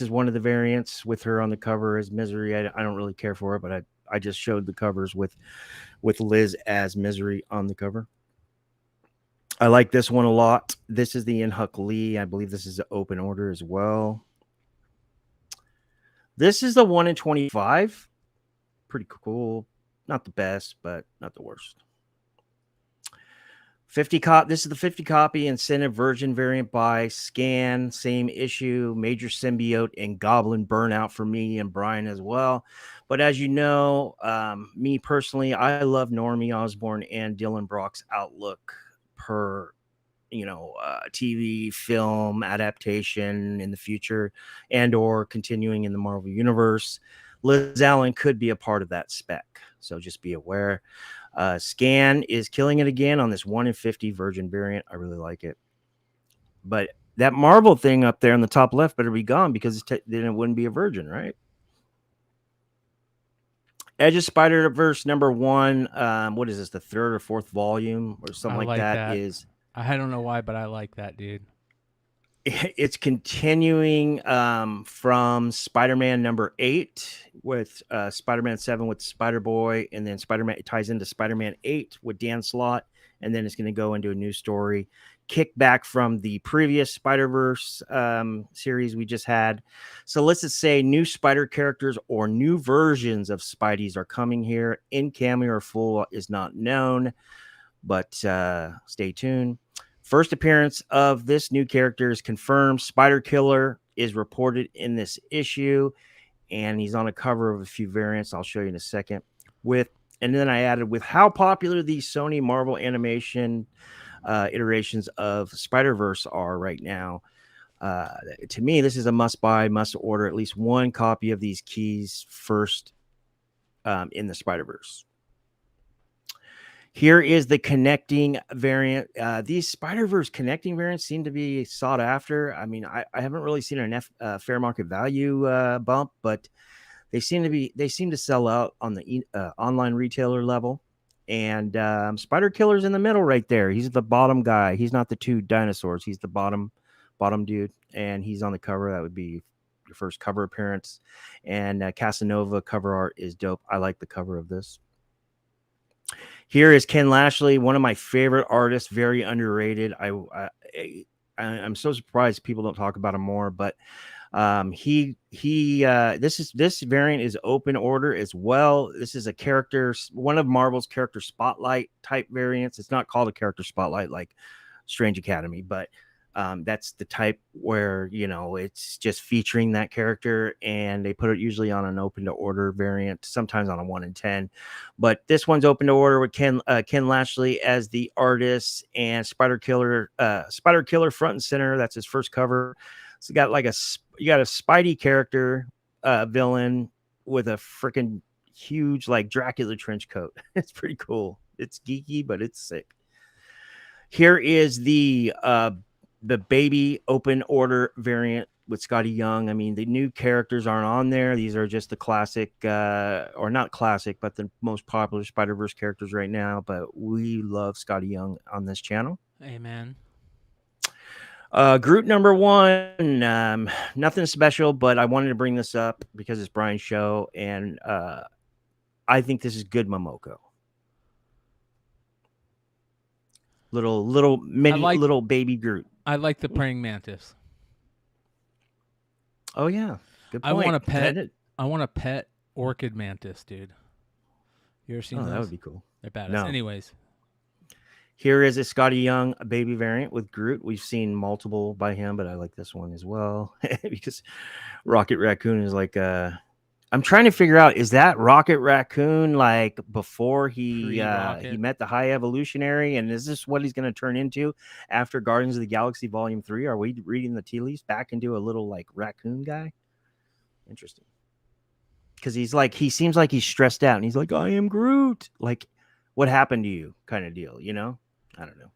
one of the variants with her on the cover as Misery. I don't really care for it, but I just showed the covers with Liz as Misery on the cover. I like this one a lot. This is the Inhuck Lee. I believe this is an open order as well. This is the 1 in 25. Pretty cool. Not the best, but not the worst. 50 cop. This is the 50 copy incentive version variant by Scan. Same issue. Major Symbiote and Goblin Burnout for me and Brian as well. But as you know, me personally, I love Normie Osborn and Dylan Brock's outlook per TV, film, adaptation in the future, and or continuing in the Marvel Universe. Liz Allen could be a part of that spec, so just be aware. Scan is killing it again on this 1 in 50 Virgin variant. I really like it. But that Marvel thing up there in the top left better be gone, because then it wouldn't be a Virgin, right? Edge of Spider-Verse #1. What is this? The 3rd or 4th volume or something like that. Is I don't know why, but I like that, dude. It's continuing from Spider-Man #8 with Spider-Man 7 with Spider-Boy, and then Spider-Man, it ties into Spider-Man 8 with Dan Slott, and then it's going to go into a new story. Kick back from the previous Spider-Verse series we just had. So let's just say new Spider characters or new versions of Spideys are coming here. In cameo or full is not known, but stay tuned. First appearance of this new character is confirmed. Spider Killer is reported in this issue, and he's on a cover of a few variants. I'll show you in a second. And then I added with how popular these Sony Marvel animation iterations of Spider-Verse are right now. To me, this is a must-buy, must-order. At least one copy of these keys first in the Spider-Verse. Here is the connecting variant. These Spider-Verse connecting variants seem to be sought after. I mean, I haven't really seen an fair market value bump, but they seem to sell out on the online retailer level. And Spider Killer's in the middle right there. He's the bottom guy. He's not the two dinosaurs. He's the bottom dude, and he's on the cover. That would be your first cover appearance. And Casanova cover art is dope. I like the cover of this. Here is Ken Lashley, one of my favorite artists, very underrated. I'm so surprised people don't talk about him more, but this variant is open order as well. This is a character, one of Marvel's character spotlight type variants. It's not called a character spotlight like Strange Academy, but that's the type where, it's just featuring that character, and they put it usually on an open to order variant, sometimes on a 1 in 10. But this one's open to order with Ken Lashley as the artist, and Spider Killer front and center. That's his first cover. So you got a Spidey character villain with a freaking huge like Dracula trench coat. It's pretty cool. It's geeky, but it's sick. Here is the baby open order variant with Scotty Young. I mean, the new characters aren't on there. These are just the classic, or not classic, but the most popular Spider-Verse characters right now. But we love Scotty Young on this channel. Amen. Groot #1, nothing special, but I wanted to bring this up because it's Brian's show, and I think this is good Momoko. Little mini, little baby Groot. I like the praying mantis. Oh yeah, good point. I want a pet orchid mantis, dude. You ever seen those? That would be cool. They're badass. No. Anyways. Here is a Scotty Young baby variant with Groot. We've seen multiple by him, but I like this one as well because Rocket Raccoon is like I'm trying to figure out, is that Rocket Raccoon like before he met the High Evolutionary, and is this what he's going to turn into after Guardians of the Galaxy Volume 3? Are we reading the tea leaves back into a little like raccoon guy? Interesting. Because he seems like he's stressed out, and he's like, I am Groot. Like, what happened to you kind of deal, I don't know.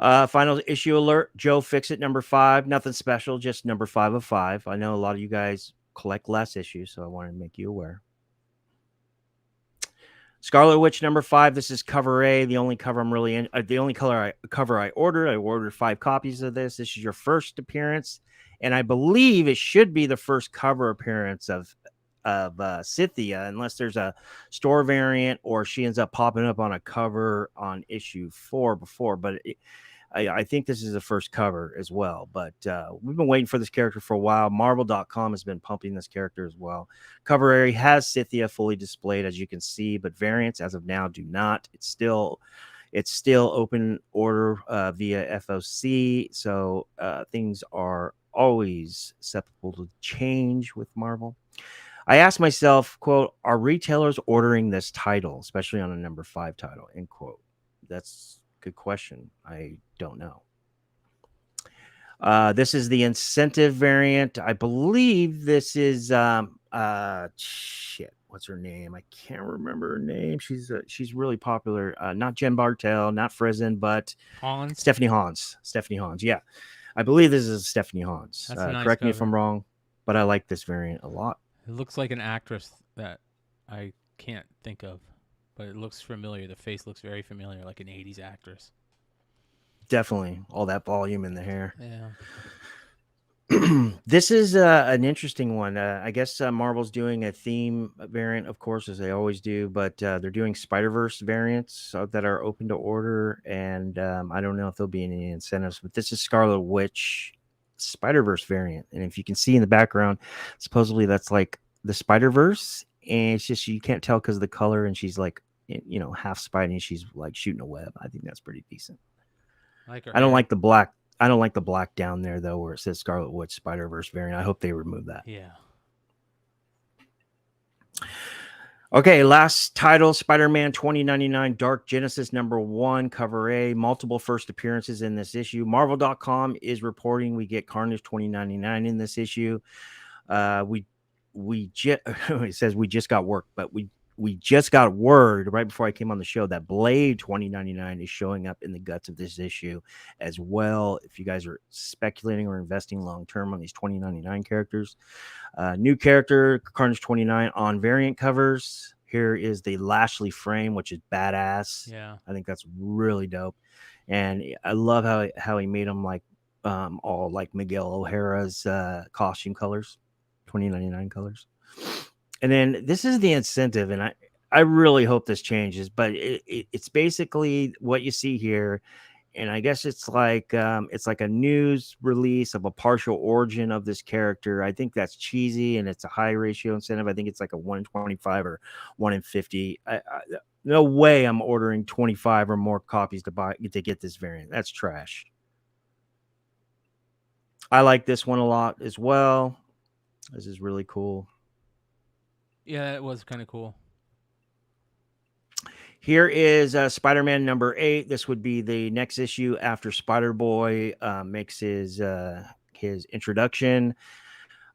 Final issue alert. Joe Fixit number 5. Nothing special, just number 5 of 5. I know a lot of you guys collect less issues, so I wanted to make you aware. Scarlet Witch number 5. This is cover A. The only cover I'm really in. The only cover I ordered. I ordered 5 copies of this. This is your first appearance, and I believe it should be the first cover appearance of Scythia, unless there's a store variant or she ends up popping up on a cover on issue 4 before. But I think this is the first cover as well. But we've been waiting for this character for a while. Marvel.com has been pumping this character as well. Cover area has Scythia fully displayed, as you can see, but variants as of now do not. It's still open order via FOC, so things are always susceptible to change with Marvel. I asked myself, quote, are retailers ordering this title, especially on a number 5 title, end quote. That's a good question. I don't know. This is the incentive variant. I believe this is shit. What's her name? I can't remember her name. She's really popular. Not Jen Bartel, not Frizen, but Hans? Stephanie Hans. Stephanie Hans. Yeah, I believe this is Stephanie Hans. That's a nice correct me if cover. I'm wrong, but I like this variant a lot. It looks like an actress that I can't think of, but it looks familiar. The face looks very familiar, like an 80s actress. Definitely. All that volume in the hair. Yeah. This is an interesting one. I guess Marvel's doing a theme variant, of course, as they always do, but they're doing Spider-Verse variants that are open to order, and I don't know if there'll be any incentives, but this is Scarlet Witch Spider-Verse variant. And if you can see in the background, supposedly that's like the Spider-Verse, and it's just you can't tell because of the color, and she's like, you know, half Spidey, and she's like shooting a web. I think that's pretty decent. I don't like the black. I don't like the black down there though, where it says Scarlet Witch Spider-Verse variant. I hope they remove that. Yeah. Okay, last title, Spider-Man 2099 Dark Genesis number 1, cover A. Multiple first appearances in this issue. Marvel.com is reporting we get Carnage 2099 in this issue. It says we just got work, but we just got word right before I came on the show that Blade 2099 is showing up in the guts of this issue as well. If you guys are speculating or investing long term on these 2099 characters, new character Carnage 29 on variant covers. Here is the Lashley frame, which is badass. Yeah, I think that's really dope, and I love how he made them like all like Miguel O'Hara's costume colors, 2099 colors. And then this is the incentive, and I really hope this changes, but it's basically what you see here, and I guess it's like a news release of a partial origin of this character. I think that's cheesy, and it's a high ratio incentive. I think it's like a 1 in 25 or 1 in 50. No way I'm ordering 25 or more copies to get this variant. That's trash. I like this one a lot as well. This is really cool. Yeah, it was kind of cool. Here is Spider-Man number 8. This would be the next issue after Spider-Boy makes his introduction.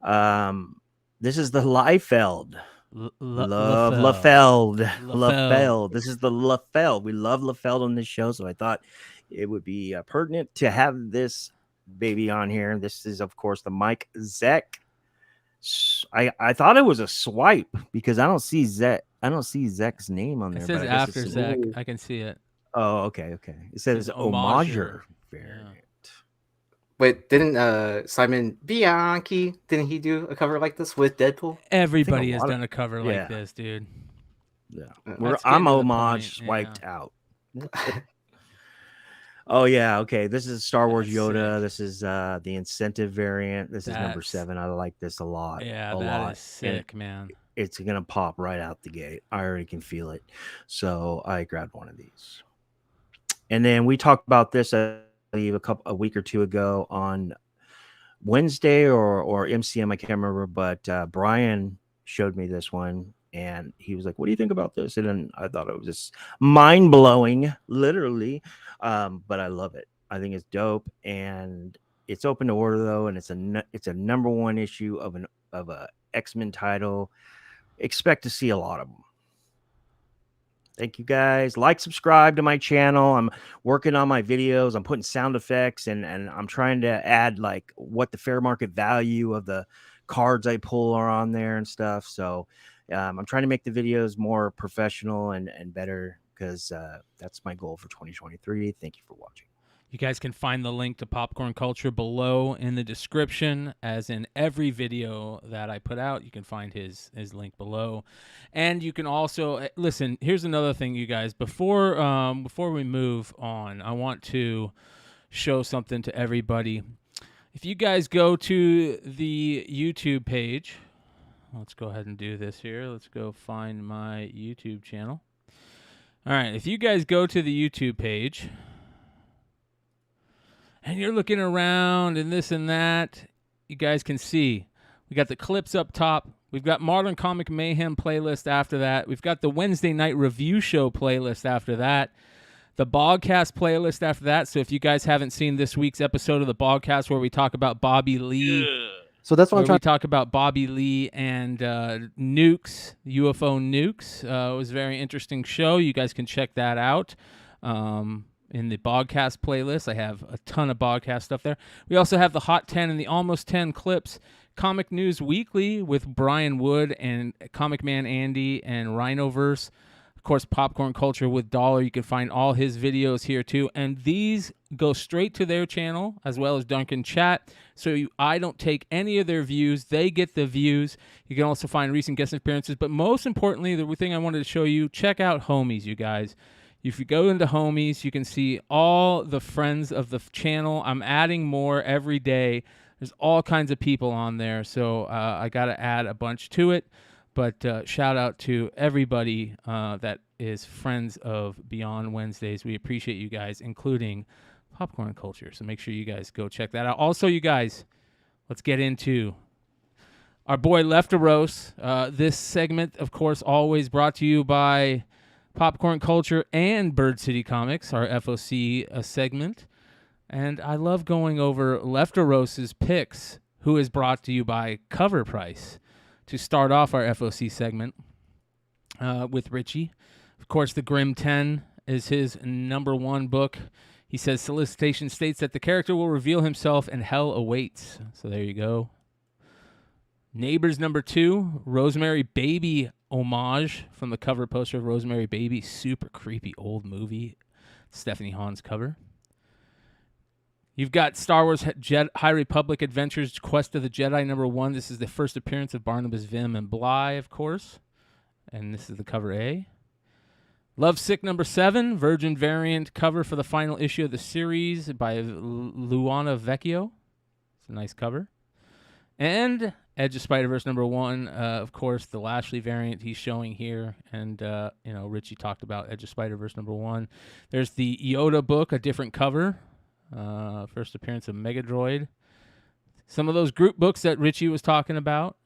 This is the Liefeld. Love LaFeld. This is the LaFeld. We love LaFeld on this show, so I thought it would be pertinent to have this baby on here. This is, of course, the Mike Zeck. I thought it was a swipe because I don't see Zek's name on there. It says after Zek. I can see it. Oh, okay. It says Homager variant. Wait, didn't Simon Bianchi, didn't he do a cover like this with Deadpool? Everybody has done a cover like this, dude. Yeah. I'm Homage swiped out. Oh, yeah. Okay. This is Star Wars Yoda. Sick. This is the incentive variant. This is number 7. I like this a lot. Yeah, that is sick, man. It's going to pop right out the gate. I already can feel it. So I grabbed one of these. And then we talked about this, I believe, a week or two ago on Wednesday or MCM. I can't remember. But Brian showed me this one. And he was like, what do you think about this? And then I thought it was just mind-blowing, literally. But I love it. I think it's dope. And it's open to order, though. And it's a number 1 issue of a X-Men title. Expect to see a lot of them. Thank you guys. Like, subscribe to my channel. I'm working on my videos. I'm putting sound effects and I'm trying to add like what the fair market value of the cards I pull are on there and stuff. So I'm trying to make the videos more professional and better because that's my goal for 2023. Thank you for watching. You guys can find the link to Popcorn Culture below in the description, as in every video that I put out. You can find his link below, and you can also listen. Here's another thing, you guys. Before we move on, I want to show something to everybody. If you guys go to the YouTube page, let's go ahead and do this here. Let's go find my YouTube channel. All right, if you guys go to the YouTube page and you're looking around and this and that, you guys can see we got the clips up top. We've got Modern Comic Mayhem playlist after that. We've got the Wednesday Night Review Show playlist after that. The Bogcast playlist after that. So if you guys haven't seen this week's episode of the Bogcast where we talk about Bobby Lee. So that's what I'm trying to talk about Bobby Lee and nukes, UFO nukes. It was a very interesting show. You guys can check that out. In the Bogcast playlist, I have a ton of Bogcast stuff there. We also have the Hot 10 and the Almost 10 Clips, Comic News Weekly with Brian Wood and Comic Man Andy and Rhinoverse. Of course, Popcorn Culture with Dollar. You can find all his videos here too. And these go straight to their channel as well as Duncan Chat. So I don't take any of their views. They get the views. You can also find recent guest appearances. But most importantly, the thing I wanted to show you, check out Homies, you guys. If you go into Homies, you can see all the friends of the channel. I'm adding more every day. There's all kinds of people on there, so I got to add a bunch to it. But shout out to everybody that is friends of Beyond Wednesdays. We appreciate you guys, including Popcorn Culture. So make sure you guys go check that out. Also, you guys, let's get into our boy Lefteros. This segment, of course, always brought to you by Popcorn Culture and Bird City Comics, our FOC segment. And I love going over Lefteros's picks, who is brought to you by Cover Price, to start off our FOC segment with Richie. Of course, The Grim 10 is his #1 book. He says, solicitation states that the character will reveal himself and hell awaits. So there you go. Neighbors #2, Rosemary Baby homage from the cover poster of Rosemary Baby. Super creepy old movie. Stephanie Hahn's cover. You've got Star Wars High Republic Adventures Quest of the Jedi #1. This is the first appearance of Barnabas, Vim, and Bly, of course. And this is the cover A. Lovesick #7, Virgin variant cover for the final issue of the series by Luana Vecchio. It's a nice cover. And Edge of Spider-Verse #1, of course, the Lashley variant he's showing here. And, Richie talked about Edge of Spider-Verse #1. There's the Yoda book, a different cover. First appearance of Megadroid. Some of those group books that Richie was talking about.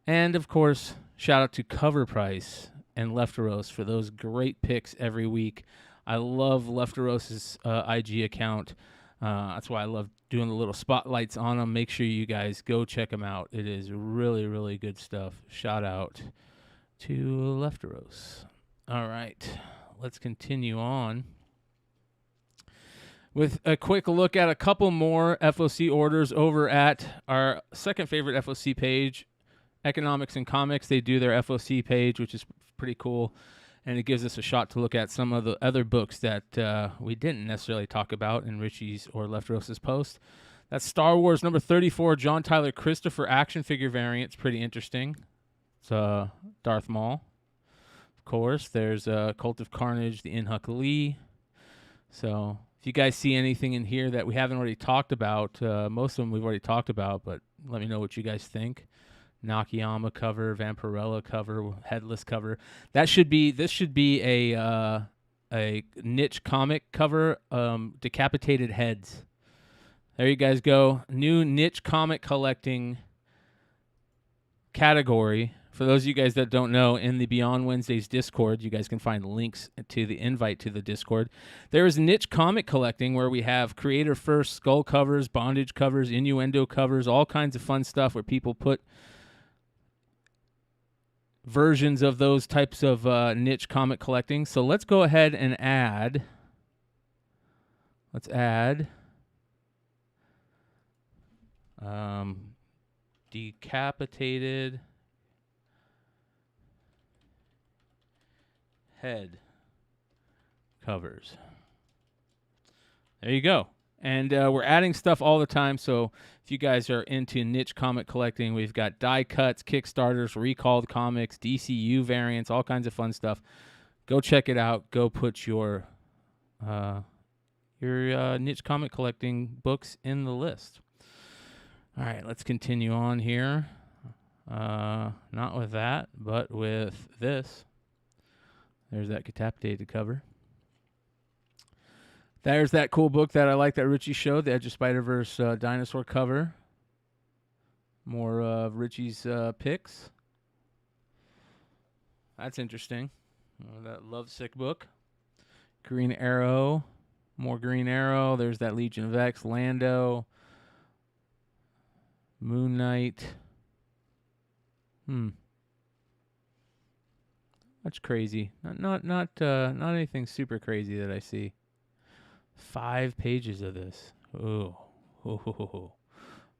And, of course, shout out to Cover Price and Lefteros for those great picks every week. I love Lefteros's IG account. That's why I love doing the little spotlights on them. Make sure you guys go check them out. It is really, really good stuff. Shout out to Lefteros. All right, let's continue on with a quick look at a couple more FOC orders over at our second favorite FOC page, Economics and Comics. They do their FOC page, which is pretty cool. And it gives us a shot to look at some of the other books that we didn't necessarily talk about in Richie's or Lefteros's post. That's Star Wars #34, John Tyler Christopher action figure variant. It's pretty interesting. It's Darth Maul. Of course, there's Cult of Carnage, the Inhuck Lee. So if you guys see anything in here that we haven't already talked about, most of them we've already talked about, but let me know what you guys think. Nakayama cover, Vampirella cover, Headless cover. This should be a niche comic cover. Decapitated Heads. There you guys go. New niche comic collecting category. For those of you guys that don't know, in the Beyond Wednesdays Discord, you guys can find links to the invite to the Discord. There is niche comic collecting where we have creator first skull covers, bondage covers, innuendo covers, all kinds of fun stuff where people put versions of those types of niche comic collecting. So let's go ahead and add. Let's add decapitated head covers. There you go. And we're adding stuff all the time, so if you guys are into niche comic collecting, we've got die cuts, Kickstarters, recalled comics, DCU variants, all kinds of fun stuff. Go check it out. Go put your niche comic collecting books in the list. All right, let's continue on here. Not with that, but with this. There's that decapitated cover. There's that cool book that I like that Richie showed, the Edge of Spider-Verse dinosaur cover. More of Richie's picks. That's interesting. That Lovesick book. Green Arrow. More Green Arrow. There's that Legion of X. Lando. Moon Knight. That's crazy. Not anything super crazy that I see. 5 pages of this. Ooh. All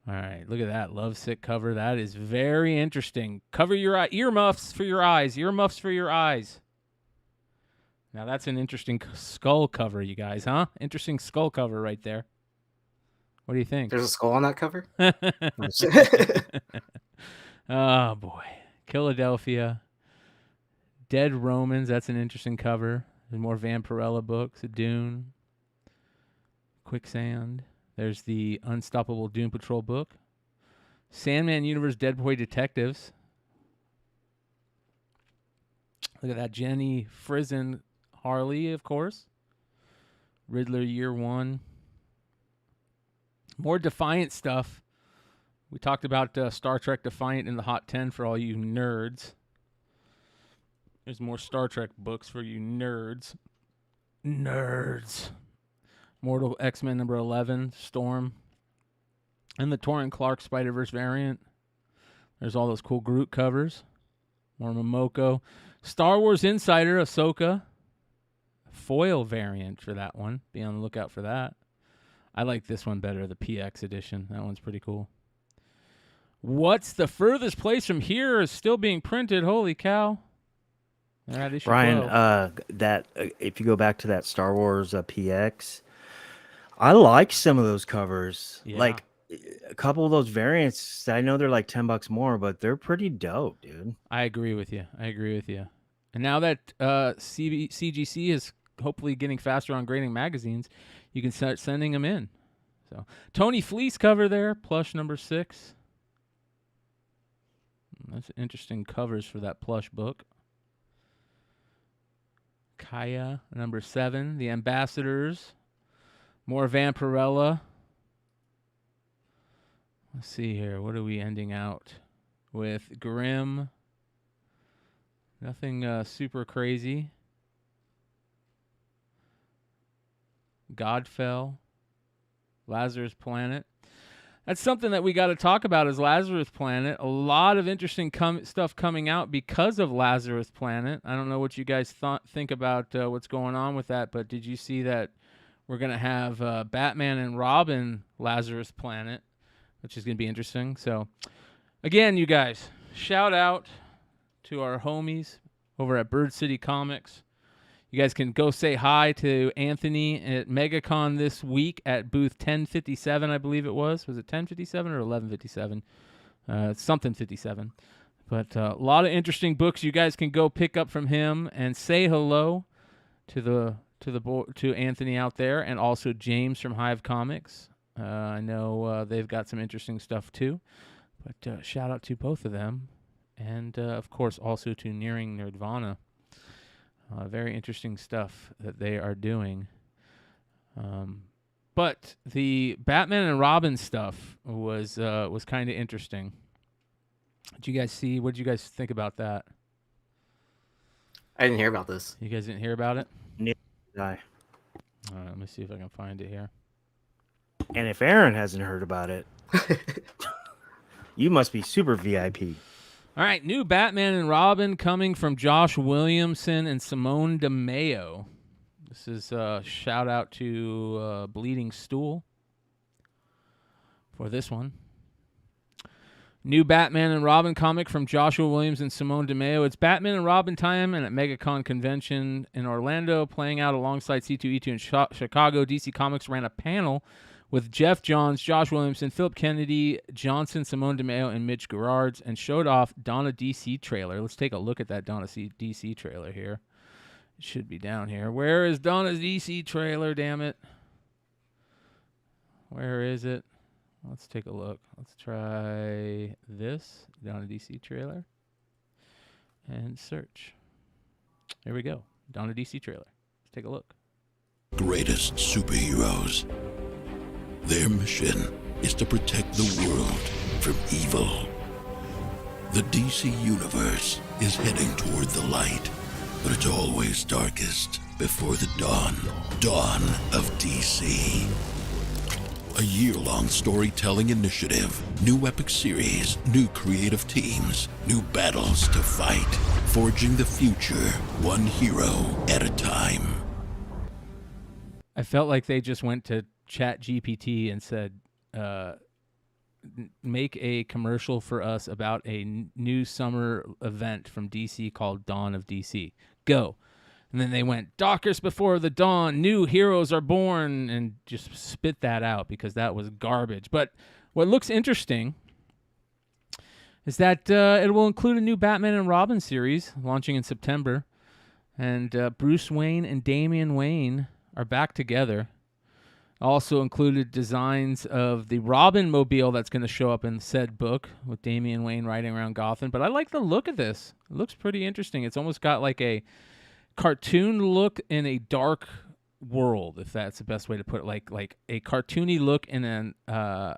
right, look at that Lovesick cover. That is very interesting. Cover your earmuffs for your eyes. Earmuffs for your eyes. Now that's an interesting skull cover, you guys, huh? Interesting skull cover right there. What do you think? There's a skull on that cover? Oh, boy. Philadelphia. Dead Romans. That's an interesting cover. There's more Vampirella books. Dune. Quicksand. There's the Unstoppable Doom Patrol book. Sandman Universe Dead Boy Detectives. Look at that. Jenny Frizen Harley, of course. Riddler Year One. More Defiant stuff. We talked about Star Trek Defiant in the Hot 10 for all you nerds. There's more Star Trek books for you nerds. Nerds. Mortal X-Men number 11, Storm. And the Torrent Clark Spider-Verse variant. There's all those cool Groot covers. More Momoko. Star Wars Insider, Ahsoka. Foil variant for that one. Be on the lookout for that. I like this one better, the PX edition. That one's pretty cool. What's the furthest place from here is still being printed? Holy cow. Brian, that if you go back to that Star Wars PX, I like some of those covers. Yeah. Like a couple of those variants, I know they're like $10 more, but they're pretty dope, dude. I agree with you. And now that CGC is hopefully getting faster on grading magazines, you can start sending them in. So Tony Fleece cover there, plush number 6. That's interesting covers for that plush book. Kaya number 7, the Ambassadors. More Vampirella. Let's see here. What are we ending out with? Grimm. Nothing super crazy. Godfell. Lazarus Planet. That's something that we got to talk about is Lazarus Planet. A lot of interesting stuff coming out because of Lazarus Planet. I don't know what you guys think about what's going on with that, but did you see that we're going to have Batman and Robin Lazarus Planet, which is going to be interesting. So, again, you guys, shout out to our homies over at Bird City Comics. You guys can go say hi to Anthony at MegaCon this week at booth 1057, I believe it was. Was it 1057 or 1157? Something 57. But a lot of interesting books you guys can go pick up from him and say hello to Anthony out there, and also James from Hive Comics. I know they've got some interesting stuff too. But shout out to both of them, and of course also to Nearing Nerdvana. Very interesting stuff that they are doing. But the Batman and Robin stuff was kind of interesting. Did you guys see? What did you guys think about that? I didn't hear about this. You guys didn't hear about it? No. All right, let me see if I can find it here. And if Aaron hasn't heard about it, you must be super VIP. All right, new Batman and Robin coming from Josh Williamson and Simone DeMeo. This is a shout out to Bleeding Stool for this one. New Batman and Robin comic from Joshua Williams and Simone DeMeo. It's Batman and Robin time and at MegaCon convention in Orlando, playing out alongside C2E2 in Chicago. DC Comics ran a panel with Jeff Johns, Josh Williamson, Philip Kennedy, Johnson, Simone DeMeo, and Mitch Gerards, and showed off Donna DC trailer. Let's take a look at that Donna DC trailer here. It should be down here. Where is Donna's DC trailer, damn it? Where is it? Let's take a look. Let's try this, Donna DC trailer, and search. There we go. Donna DC trailer. Let's take a look. Greatest superheroes. Their mission is to protect the world from evil. The DC universe is heading toward the light, but it's always darkest before the dawn. Dawn of DC. A year-long storytelling initiative, new epic series, new creative teams, new battles to fight, forging the future, one hero at a time. I felt like they just went to ChatGPT and said, make a commercial for us about a new summer event from DC called Dawn of DC. Go. And then they went, darkest before the dawn, new heroes are born, and just spit that out because that was garbage. But what looks interesting is that it will include a new Batman and Robin series launching in September. And Bruce Wayne and Damian Wayne are back together. Also included designs of the Robin mobile that's going to show up in said book with Damian Wayne riding around Gotham. But I like the look of this. It looks pretty interesting. It's almost got like a cartoon look in a dark world, if that's the best way to put it, like a cartoony look in an Arkham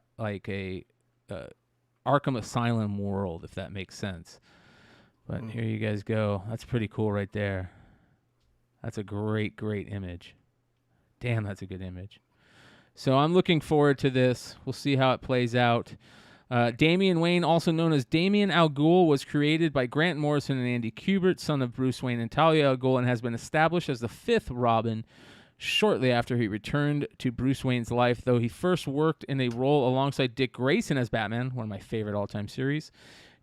Asylum world, if that makes sense. But here you guys go. That's pretty cool right there. That's a great image. Damn, that's a good image. So I'm looking forward to this. We'll see how it plays out. Damian Wayne, also known as Damian Al Ghul, was created by Grant Morrison and Andy Kubert, son of Bruce Wayne and Talia Al Ghul, and has been established as the fifth Robin shortly after he returned to Bruce Wayne's life, though he first worked in a role alongside Dick Grayson as Batman, one of my favorite all-time series.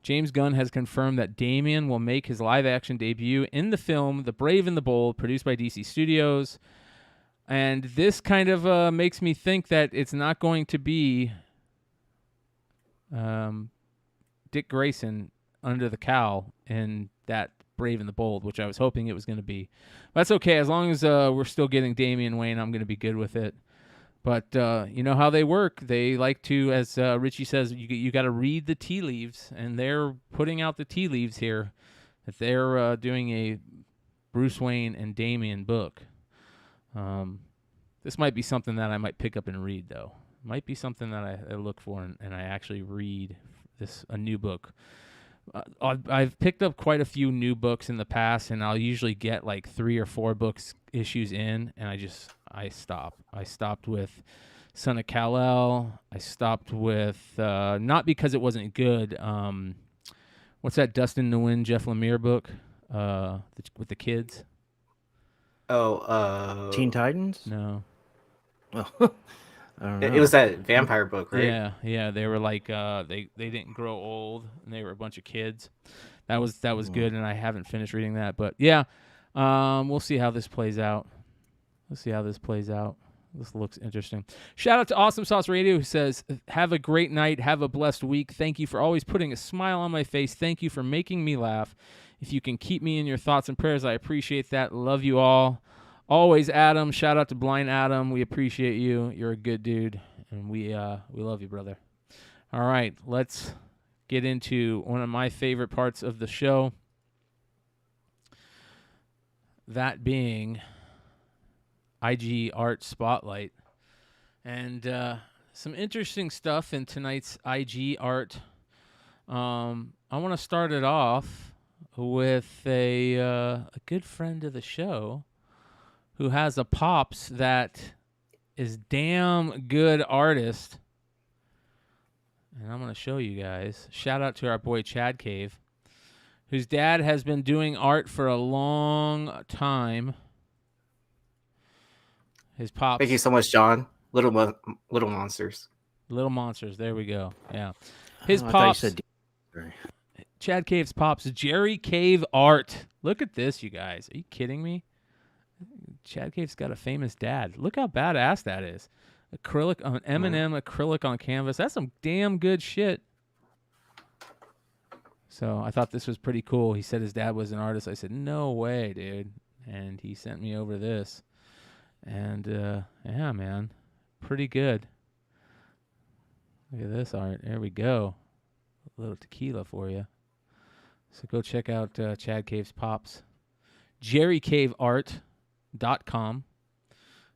James Gunn has confirmed that Damian will make his live-action debut in the film The Brave and the Bold, produced by DC Studios. And this kind of makes me think that it's not going to be Dick Grayson under the cowl in that Brave and the Bold, which I was hoping it was going to be. But that's okay. As long as we're still getting Damian Wayne, I'm going to be good with it. But you know how they work. They like to, as Richie says, you got to read the tea leaves, and they're putting out the tea leaves here that they're doing a Bruce Wayne and Damian book. This might be something that I might pick up and read, though. Might be something that I look for and I actually read a new book. I've picked up quite a few new books in the past, and I'll usually get like 3 or 4 issues in, and I stop. I stopped with Son of Kal-El. I stopped with not because it wasn't good. What's that Dustin Nguyen, Jeff Lemire book with the kids? Teen Titans? No. Oh. I don't know. It was that vampire book, right? Yeah. They were like they didn't grow old, and they were a bunch of kids. That was good, and I haven't finished reading that, but yeah, we'll see how this plays out. This looks interesting. Shout out to Awesome Sauce Radio, who says, "Have a great night. Have a blessed week. Thank you for always putting a smile on my face. Thank you for making me laugh. If you can keep me in your thoughts and prayers, I appreciate that. Love you all." Always, Adam. Shout out to Blind Adam. We appreciate you. You're a good dude, and we love you, brother. All right, let's get into one of my favorite parts of the show, that being IG Art Spotlight. And some interesting stuff in tonight's IG Art. I want to start it off with a good friend of the show who has a pops that is damn good artist. And I'm going to show you guys. Shout out to our boy Chad Cave. whose dad has been doing art for a long time. His pops. Thank you so much, John. Little Monsters. Little Monsters. There we go. Yeah. His Oh, I thought you pops. said Sorry. Chad Cave's pops. Jerry Cave Art. Look at this, you guys. Are you kidding me? Chad Cave's got a famous dad. Look how badass that is. Acrylic on Eminem, acrylic on canvas. That's some damn good shit. So I thought this was pretty cool. He said his dad was an artist. I said, no way, dude. And he sent me over this. And yeah, man, pretty good. Look at this art. There we go. A little tequila for you. So go check out Chad Cave's pops. JerryCaveArt.com.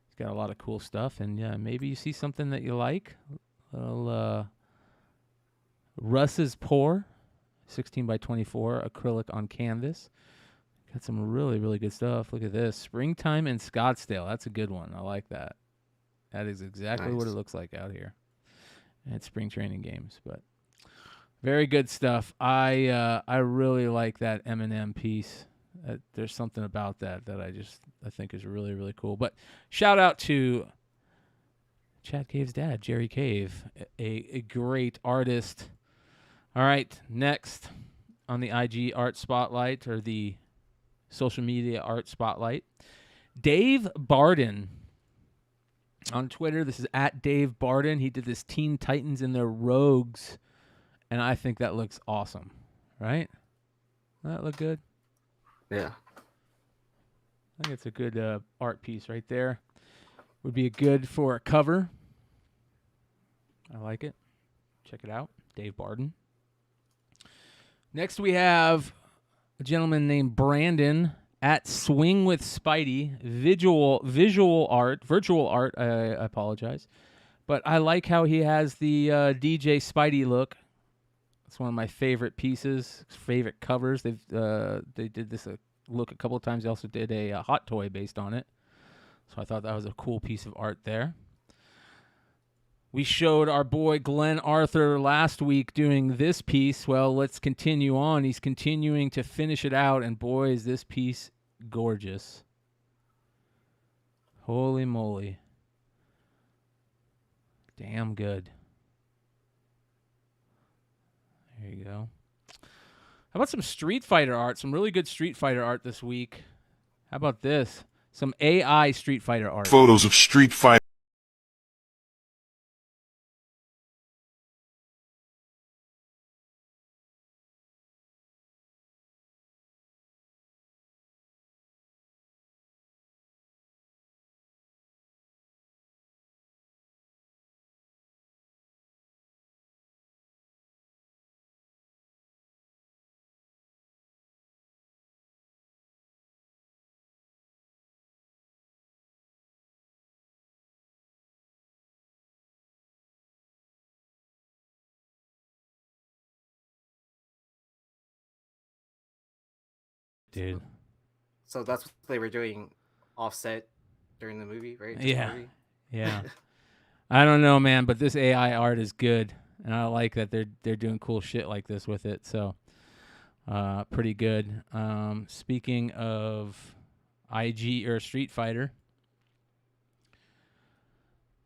He's got a lot of cool stuff. And yeah, maybe you see something that you like. Little Russ's Pour, 16 by 24 acrylic on canvas. Got some really, really good stuff. Look at this. Springtime in Scottsdale. That's a good one. I like that. That is exactly what it looks like out here. And it's spring training games, but very good stuff. I really like that Eminem piece. There's something about that I think is really, really cool. But shout out to Chad Cave's dad, Jerry Cave, a great artist. All right, next on the IG Art Spotlight, or the social media art spotlight, Dave Barden on Twitter. This is at Dave Barden. He did this Teen Titans and their Rogues, and I think that looks awesome, right? That look good? Yeah. I think it's a good art piece right there. Would be good for a cover. I like it. Check it out. Dave Barden. Next we have a gentleman named Brandon at Swing with Spidey. Virtual art. I apologize. But I like how he has the DJ Spidey look. It's one of my favorite pieces, favorite covers. They did this look a couple of times. They also did a hot toy based on it. So I thought that was a cool piece of art there. We showed our boy Glenn Arthur last week doing this piece. Well, let's continue on. He's continuing to finish it out, and boy, is this piece gorgeous. Holy moly. Damn good. There you go. How about some Street Fighter art? Some really good Street Fighter art this week. How about this? Some AI Street Fighter art. Photos of Street Fighter. Dude. So that's what they were doing offset during the movie, right? Yeah. Yeah. I don't know, man, but this AI art is good, and I like that they're doing cool shit like this with it. So, pretty good. Speaking of IG or Street Fighter,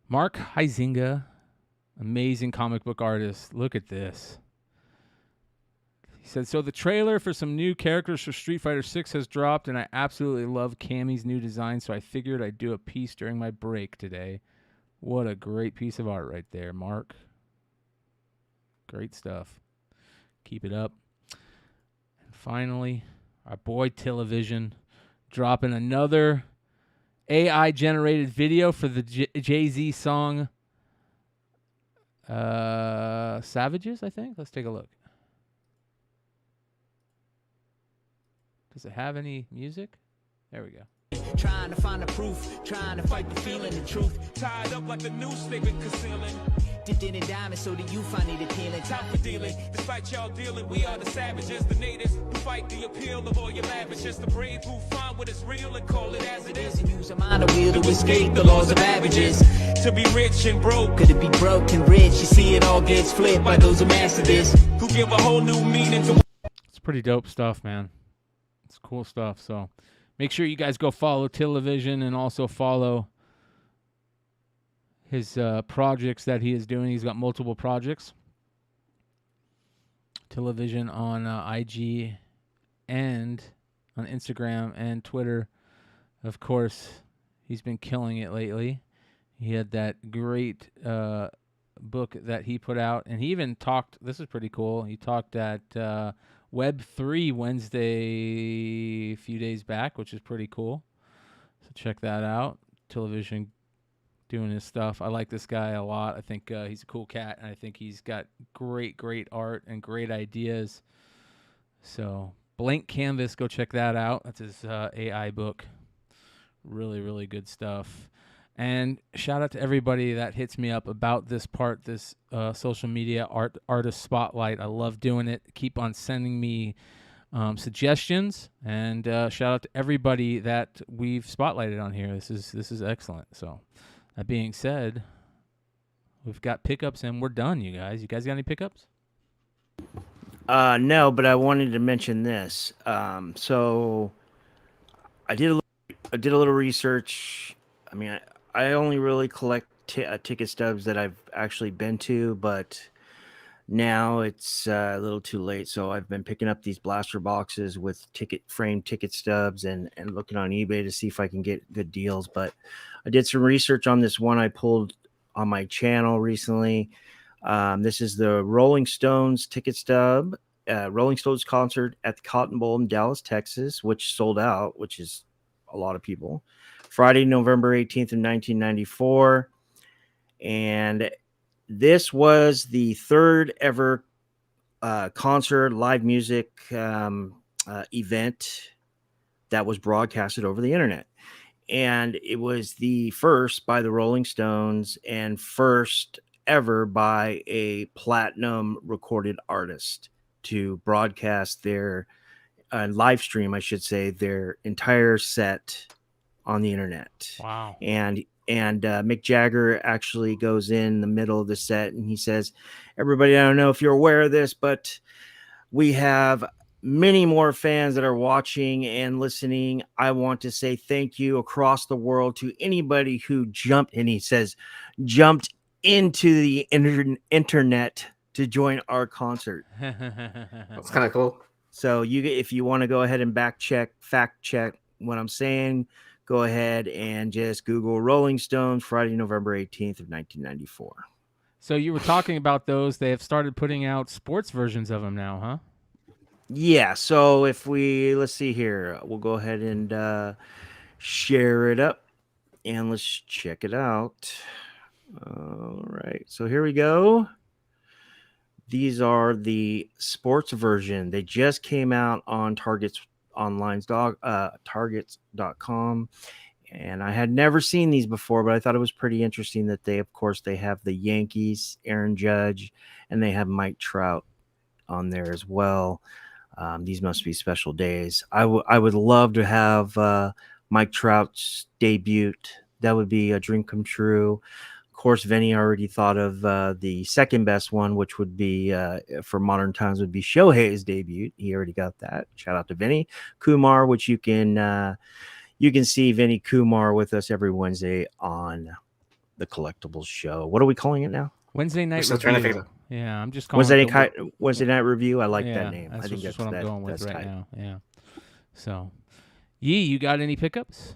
Mark Huizinga, amazing comic book artist. Look at this. He said, so the trailer for some new characters for Street Fighter 6 has dropped, and I absolutely love Cammy's new design, so I figured I'd do a piece during my break today. What a great piece of art right there, Mark. Great stuff. Keep it up. And finally, our boy Television dropping another AI-generated video for the Jay-Z song Savages, I think. Let's take a look. Does it have any music? There we go. Trying to find the proof, trying to fight the feeling, the truth. Tied up like the noose they've been concealing. Dipped in and diamond so that you find it appealing. Time for dealing, despite y'all dealing, we are the savages, the natives who fight the appeal of all your lavishes. The brave who find what is real and call it as it is. And use a mind of wheel to escape the laws of averages. To be rich and broke, could it be broke and rich? You see, it all gets flipped by those who master this, who give a whole new meaning to. pretty dope stuff, man. It's cool stuff. So make sure you guys go follow Television and also follow his projects that he is doing. He's got multiple projects. Television on IG and on Instagram and Twitter. Of course, he's been killing it lately. He had that great book that he put out, and he even talked, this is pretty cool, he talked at Web3 Wednesday a few days back, which is pretty cool. So check that out. Television doing his stuff. I like this guy a lot. I think he's a cool cat, and I think he's got great art and great ideas. So Blank Canvas, go check that out. That's his AI book. Really good stuff. And shout out to everybody that hits me up about this part, this social media artist spotlight. I love doing it. Keep on sending me suggestions, and shout out to everybody that we've spotlighted on here. This is excellent. So that being said, we've got pickups and we're done, you guys. You guys got any pickups? No, but I wanted to mention this. So I did a little research. I mean, I only really collect ticket stubs that I've actually been to, but now it's a little too late. So I've been picking up these blaster boxes with framed ticket stubs and looking on eBay to see if I can get good deals. But I did some research on this one I pulled on my channel recently. This is the Rolling Stones ticket stub, Rolling Stones concert at the Cotton Bowl in Dallas, Texas, which sold out, which is a lot of people. Friday, November 18th of 1994. And this was the third ever concert, live music event that was broadcasted over the internet. And it was the first by the Rolling Stones and first ever by a platinum recorded artist to broadcast their live stream, I should say, their entire set on the internet. Wow. And Mick Jagger actually goes in the middle of the set and he says, everybody, I don't know if you're aware of this, but we have many more fans that are watching and listening. I want to say thank you across the world to anybody who jumped, and he says, jumped into the internet to join our concert. That's kind of cool. So if you want to go ahead and fact check what I'm saying, go ahead and just Google Rolling Stones Friday, November 18th of 1994. So you were talking about those. They have started putting out sports versions of them now, huh? Yeah. So let's see here. We'll go ahead and share it up and let's check it out. All right. So here we go. These are the sports version. They just came out on targets.com. And I had never seen these before, but I thought it was pretty interesting that they have the Yankees, Aaron Judge, and they have Mike Trout on there as well. These must be special days. I would love to have Mike Trout's debut. That would be a dream come true. Of course, Vinny already thought of the second best one, which would be for modern times would be Shohei's debut. He already got that. Shout out to Vinny Kumar, which you can see Vinny Kumar with us every Wednesday on the Collectibles Show. What are we calling it now? Wednesday night review. Yeah, I'm just calling Wednesday night review. I like that name. I think that's what I'm going with right tight. now. Yeah. So, Yee, you got any pickups?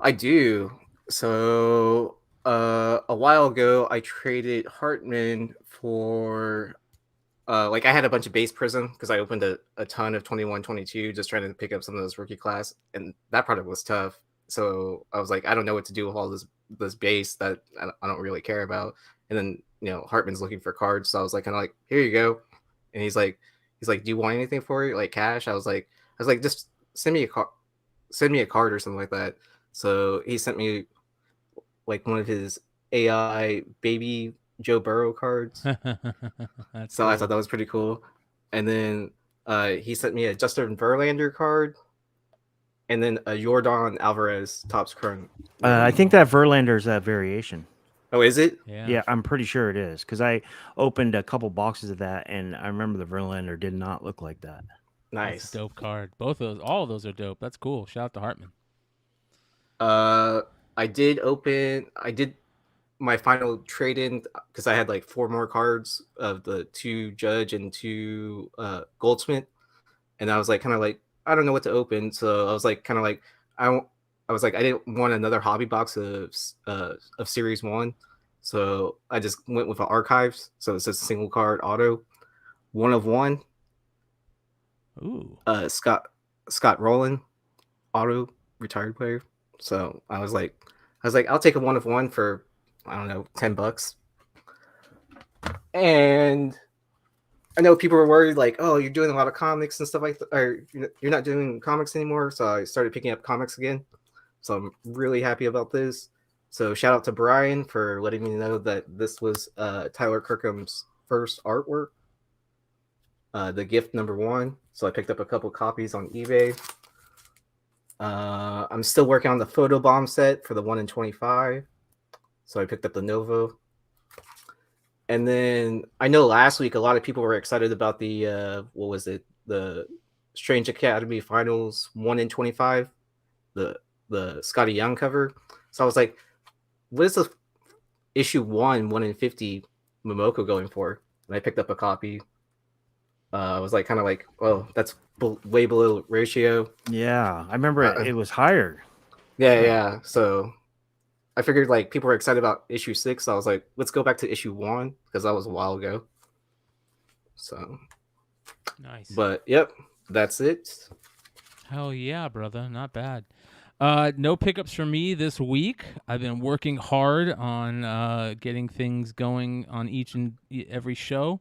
I do. So a while ago, I traded Hartman for I had a bunch of base Prism because I opened a ton of 21, 22, just trying to pick up some of those rookie class, and that product was tough. So I was like, I don't know what to do with all this base that I don't really care about. And then Hartman's looking for cards, so I was like, kind of like, here you go. And he's like, do you want anything for it, like cash? I was like, just send me a card or something like that. So he sent me like one of his AI baby Joe Burrow cards. So cool. I thought that was pretty cool. And then he sent me a Justin Verlander card, and then a Yordan Alvarez Topps Chrome. I think that Verlander's a variation. Oh, is it? Yeah, I'm pretty sure it is because I opened a couple boxes of that, and I remember the Verlander did not look like that. Nice. That's a dope card. Both of those, all of those are dope. That's cool. Shout out to Hartman. I did my final trade-in because I had like 4 more cards of the 2 Judge and 2 Goldsmith, and I was like kind of like I don't know what to open, so I was like kind of like I was like I didn't want another hobby box of Series 1, so I just went with an Archives, so it's a single card auto, 1 of 1. Ooh. Scott Rowland, auto, retired player. So I was like I'll take a 1 of 1 for I don't know, $10. And I know people were worried, like, oh, you're doing a lot of comics and stuff like that, or you're not doing comics anymore. So I started picking up comics again. So I'm really happy about this. So shout out to Brian for letting me know that this was Tyler Kirkham's first artwork, the gift number 1. So I picked up a couple copies on eBay. I'm still working on the Photobomb set for the 1 in 25. So I picked up the Novo. And then I know last week a lot of people were excited about the what was it? The Strange Academy Finals 1 in 25, the Scotty Young cover. So I was like, what is the issue 1 in 50 Momoko going for? And I picked up a copy. I was like kind of like, oh, that's way below ratio. Yeah, I remember it was higher. Yeah. So I figured like people were excited about issue 6. So I was like, let's go back to issue 1 because that was a while ago. So nice. But yep, that's it. Hell yeah, brother. Not bad. No pickups for me this week. I've been working hard on getting things going on each and every show.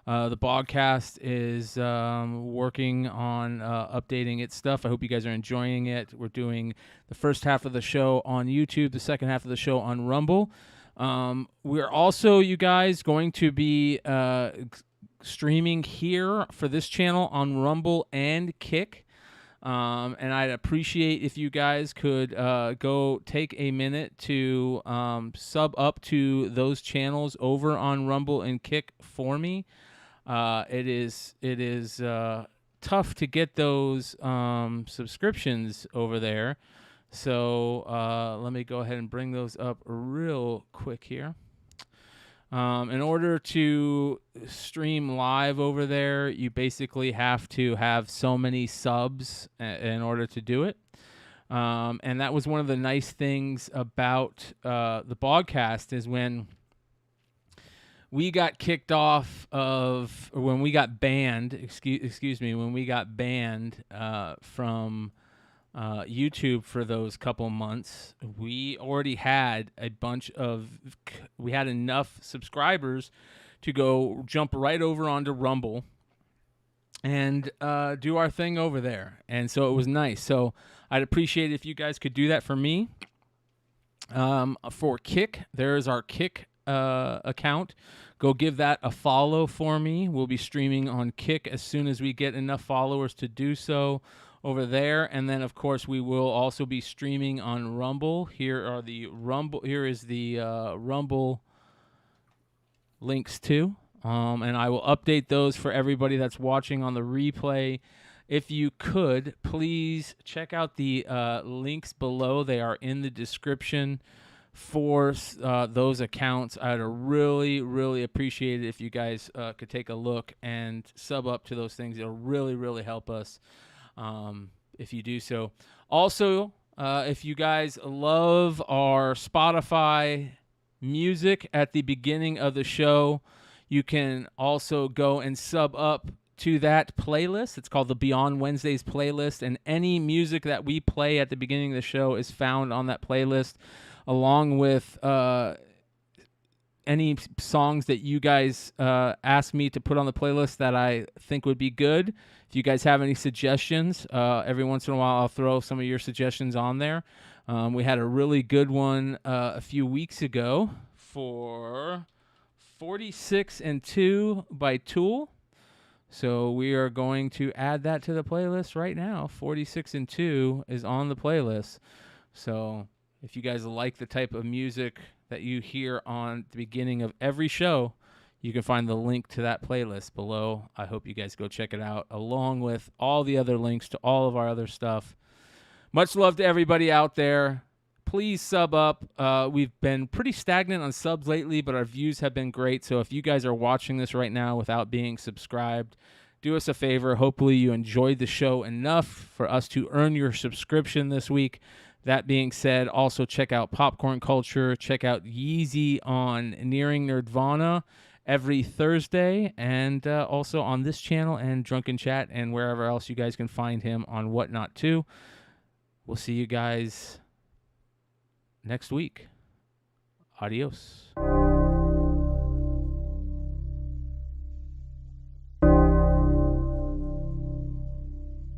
The podcast is working on updating its stuff. I hope you guys are enjoying it. We're doing the first half of the show on YouTube, the second half of the show on Rumble. We're also, you guys, going to be streaming here for this channel on Rumble and Kick. And I'd appreciate if you guys could go take a minute to sub up to those channels over on Rumble and Kick for me. It is tough to get those subscriptions over there. So let me go ahead and bring those up real quick here. In order to stream live over there, you basically have to have so many subs in order to do it. And that was one of the nice things about the podcast is when we got kicked off of, or when we got banned, excuse me, when we got banned from YouTube for those couple months, we already had we had enough subscribers to go jump right over onto Rumble and do our thing over there. And so it was nice. So I'd appreciate it if you guys could do that for me. For Kick, there is our Kick account. Go give that a follow for me. We'll be streaming on Kick as soon as we get enough followers to do so over there. And then of course we will also be streaming on Rumble. Here is the Rumble links too. And I will update those for everybody that's watching on the replay. If you could, please check out the links below. They are in the description for those accounts. I'd really, really appreciate it if you guys could take a look and sub up to those things. It'll really, really help us if you do so. Also, if you guys love our Spotify music at the beginning of the show, you can also go and sub up to that playlist. It's called the Beyond Wednesdays playlist, and any music that we play at the beginning of the show is found on that playlist, along with any songs that you guys ask me to put on the playlist that I think would be good. If you guys have any suggestions, every once in a while I'll throw some of your suggestions on there. We had a really good one a few weeks ago for 46 and 2 by Tool. So we are going to add that to the playlist right now. 46 and 2 is on the playlist. So if you guys like the type of music that you hear on the beginning of every show, You can find the link to that playlist below. I hope you guys go check it out, along with all the other links to all of our other stuff. Much love to everybody out there. Please sub up. We've been pretty stagnant on subs lately, but our views have been great. So if you guys are watching this right now without being subscribed, do us a favor. Hopefully you enjoyed the show enough for us to earn your subscription this week. That being said, also check out Popcorn Culture. Check out Yeezy on Nearing Nerdvana every Thursday, and also on this channel and Drunken Chat and wherever else you guys can find him on Whatnot too. We'll see you guys next week. Adios.